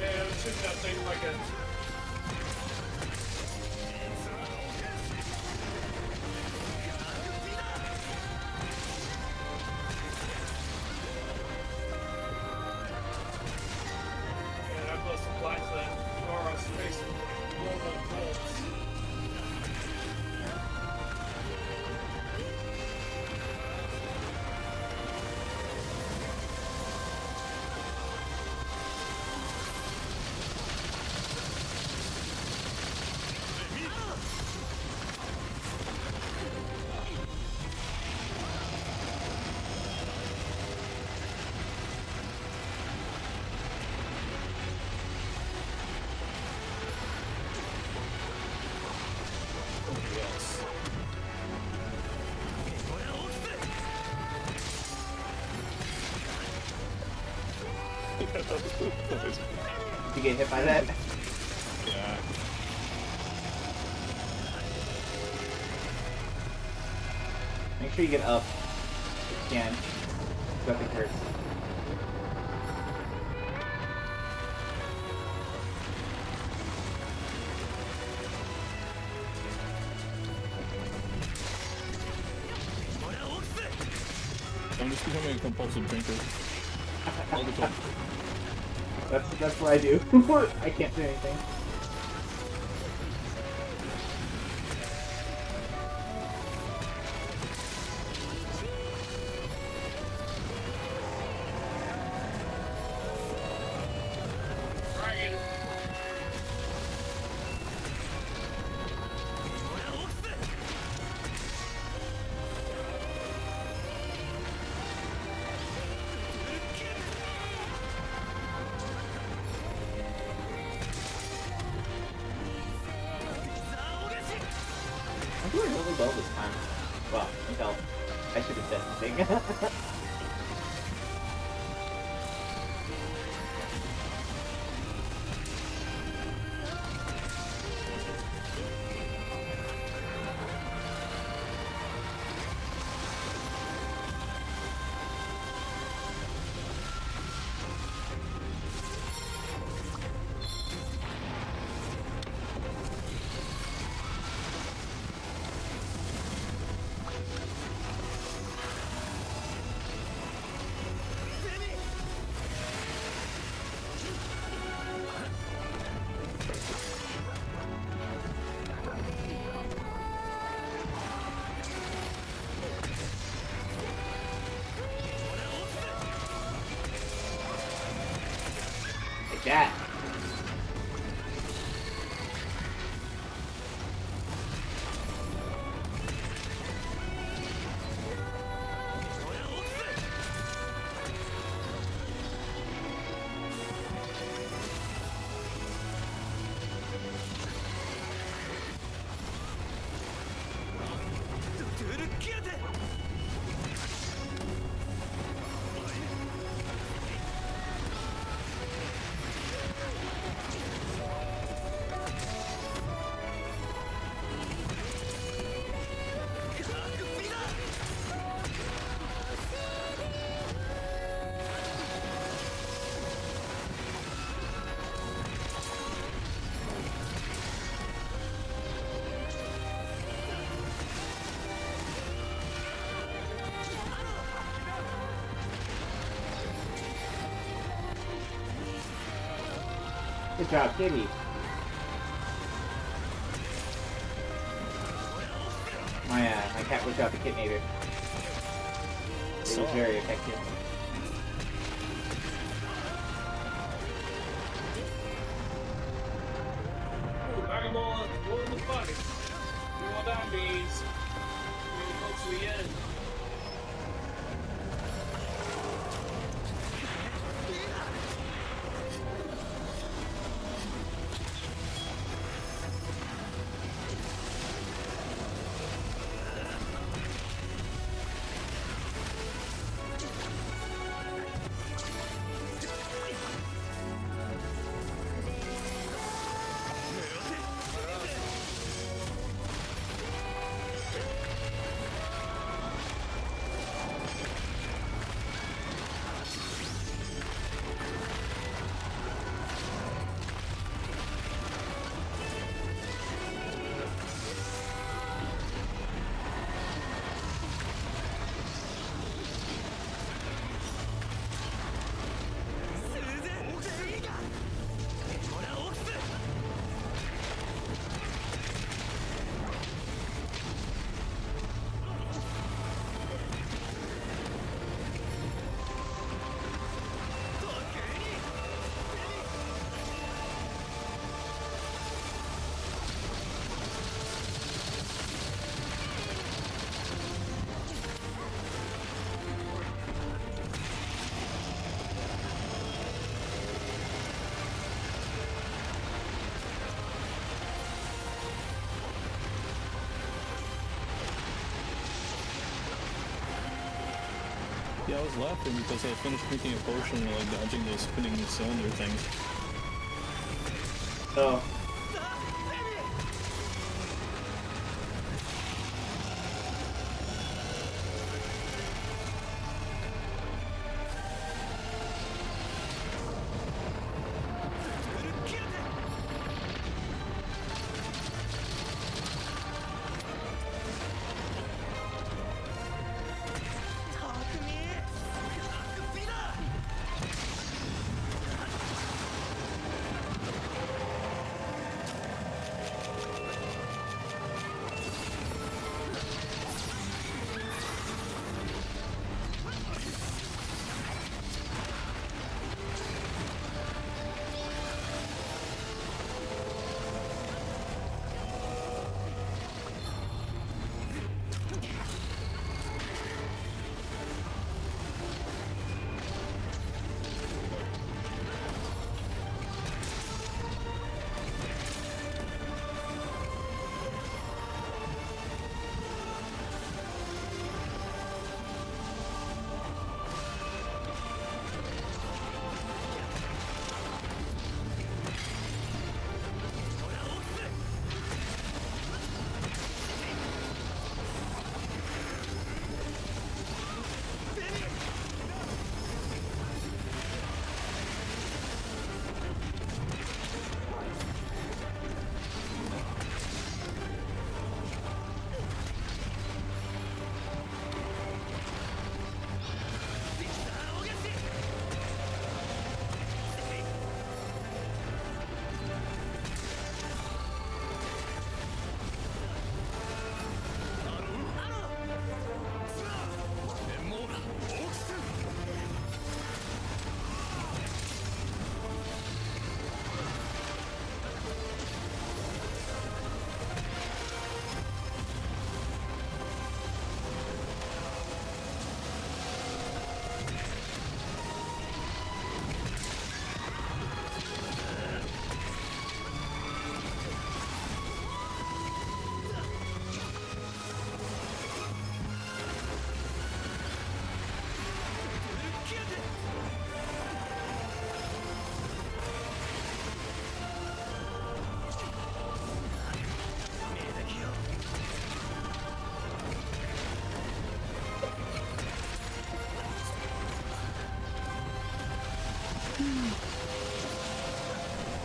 Yeah, let's shoot that thing like a... Yeah, that blows some flies that Nora's facing global bolts. Yes.
Did you get hit by that?
Yeah.
Make sure you get up if you can. Nothing hurts.
I'm just becoming a compulsive drinker. All the time.
That's what I do. I can't do anything.
Dragon.
I'm doing really well this time. Well, until I should have said something. Good job, Kitty. My cat whipped out the Kitnator. It was very effective.
Ooh, Magamon, what the fuck? You know what that means? We're close to the end.
Yeah, I was laughing because I finished making a potion while like dodging those spinning cylinder things.
Oh.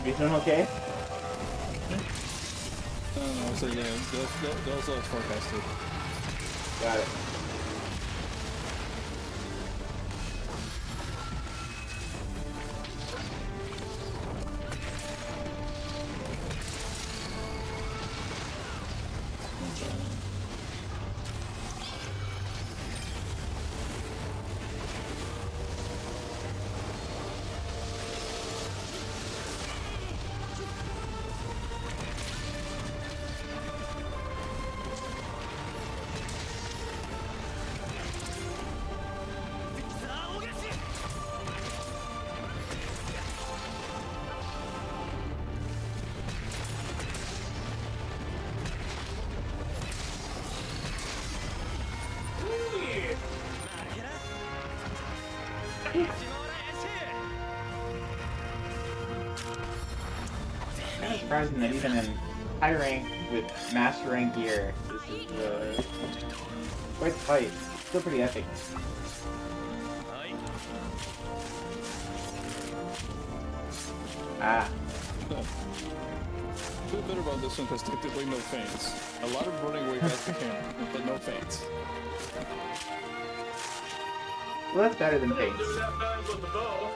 You doing okay?
No, so yeah, that was forecasted.
Got it. of surprising that even in high rank with master rank gear, this is quite the fight. Still pretty epic. Ah,
A bit better about this one because technically no feints. A lot of running away past the camera, but no feints.
well that's better than
I didn't
Fates.
do that bad with the bow.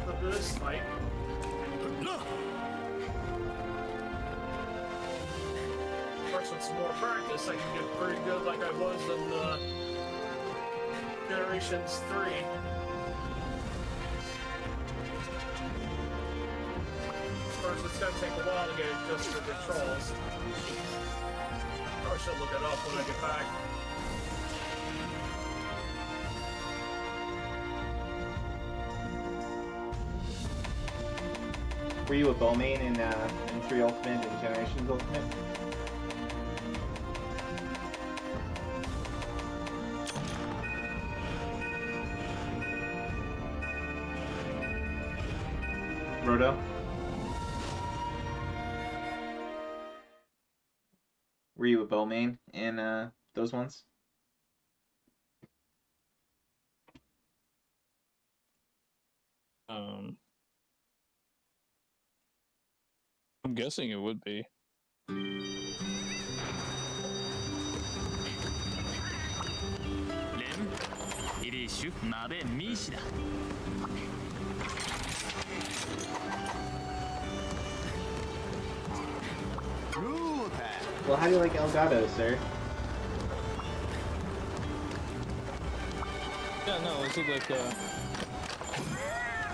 But this fight. Of course, with some more practice, I can get pretty good like I was in Generations 3. Of course, it's gonna take a while to get adjusted to controls. Probably should look it up when I get back.
Were you a bowmain in 3 Ultimate and Generations Ultimate? Roto? Were you a bowmain in those ones?
I'm guessing it would be.
レンイリッシュマベンミーシだ
Well, how do you like Elgato, sir?
Yeah, no, it's like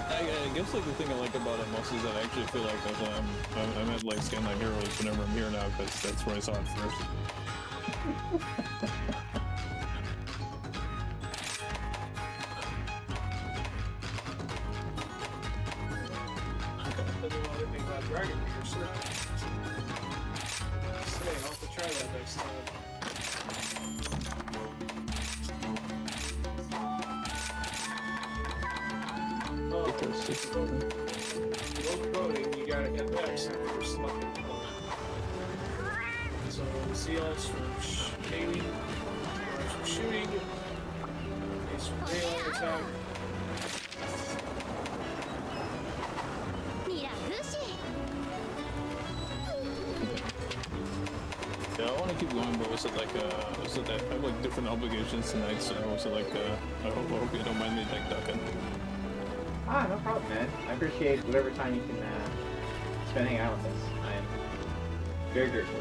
I guess like the thing I like about it most is that I actually feel like I'm at like Scanline Heroes whenever I'm here now because that's where I saw it first.
Doesn't know anything about Dragon Leader, sir. Say, I'll have to try that next time. Oh, low coding, you gotta hit X after you're selecting code. So, CLs for aiming, R's for shooting, A's for melee attack.
ミラフシ
Yeah, I want to keep going, but was it like was it that I have like different obligations tonight, so was it like I hope you don't mind me like ducking.
Ah, no problem, man. I appreciate whatever time you can spend hanging out with us. I am very grateful.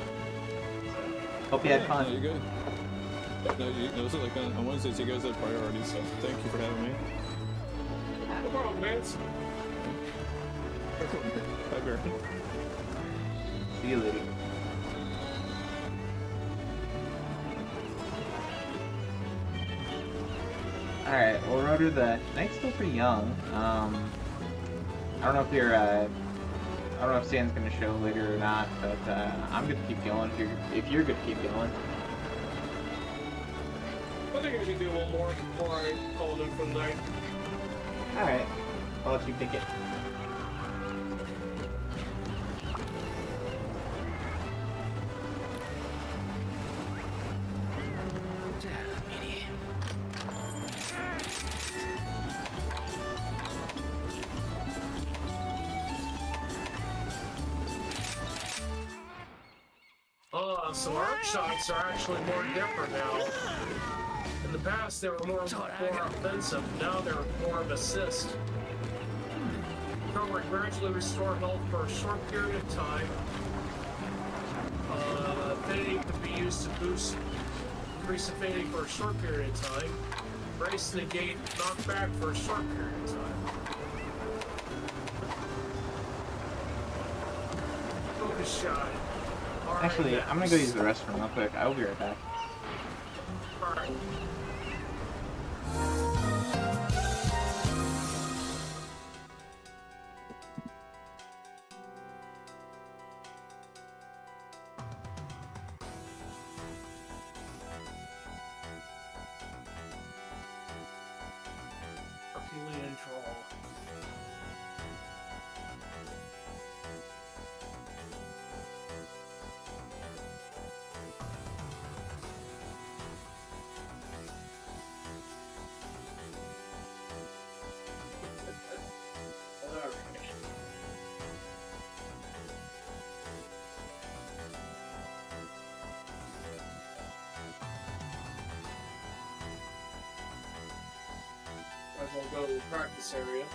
So, hope you had
No,
fun.
you're good. No, was it like on Wednesdays you guys had priorities, so thank you for having me.
No problem, man.
Bye, Bear.
See you later. Alright, well, Rotor, the night's still pretty young. I don't know if you're, I don't know if Stan's gonna show later or not, but I'm gonna keep going if you're gonna keep going.
I think I can do one more before I call it in for the night.
Alright, I'll let you pick it.
So arc shots are actually more different now. In the past, they were more offensive. Now they're more of assist. Recovery gradually restore health for a short period of time. Affinity could be used to boost increase affinity for a short period of time. Brace negate knockback for a short period of time. Focus shot. Alright,
Actually, I'm gonna go use the restroom real quick. I will be right back.
Alright. Herculean troll. we'll go to the practice area.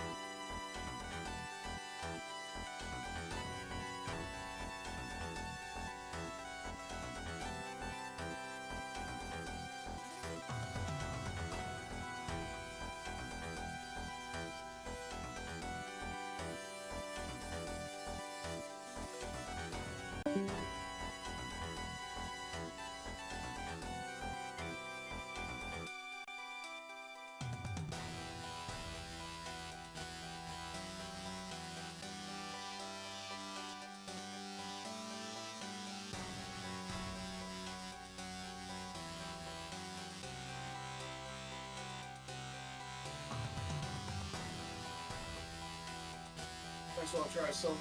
Next one, I'll try some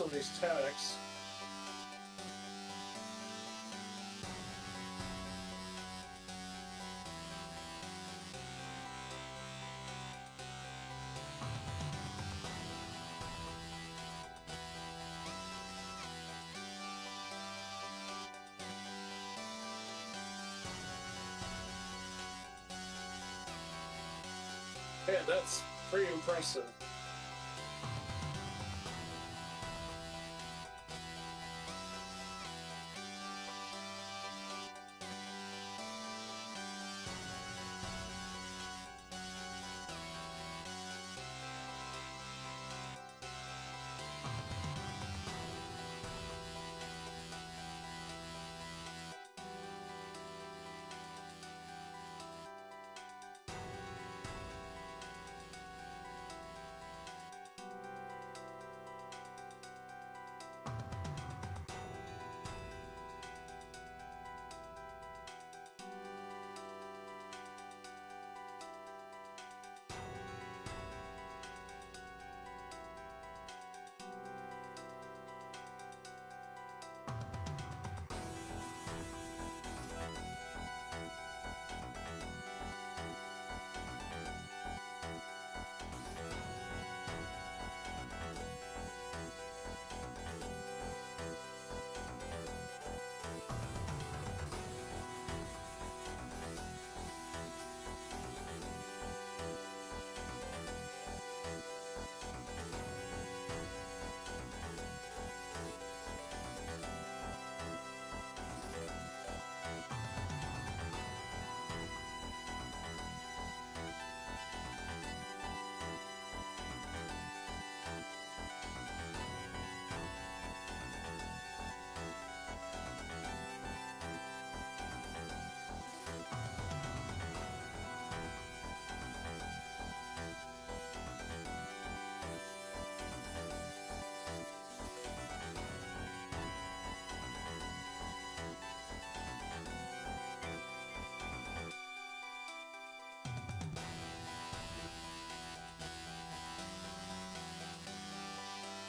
of these tactics. Yeah, that's pretty impressive.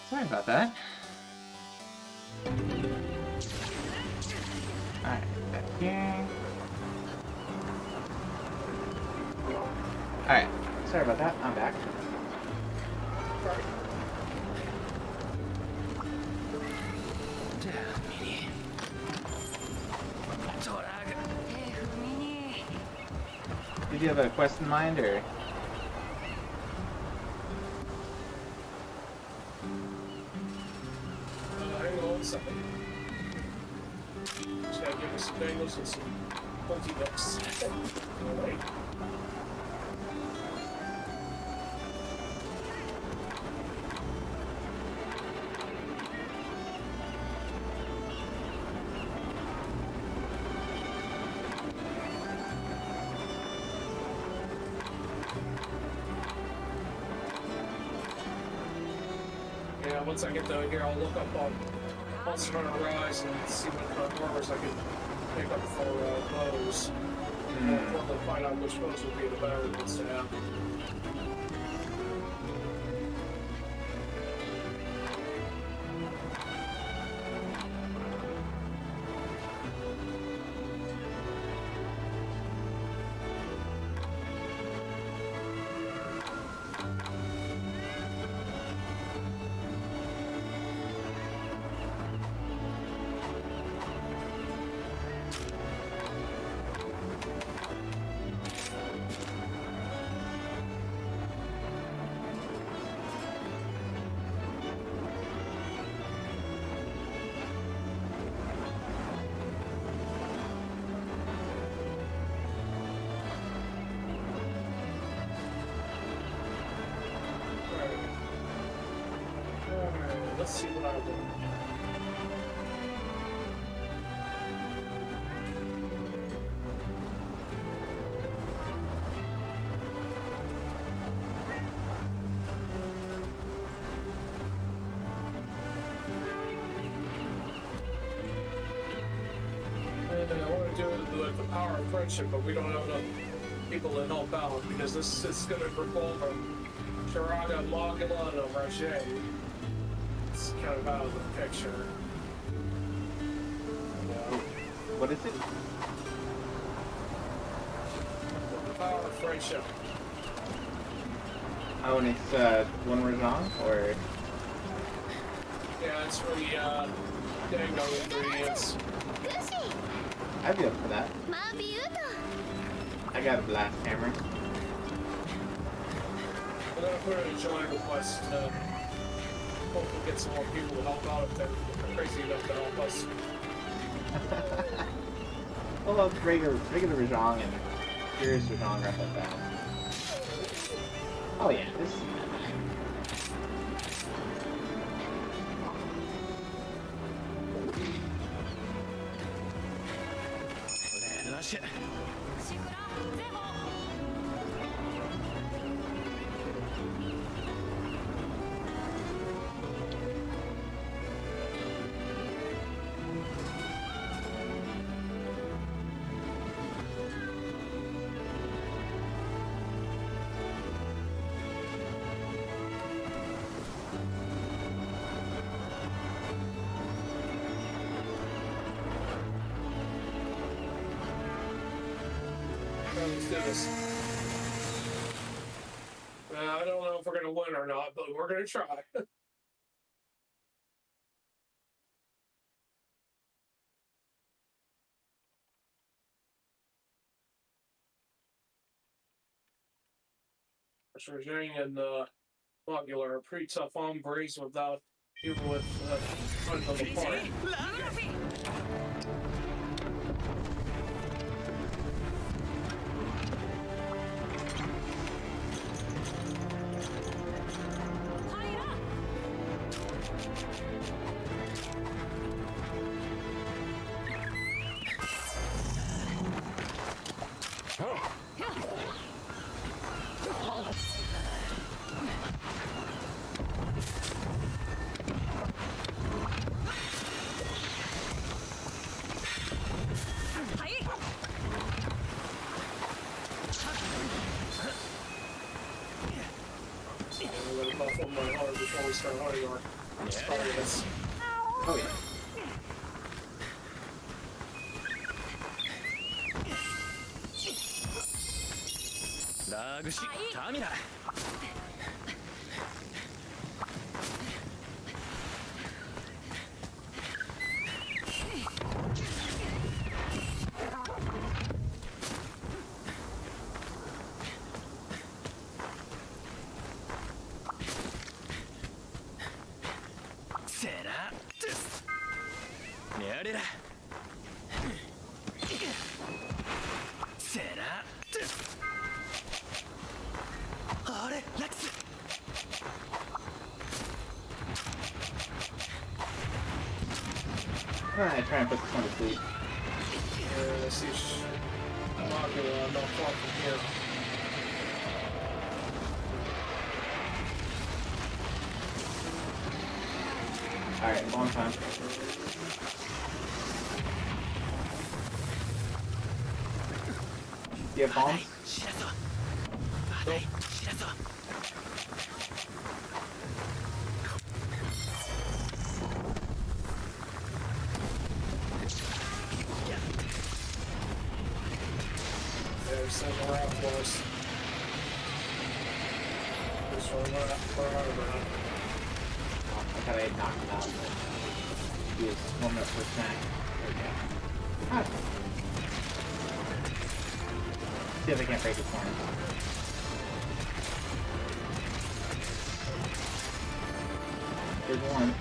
Sorry about that. Alright, back here. Alright, sorry about that. I'm back. Did you have a quest in mind, or?
Hang on 1 second. Just gotta give me some bangles and some pointy ducks. Alright. Yeah, once I get down here, I'll look up on Monster Hunter Rise and see what kind of armors I can pick up for bows. And I'll probably find out which bows will be the better ones to have. see what I'll do. And I want to do it with the power of friendship, but we don't have enough people to help out because this is going to revolve from Shiraga, Magula, and Rajay. It's kind of out of the picture.
What is it?
The power of friendship.
Oh, and it's one Rajang, or
Yeah, it's for the Dango ingredients.
Gushi!
I'd be up for that.
Mabiuto!
I got a blast hammer.
I'm gonna put in a join request to hopefully get some more people to help out if they're crazy enough to help us.
Well, it's regular Rajang and Furious Rajang right like that. Oh yeah, this is
Let's do this. I don't know if we're gonna win or not, but we're gonna try. Rajang and Modular are pretty tough hombres without even with tons of the party. I'm gonna buff up my heart before we start hunting our targets.
oh yeah.
Ragushi, Tamina. Será. Nerera. Será. Are, Lex.
Alright, try and put this one to sleep.
I see Magula not far from here.
Alright, long time. Do you have bombs?
知らそう。知らそう。
They're sending around for us. Just run around.
I thought I had knocked him out. He was warming up for a snack. There we go. Ah. See if I can't break his horn. There's one.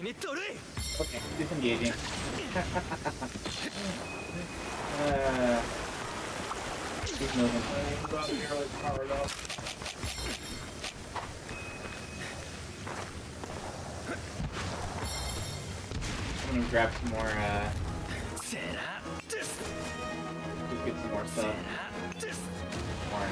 Okay, disengaging. Keep moving.
I'm not nearly powered up.
I'm gonna grab some more, just get some more stuff. More,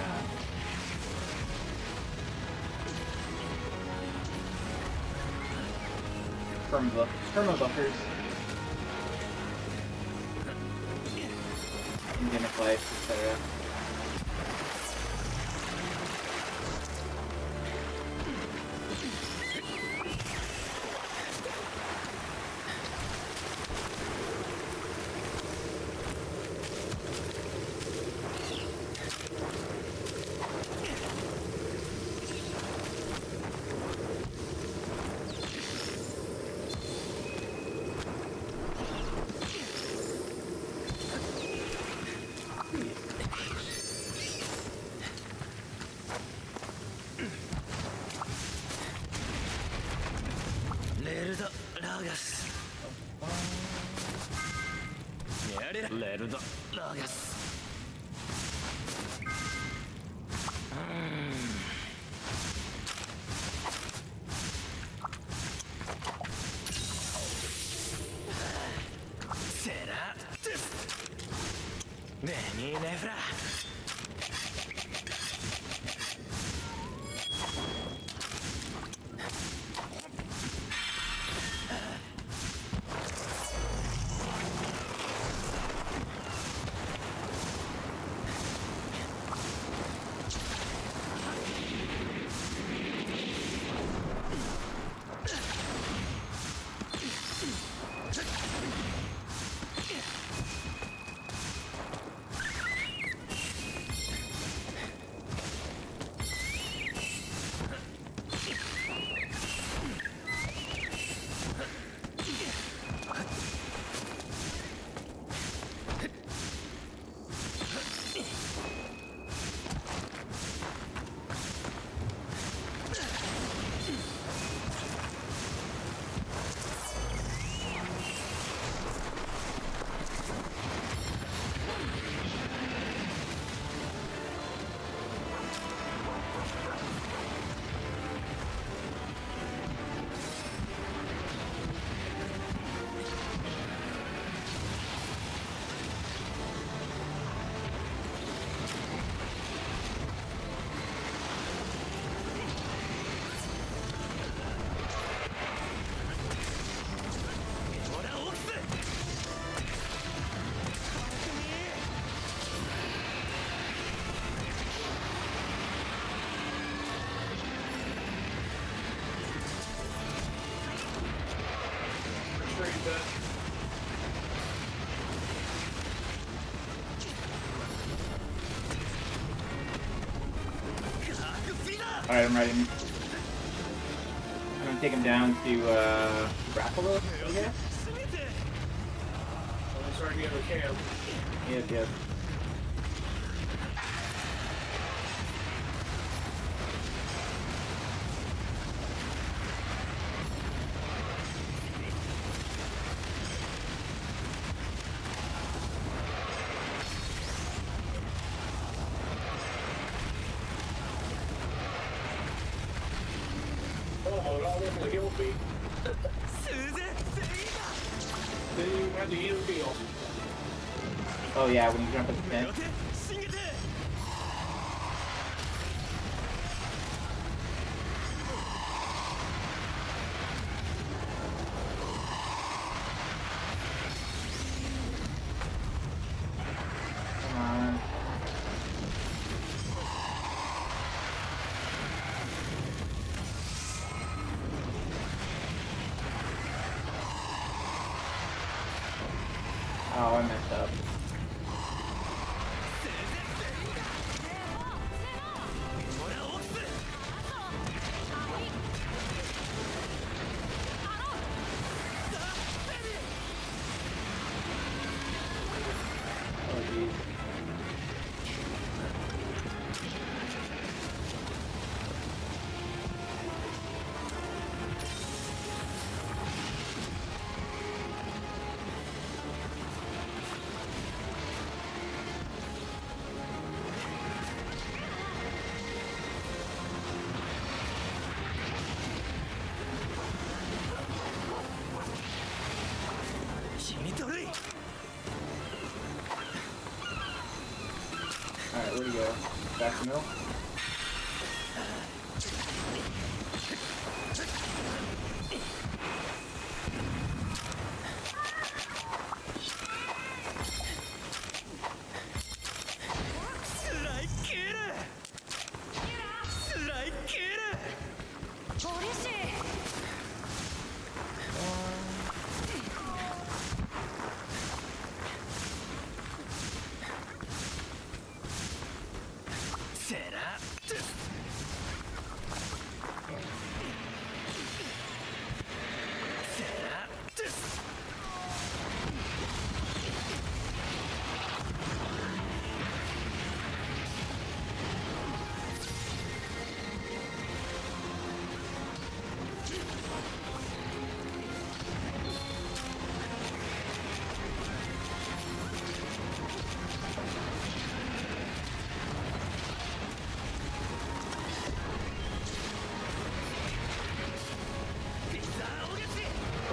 perma buffers. Endemic life, etc. Alright, I'm ready. I'm gonna take him down to grapple those, I guess?
He's already in the camp.
Yep.
Oh, it all over the hill beat. Then you have the heal field.
Oh yeah, when you jump at the fence. Come on. Oh, I messed up. Oh, geez. Alright, where'd he go? Back to middle?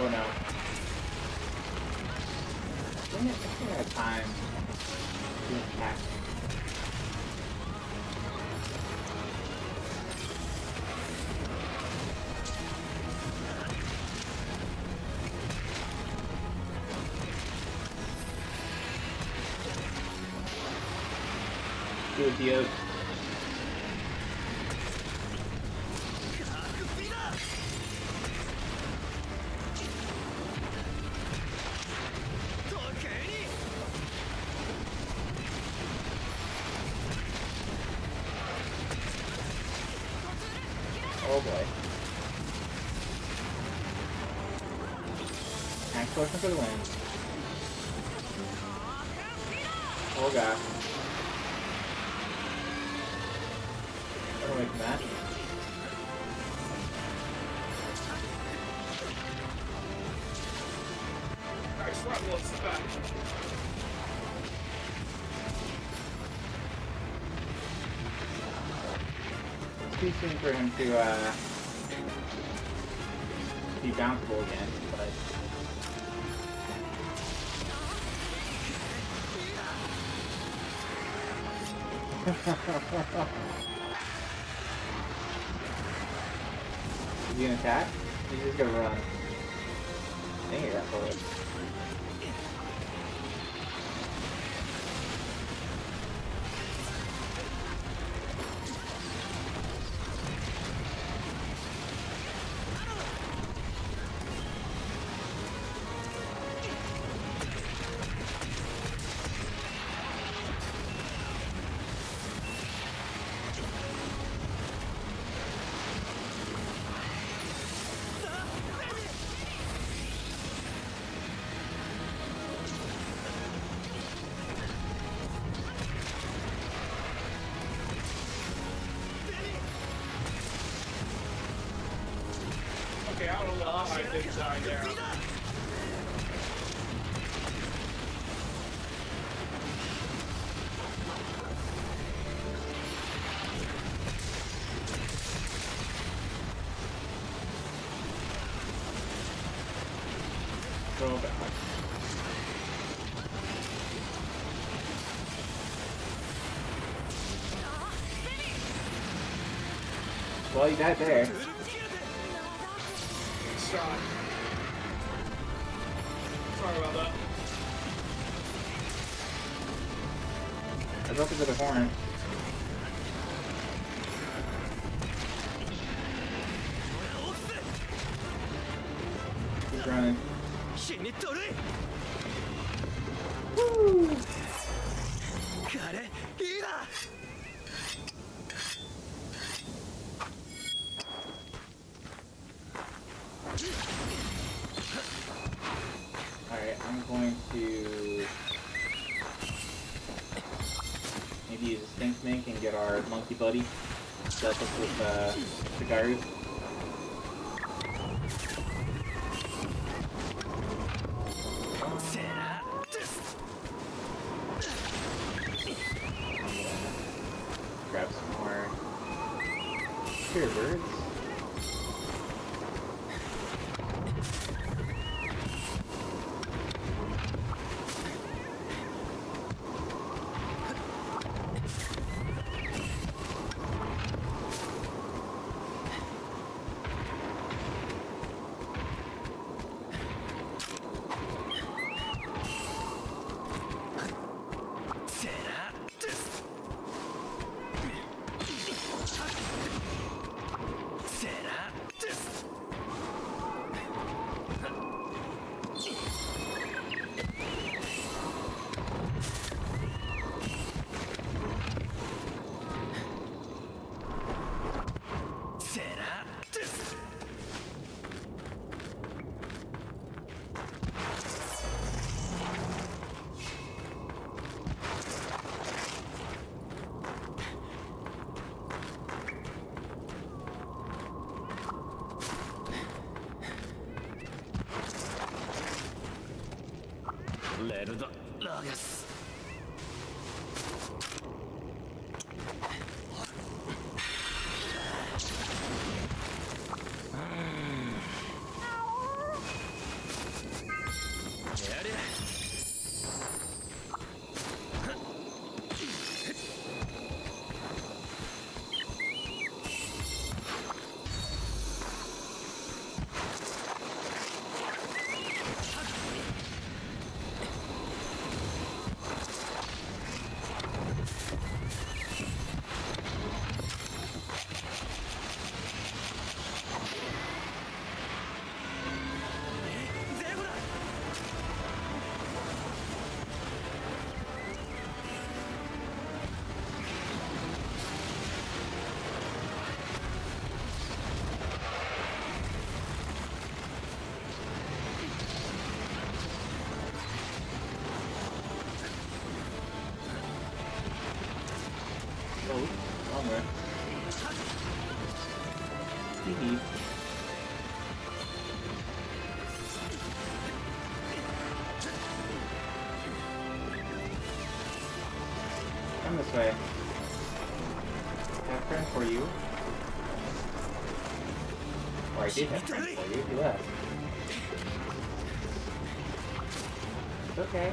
Oh no. Dang it, I think I had time to attack. Do it, Dio. Oh boy. Max potion for the win. Oh god. Run away from that.
Nice run, what's the back?
It's too soon for him to be bounceable again, but is he gonna attack? He's just gonna run. Dang it, that bullet.
Okay, I don't know how I did die there.
Throw it back. Well, you died there.
Shot. Sorry about that.
I broke into the horn. Keep running. Woo! Alright, I'm going to maybe use a Stink Mink and get our monkey buddy set up with the Garu. Grab some more Pure Birds.
レルド・ラゲス。やれ。
Oh, wrong way. Hee. Come this way. I have a friend for you. Or I did have a friend for you if you left. It's okay.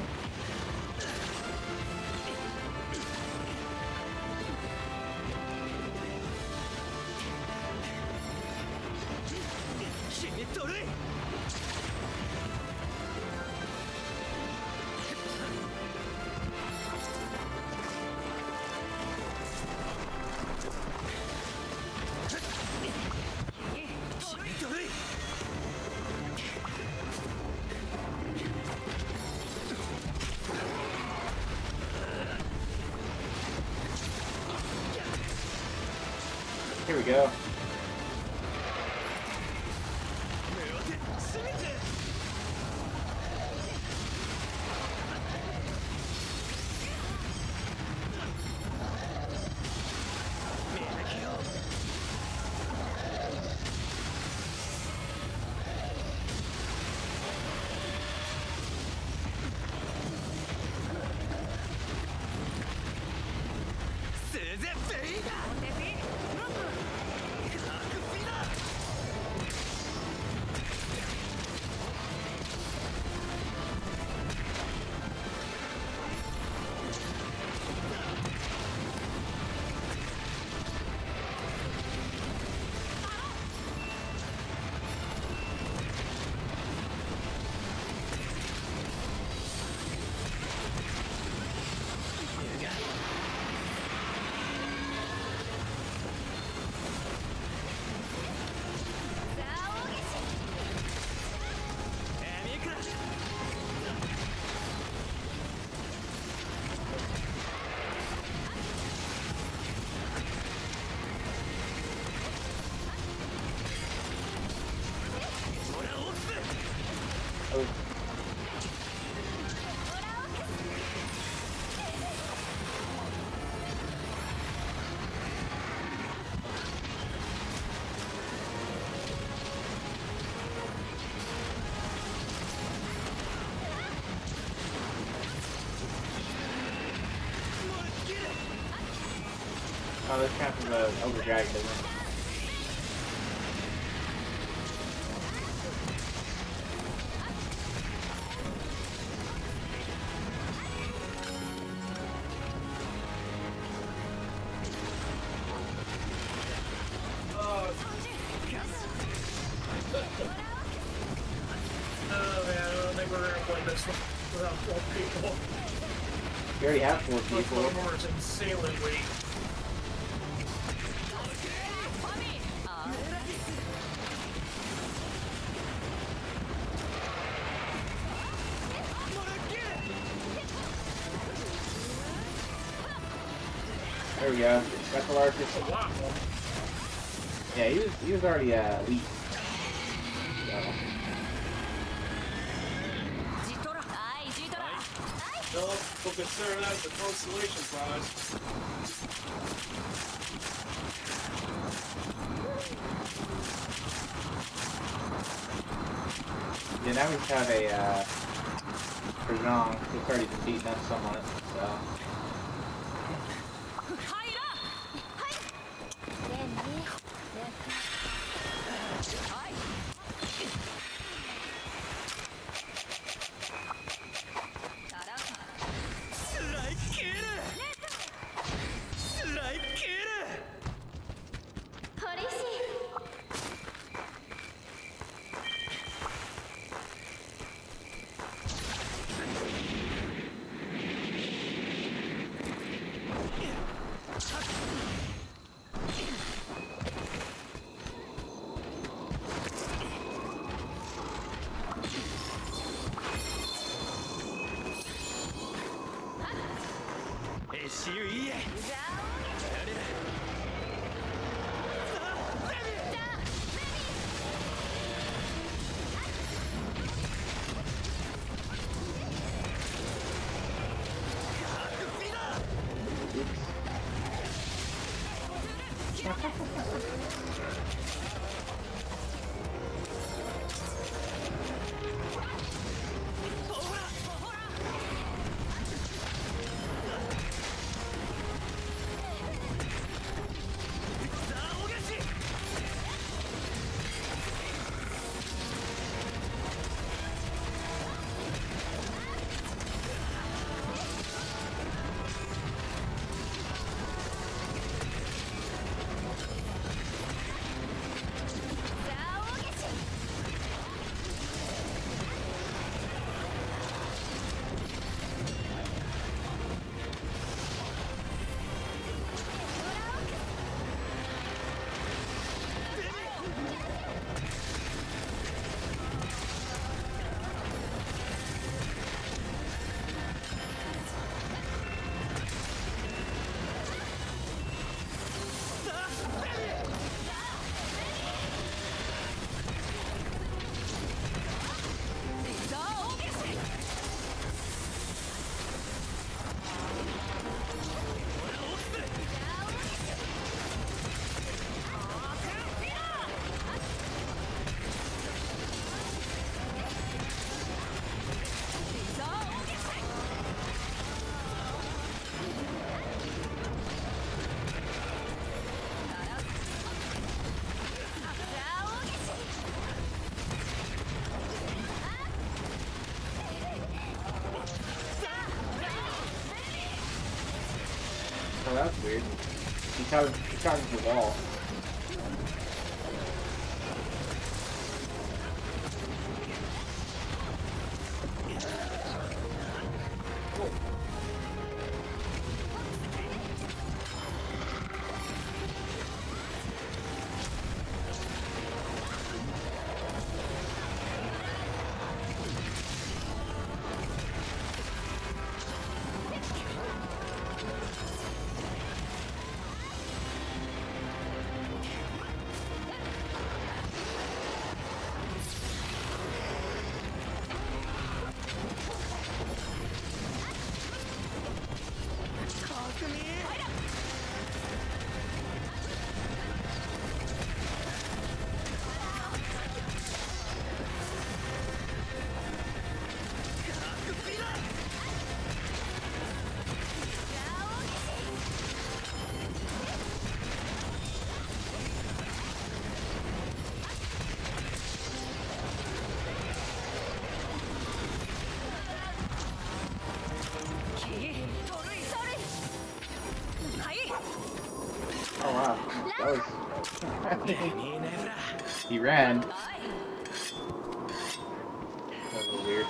Here we go. Oh. Oh, this counts as an Elder Dragon, doesn't it?
Oh man, I don't think we're gonna play this one without 4 people.
You already have 4
My
people.
phone is insanely weak.
There we go. Got the largest.
It's a lot more.
Yeah, he was already elite. So.
No, we'll consider that as a consolation prize.
Yeah, now we have a for Zhang. He's already been beaten up somewhat, so.
レンに嬉しい
Oh, that's weird. He charges the wall. Oh wow, that was... he ran. That was a little weird.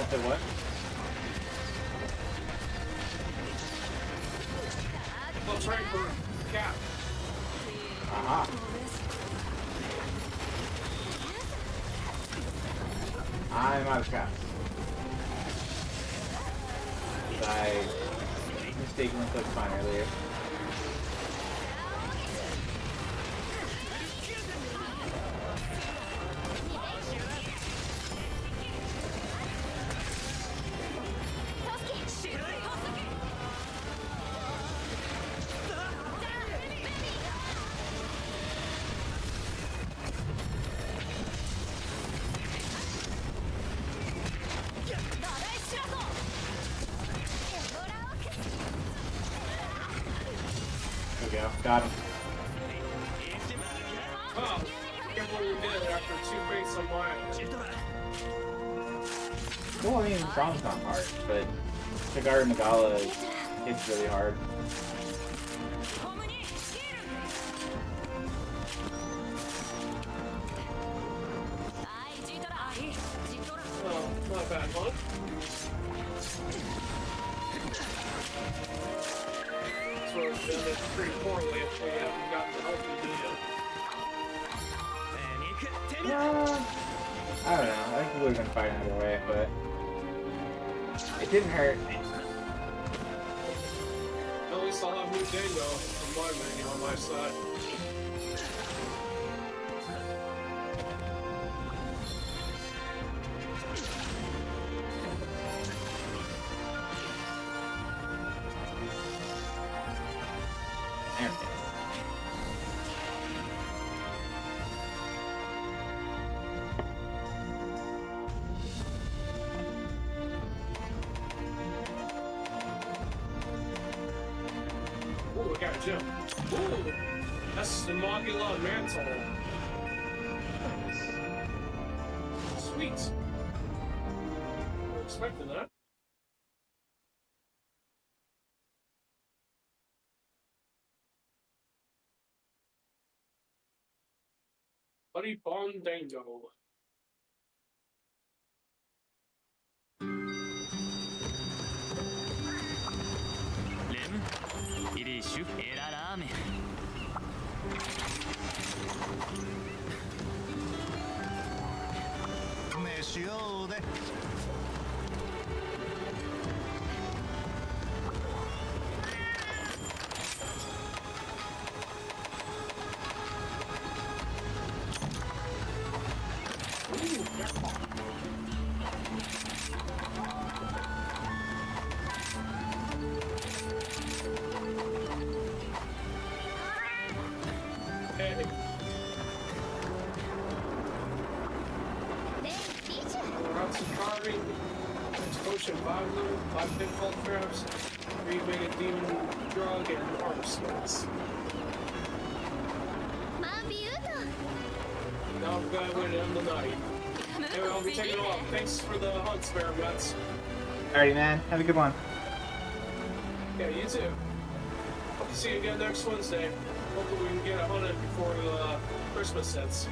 Say what?
Let's try for Cap.
Aha. I'm out of caps. I mistakenly clicked fine earlier. There we go. Got him.
Oh, can't believe we did it after 2 fates on mine.
Well, I mean, Brom's not hard, but Cigar Nagala hits really hard.
Oh, not bad, huh? So we've done it pretty poorly if we haven't gotten to help you, do you?
I don't know. I think we would have been fighting either way, but it didn't hurt.
At least I'll have new Dango on my menu on my side.
There we go.
Ooh, we got a gem. Ooh, that's the Mogula Mantle. Sweet. We're expecting that. Buddy Bondango.
Lem, irishu era ramen.
飯用で
Hey, we're out some carving. Potion 5 loot, 5 pinfall traps, 3 mega demon drug, and armor skills. Now I'm gonna win it on the night. Anyway, I'll be taking off. Thanks for the hunt, Spare Mets.
Alrighty, man. Have a good one.
Yeah, you too. Hope to see you again next Wednesday. Hopefully we can get a hunted before Christmas hits.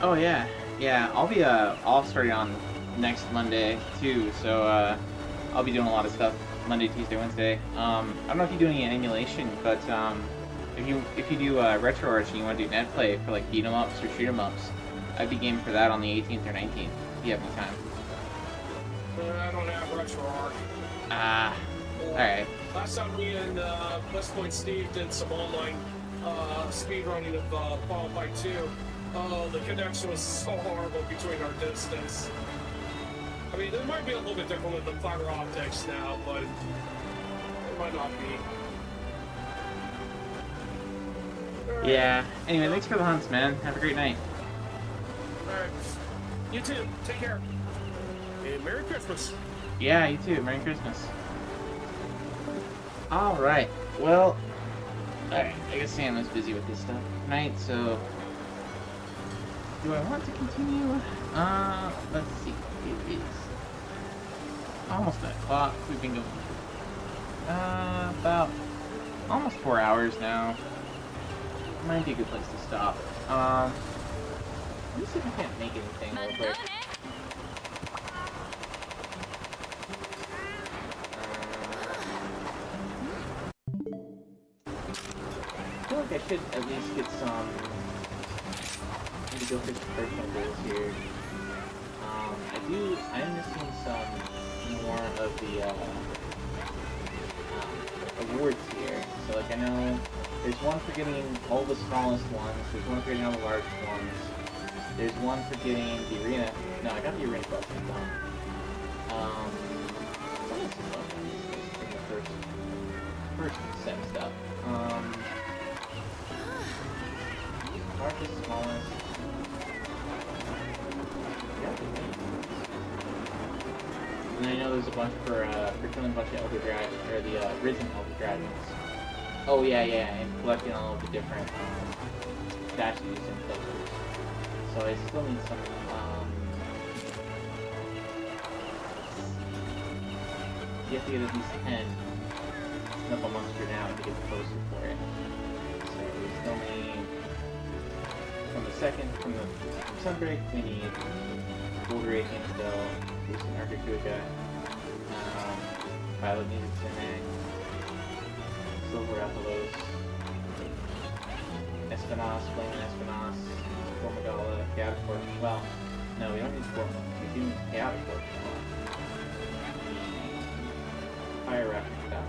Oh yeah, yeah. I'll be off starting on next Monday too, so I'll be doing a lot of stuff Monday, Tuesday, Wednesday. I don't know if you do any emulation, but if you do retro arch and you want to do net play for like beat 'em ups or shoot 'em ups, I'd be game for that on the 18th or 19th if you have any time.
I don't have retro arc.
Ah, all right.
Last time me and West Point Steve did some online speedrunning of Final Fight 2. Oh, the connection was so horrible between our distance. I mean, it might be a little bit different with the fiber optics now, but it might not be.
Yeah. Anyway, thanks for the hunts, man. Have a great night.
Alright. You too. Take care. And Merry Christmas.
Yeah, you too. Merry Christmas. All right. Well, all right. I guess Sam was busy with this stuff tonight, so do I want to continue? Let's see. It is almost 9 o'clock. We've been going about almost 4 hours now. Might be a good place to stop. Let me see if I can't make anything real quick. like I should at least get some. Maybe go for some personal goals here. I am missing some more of the awards here. So like I know there's one for getting all the smallest ones. There's one for getting all the large ones. There's one for getting the arena. No, I got the arena question done. What else is left on this list from the first set stuff? Largest, smallest. And I know there's a bunch for killing a bunch of Elder Dragons, or the Risen Elder Dragons. Oh yeah, and collecting all of the different statues and places. So I still need some, you have to get at least 10 Knuckle Monster now to get the poster for it. So we still need, from Sunbreak, we need Gold Radiant still, Lucent Arcacuga, Violet needed Simic, Silver Athelos, Espinas, Flaming Espinas, Formigala, Gadafor. Well, no, we don't need Formigala. We do need Gadafor. Fire Raptor stuff.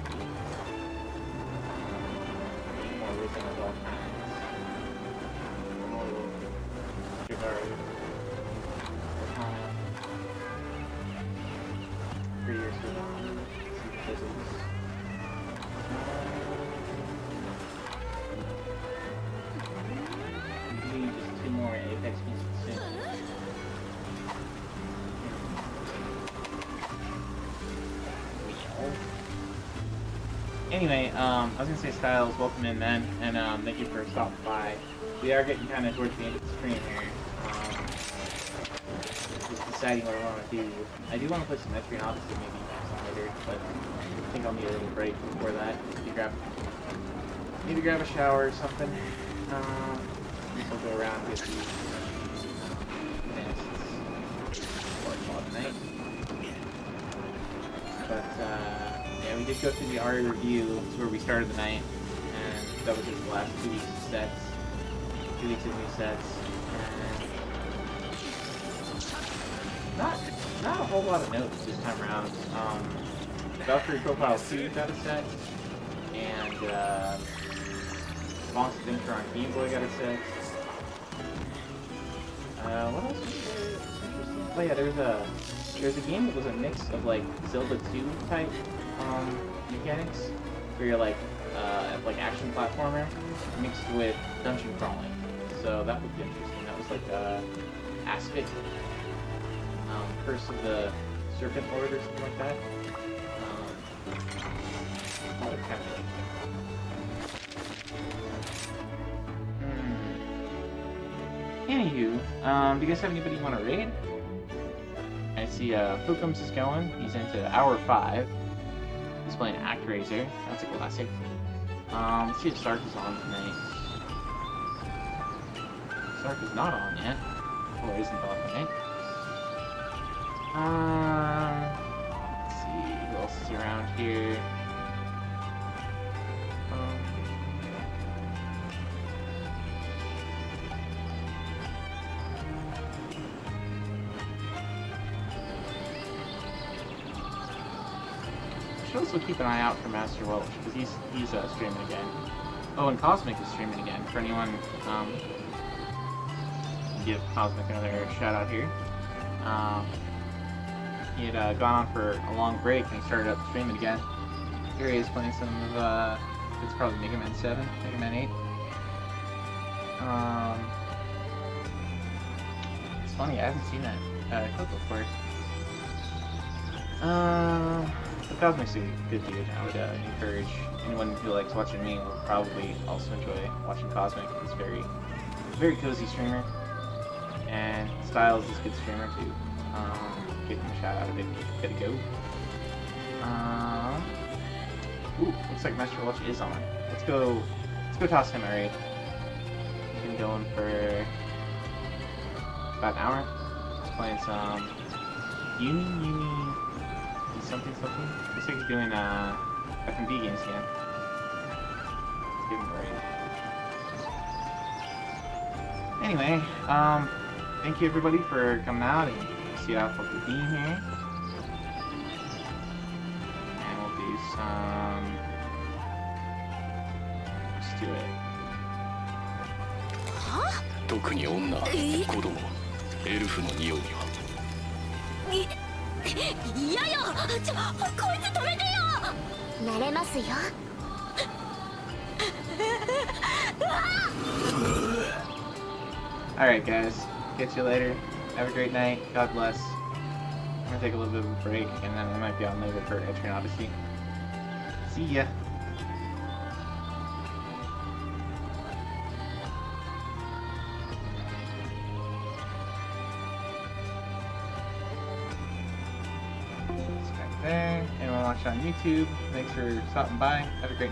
More Risen of all kinds. Immortal, Jagaru, Arcana. 3 years for them. Fizzles. We need just 2 more Apex pieces soon. Anyway, I was gonna say Styles, welcome in, man, and thank you for stopping by. We are getting kind of towards the end of the stream here. Just deciding what I want to do. I do want to play some Metroid, obviously, maybe some later, but I think I'll need a little break before that. Maybe grab a shower or something. We'll go around with the tonight. But yeah, we did go through the Ari review. It's where we started the night, and that was just the last 2 weeks of sets. 2 weeks of new sets, and not a whole lot of notes this time around. Valkyrie Profile 2 got a set, and Monster Adventure on Game Boy got a set. What else was there interesting? Oh yeah, there's a game that was a mix of like Zelda 2 type mechanics, where you're like action platformer mixed with dungeon crawling. So that would be interesting. That was like Aspit, Curse of the Serpent Lord or something like that. That would kind of Anywho, do you guys have anybody you want to raid? I see Fukums is going. He's into hour 5. He's playing ActRaiser. That's a classic. Let's see if Stark is on tonight. Stark is not on yet. Oh, isn't on tonight. Let's see who else is around here. Should also keep an eye out for Master Welch, because he's streaming again. Oh, and Cosmic is streaming again. For anyone, give Cosmic another shout out here. He had gone on for a long break and he started up streaming again. Here he is playing some of it's probably Mega Man 7, Mega Man 8. It's funny, I haven't seen that clip before. The Cosmic's a good dude. I would encourage anyone who likes watching me will probably also enjoy watching Cosmic. He's very cozy streamer, and Styles is a good streamer too. Give him a shout out if you gotta go. Ooh, looks like Master Welch is on. Let's go toss him a raid. He's been going for about an hour. Just playing some Uni something. Looks like he's doing FMV games again. Let's give him a raid. Anyway, thank you everybody for coming out and see out for being here. And we'll do some. Let's do it.
特に女、子供、エルフの匂いは。
いやよ、こいつ止めてよ。慣れますよ。
Alright guys, catch you later. Have a great night. God bless. I'm gonna take a little bit of a break and then I might be on later for Etrian Odyssey. See ya. It's right there. Anyone watching on YouTube, thanks for stopping by. Have a great